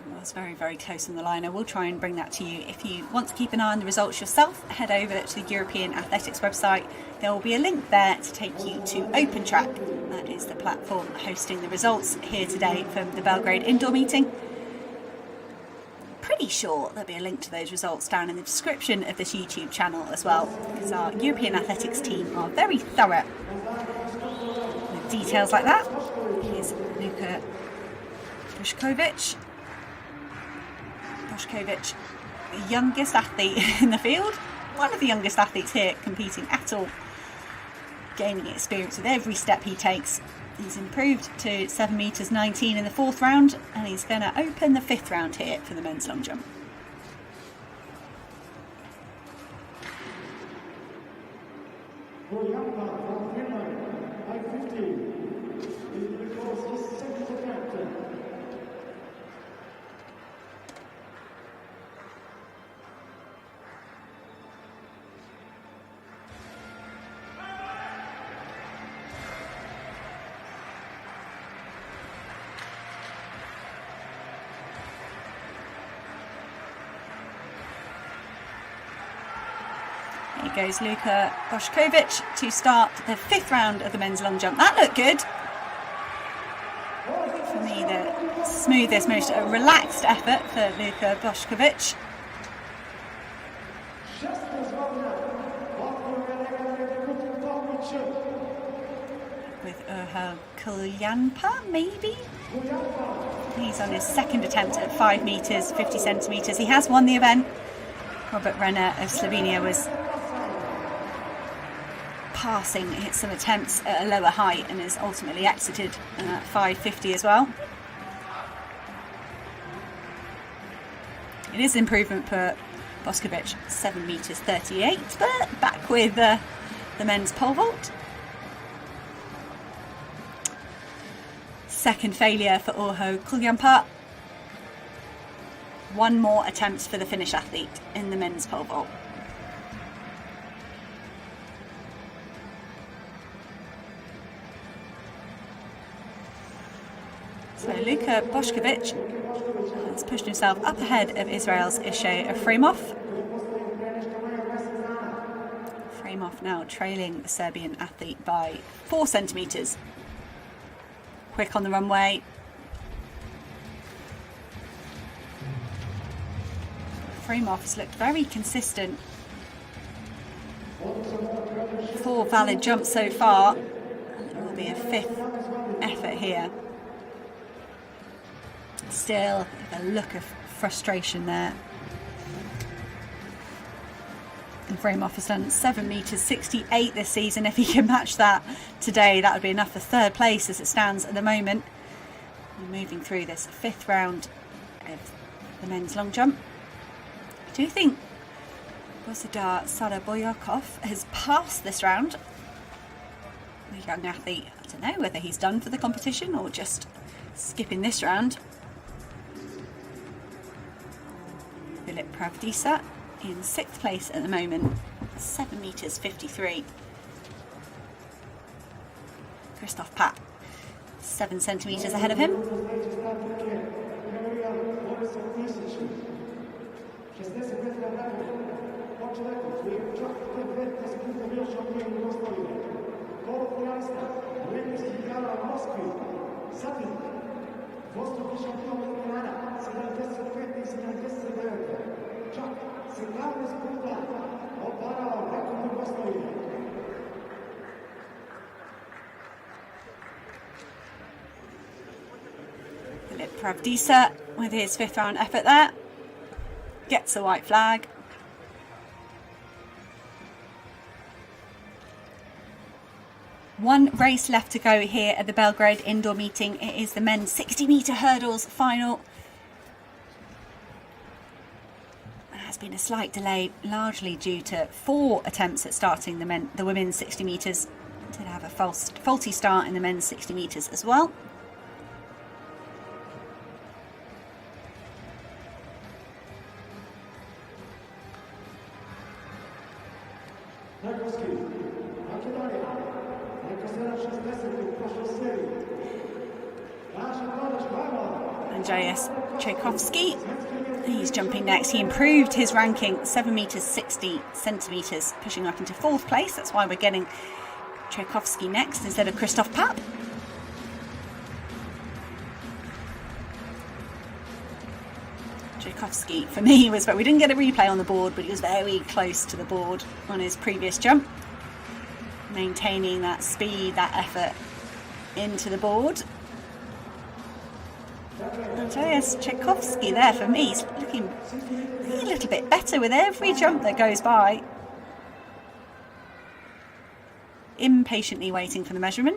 Well, it's very, very close on the line. I will try and bring that to you. If you want to keep an eye on the results yourself, head over to the European Athletics website. There will be a link there to take you to Open Track. That is the platform hosting the results here today from the Belgrade indoor meeting. Pretty sure there'll be a link to those results down in the description of this YouTube channel as well, because our European Athletics team are very thorough with details like that. Here's Luka Bošković. Bošković, the youngest athlete in the field, one of the youngest athletes here competing at all, gaining experience with every step he takes. He's improved to 7 metres 19 in the 4th round, and he's going to open the 5th round here for the men's long jump. Here goes Luka Bošković to start the 5th round of the men's long jump. That looked good. For me, the smoothest, most relaxed effort for Luka Bošković. With Urho Kuljanpa, maybe? He's on his 2nd attempt at 5 metres, 50 centimetres. He has won the event. Robert Renner of Slovenia was passing some attempts at a lower height and has ultimately exited at 5:50 as well. It is improvement for Bošković, 7 metres 38, but back with the men's pole vault. Second failure for Urho Kuljanpa. One more attempt for the Finnish athlete in the men's pole vault. So Luka Bošković has pushed himself up ahead of Israel's Ishay Efremov. Efremov now trailing the Serbian athlete by 4 centimetres. Quick on the runway. Efremov has looked very consistent. 4 valid jumps so far. It will be a 5th effort here. Still a look of frustration there. And Efremov has done 7 metres 68 this season. If he can match that today, that would be enough for 3rd place as it stands at the moment. We're moving through this 5th round of the men's long jump. I do think Bozidar Saraboyakov has passed this round. The young athlete, I don't know whether he's done for the competition or just skipping this round. Filip Pravdisa in 6th place at the moment, 7 metres 53. Christoph Papp, 7 centimetres ahead of him. Pravdisa with his 5th round effort there. Gets the white flag. One race left to go here at the Belgrade indoor meeting. It is the men's 60-metre hurdles final. There has been a slight delay, largely due to 4 attempts at starting the women's 60 metres. Did have a faulty start in the men's 60 metres as well. Andreas Tchaikovsky, he's jumping next. He improved his ranking 7 metres 60 centimetres, pushing up into 4th place. That's why we're getting Tchaikovsky next instead of Christoph Papp. Tchaikovsky, for me, was, but we didn't get a replay on the board, but he was very close to the board on his previous jump, maintaining that speed, that effort into the board. Andreas Tchaikovsky there for me, he's looking a little bit better with every jump that goes by. Impatiently waiting for the measurement.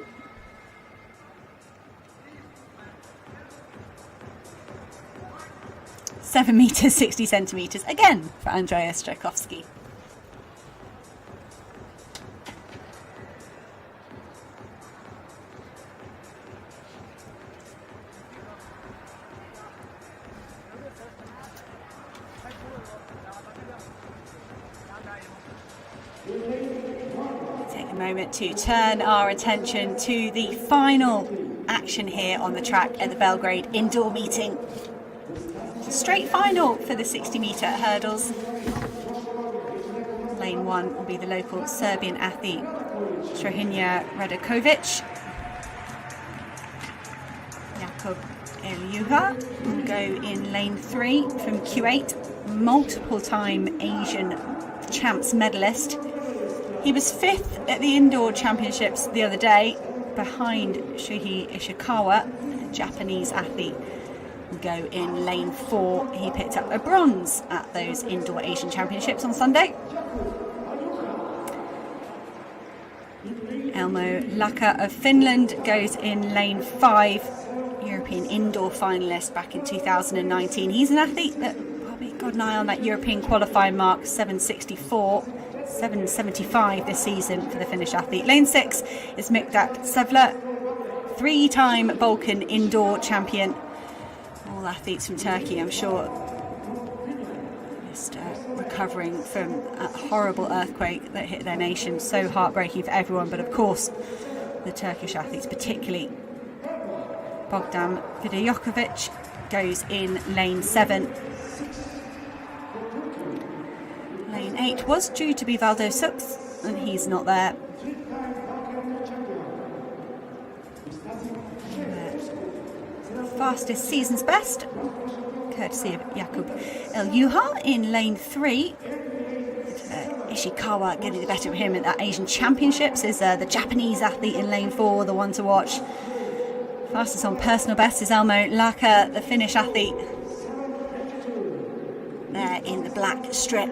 Seven metres 60 centimetres again for Andreas Tchaikovsky. Moment to turn our attention to the final action here on the track at the Belgrade indoor meeting. Straight final for the 60-metre hurdles. Lane 1 will be the local Serbian athlete Strahinja Radakovic. Jakub Eljuha will go in lane 3 from Q8, multiple-time Asian champs medalist. He was 5th at the indoor championships the other day, behind Shuhei Ishikawa, a Japanese athlete. Will go in lane 4. He picked up a bronze at those indoor Asian championships on Sunday. Elmo Laka of Finland goes in lane 5, European indoor finalist back in 2019. He's an athlete that probably got an eye on that European qualifying mark, 775 this season for the Finnish athlete. Lane 6 is Miktat Sevler, 3-time Balkan indoor champion. All athletes from Turkey, I'm sure, just recovering from a horrible earthquake that hit their nation. So heartbreaking for everyone, but of course the Turkish athletes particularly. Bogdan Vidajokovic goes in lane 7. Lane 8 was due to be Valdo Sux, and he's not there. Fastest season's best, courtesy of Jakub Eljuha in lane 3. Ishikawa getting the better of him at that Asian Championships is the Japanese athlete in lane 4, the one to watch. Fastest on personal best is Elmo Laka, the Finnish athlete, there in the black strip.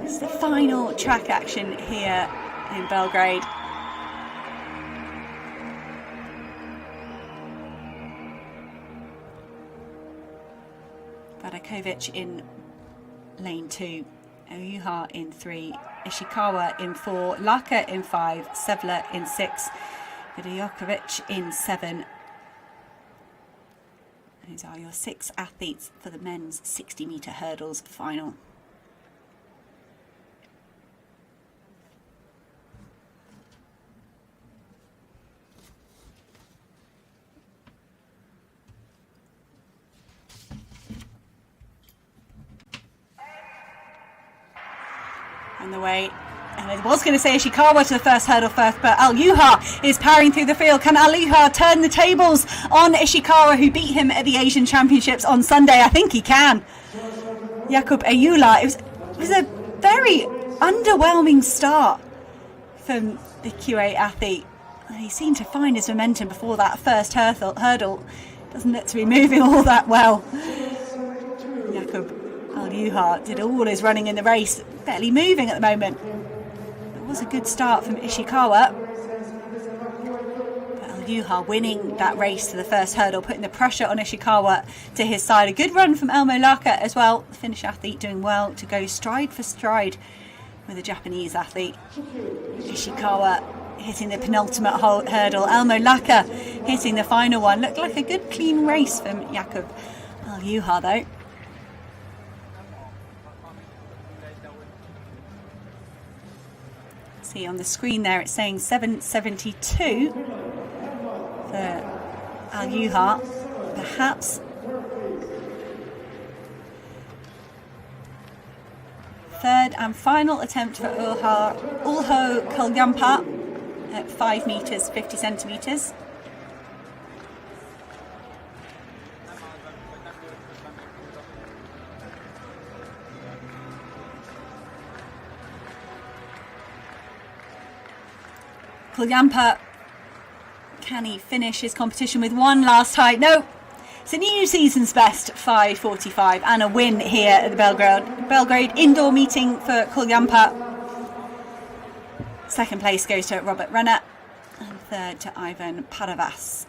It's the final track action here in Belgrade. Radakovic in lane 2, Eljuha in 3, Ishikawa in 4, Laka in 5, Sevler in 6, Vidajokovic in 7. Those are your 6 athletes for the men's 60-metre hurdles final. On the way, and I was going to say Ishikawa to the first hurdle first, but Eljuha is powering through the field. Can Eljuha turn the tables on Ishikawa, who beat him at the Asian Championships on Sunday? I think he can. Jakub Ayula. It was a very underwhelming start from the QA athlete. He seemed to find his momentum before that first hurdle. Doesn't look to be moving all that well. Jakub Ayula did all his running in the race, barely moving at the moment. It was a good start from Ishikawa. Ayula winning that race to the first hurdle, putting the pressure on Ishikawa to his side. A good run from Elmo Laka as well. The Finnish athlete doing well to go stride for stride with the Japanese athlete. Ishikawa hitting the penultimate hurdle. Elmo Laka hitting the final one. Looked like a good clean race from Jakub Ayula though. See on the screen there it's saying 7:72 for Ayula. Perhaps third and final attempt for Urho Kaljampa at 5 meters 50 centimeters. Kaljampa, can he finish his competition with one last height? No, it's a new season's best, 5:45, and a win here at the Belgrade indoor meeting for Kaljampa. Second place goes to Robert Renner, and third to Ivan Paravas.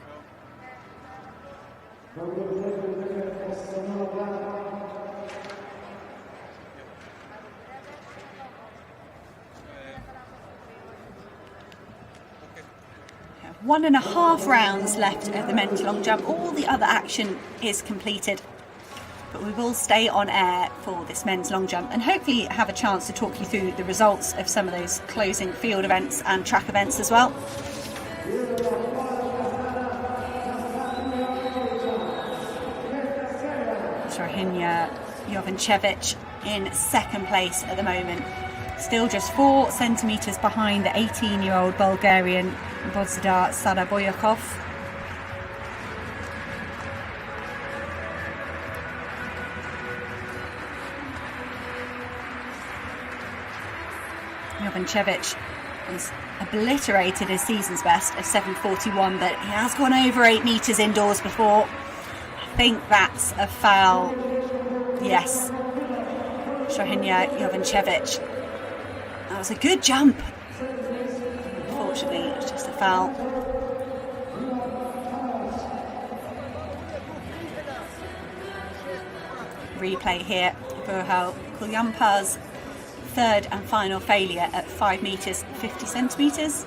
One and a half rounds left of the men's long jump. All the other action is completed. But we will stay on air for this men's long jump and hopefully have a chance to talk you through the results of some of those closing field events and track events as well. Shorhinya Jovancevic in second place at the moment. Still just 4 centimetres behind the 18-year-old Bulgarian Bodzidar Saraboyakov. Jovancevic has obliterated his season's best of 7:41, but he has gone over 8 metres indoors before. I think that's a foul. Yes. Shorhinya Jovancevic. That was a good jump. Unfortunately, it's just a foul. Replay here for how Kalyampa's third and final failure at 5 metres 50 centimetres.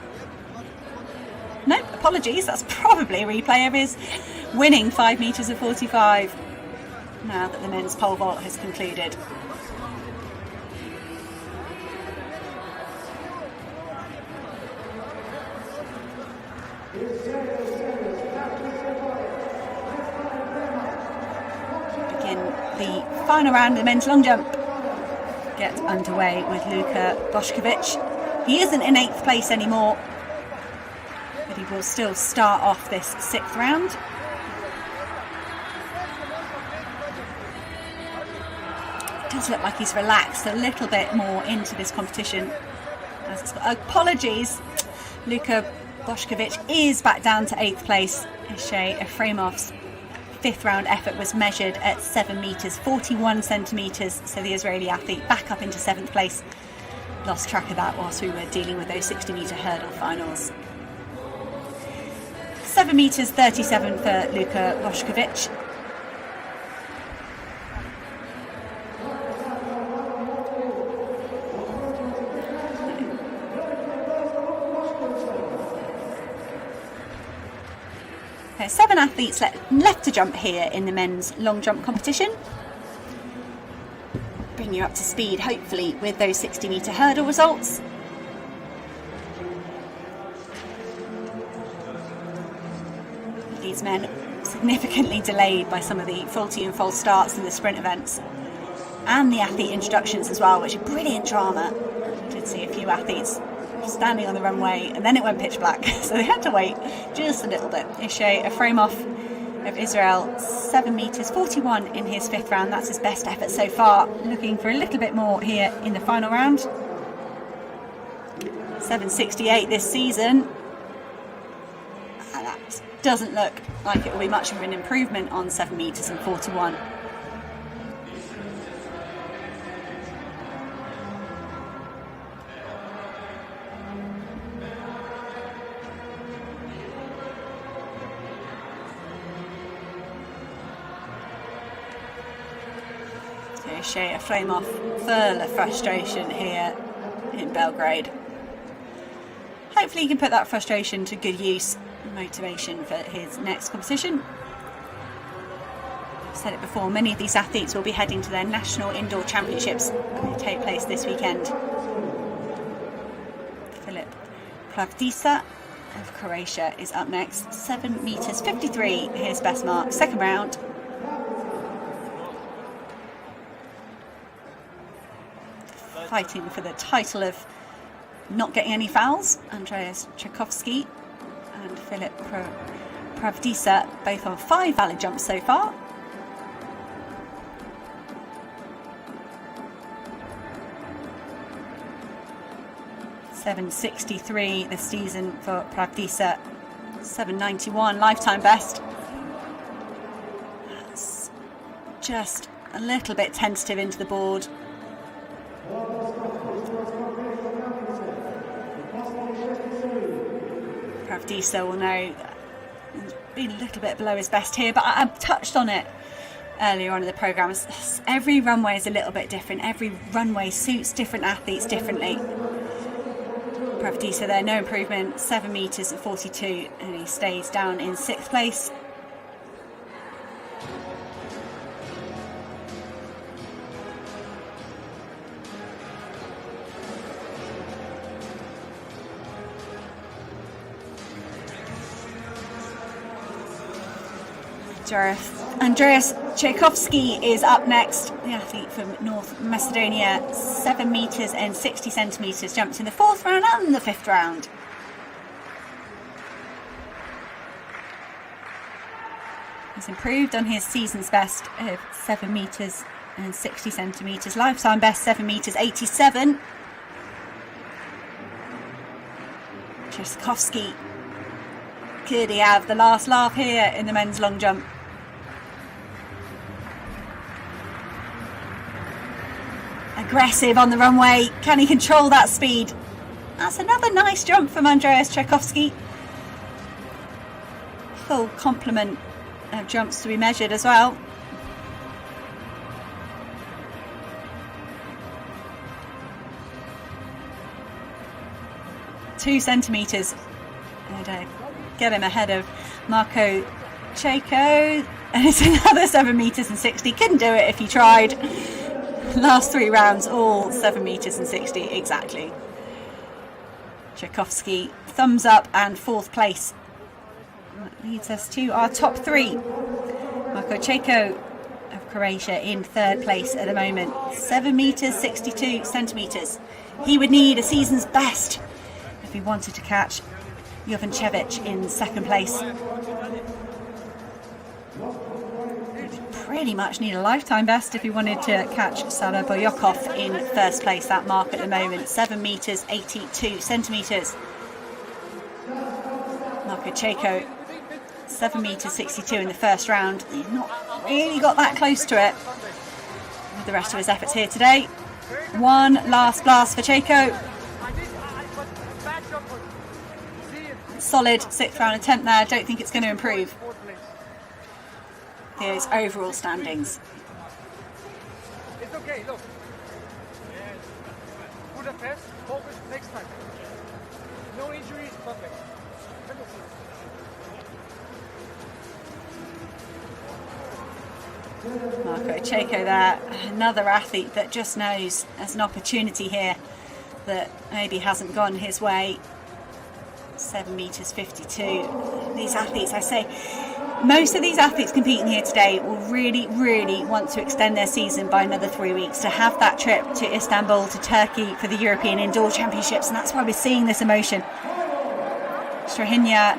No, apologies, that's probably a replay of his winning 5 metres of 45 now that the men's pole vault has concluded. Begin the final round of the men's long jump. Get underway with Luka Bošković. He isn't in 8th place anymore, but he will still start off this 6th round. It does look like he's relaxed a little bit more into this competition. Apologies, Luka Bošković is back down to 8th place. Ishay Efremov's 5th round effort was measured at 7 metres 41 centimetres, so the Israeli athlete back up into 7th place. Lost track of that whilst we were dealing with those 60-metre hurdle finals. 7 metres 37 for Luka Bošković. Okay, 7 athletes left to jump here in the men's long jump competition. Bring you up to speed, hopefully, with those 60-metre hurdle results. These men significantly delayed by some of the faulty and false starts in the sprint events. And the athlete introductions as well, which are brilliant drama. I did see a few athletes standing on the runway and then it went pitch black, so they had to wait just a little bit. Ishay Efremov of Israel, 7 metres 41 in his 5th round. That's his best effort so far. Looking for a little bit more here in the final round. 7.68 this season. And that doesn't look like it will be much of an improvement on 7 metres and 41. A flame off further frustration here in Belgrade. Hopefully he can put that frustration to good use and motivation for his next competition. I've said it before, many of these athletes will be heading to their national indoor championships that take place this weekend. Filip Pravdisa of Croatia is up next. 7 metres 53, his best mark, 2nd round. Fighting for the title of not getting any fouls, Andreas Tchaikovsky and Filip Pravdisa, both on 5 valid jumps so far. .763 this season for Pravdisa, 791 lifetime best. That's just a little bit tentative into the board. Pravdisa will know he's been a little bit below his best here, but I touched on it earlier on in the programme. Every runway is a little bit different. Every runway suits different athletes differently. Pravdisa there, no improvement, 7 metres and 42, and he stays down in 6th place. Andreas Tchaikovsky is up next, the athlete from North Macedonia. 7 metres and 60 centimetres, jumped in the 4th round and the 5th round. He's improved on his season's best of 7 metres and 60 centimetres, lifetime best 7 metres 87. Tchaikovsky, could he have the last laugh here in the men's long jump? Aggressive on the runway, can he control that speed? That's another nice jump from Andreas Tchaikovsky. Full complement of jumps to be measured as well. Two centimetres. And get him ahead of Marko Cheko. And it's another 7 metres and 60. Couldn't do it if he tried. Last 3 rounds, all 7 metres and 60 exactly. Tchaikovsky, thumbs up and 4th place. That leads us to our top 3. Marko Cheko of Croatia in 3rd place at the moment. 7 metres 62 centimetres. He would need a season's best if he wanted to catch Jovancevic in 2nd place. Pretty much need a lifetime best if he wanted to catch Sara Boyokov in 1st place. That mark at the moment, 7 metres 82 centimetres. Marko Cheko, 7 metres 62 in the 1st round. He's not really got that close to it with the rest of his efforts here today. One last blast for Cheko. Solid 6th round attempt there. Don't think it's going to improve. Here's overall standings. It's okay, look. Budapest, focus next time. No injuries, perfect. Marko Cheko there, another athlete that just knows there's an opportunity here that maybe hasn't gone his way. 7 metres 52. These athletes, I say, most of these athletes competing here today will really, really want to extend their season by another 3 weeks to have that trip to Istanbul, to Turkey for the European Indoor Championships, and that's why we're seeing this emotion. Strahinja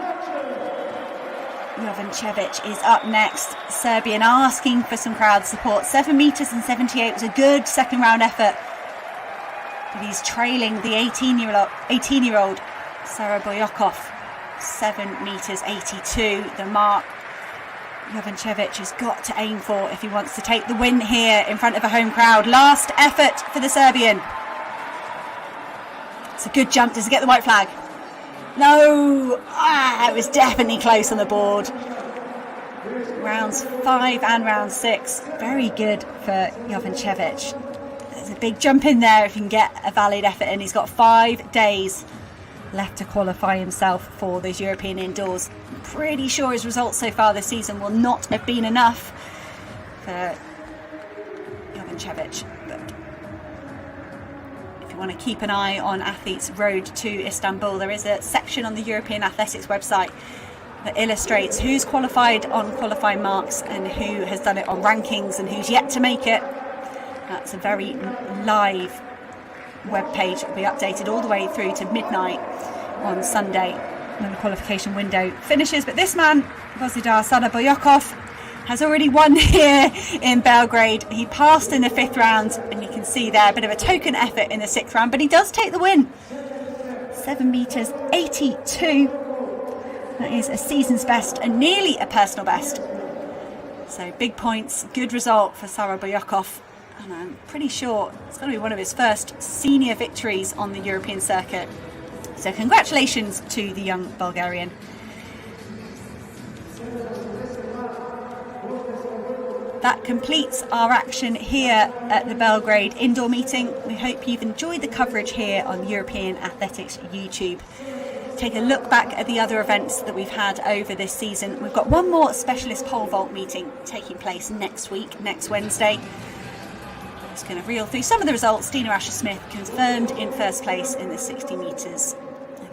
Jovancevic is up next. Serbian asking for some crowd support. 7 meters and 78 was a good second round effort. But he's trailing the 18-year-old Saraboyakov. 7 meters 82, the mark Jovancevic has got to aim for if he wants to take the win here in front of a home crowd. Last effort for the Serbian. It's a good jump. Does he get the white flag? No! It was definitely close on the board. Rounds 5 and round 6. Very good for Jovancevic. There's a big jump in there if you can get a valid effort in. He's got 5 days left to qualify himself for those European indoors. I'm pretty sure his results so far this season will not have been enough for Jovancevic. But if you want to keep an eye on athletes' road to Istanbul, there is a section on the European Athletics website that illustrates who's qualified on qualifying marks and who has done it on rankings and who's yet to make it. That's a very live web page. Will be updated all the way through to midnight on Sunday when the qualification window finishes. But this man, Bozidar Saraboyakov, has already won here in Belgrade. He passed in the 5th round, and you can see there a bit of a token effort in the 6th round, but he does take the win. 7 meters 82. That is a season's best and nearly a personal best. So big points, good result for Saraboyakov. And I'm pretty sure it's going to be one of his first senior victories on the European circuit. So congratulations to the young Bulgarian. That completes our action here at the Belgrade indoor meeting. We hope you've enjoyed the coverage here on European Athletics YouTube. Take a look back at the other events that we've had over this season. We've got one more specialist pole vault meeting taking place next week, next Wednesday. Just going to reel through some of the results. Dina Asher-Smith confirmed in first place in the 60 metres.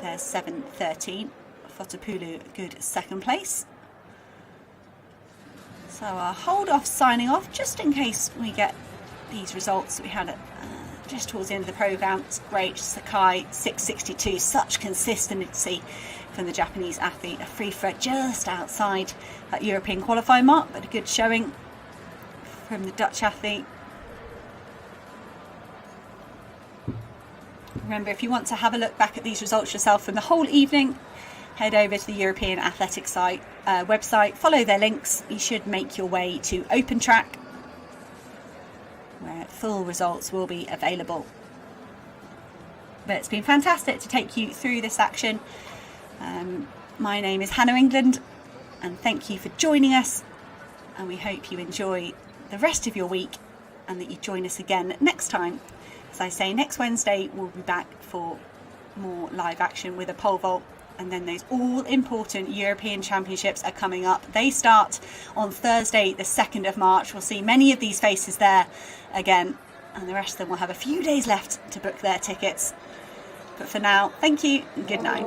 There's 7:13. Fotopoulou, good second place. So I'll hold off signing off just in case we get these results that we had just towards the end of the programme. It's great. Sakai 6:62. Such consistency from the Japanese athlete. A free throw just outside that European qualifying mark, but a good showing from the Dutch athlete. Remember, if you want to have a look back at these results yourself from the whole evening, head over to the European Athletics website, follow their links. You should make your way to Open Track, where full results will be available. But it's been fantastic to take you through this action. My name is Hannah England, and thank you for joining us, and we hope you enjoy the rest of your week and that you join us again next time. As I say, next Wednesday we'll be back for more live action with a pole vault, and then those all-important European Championships are coming up. They start on Thursday, the 2nd of March. We'll see many of these faces there again, and the rest of them will have a few days left to book their tickets. But for now, thank you and good night.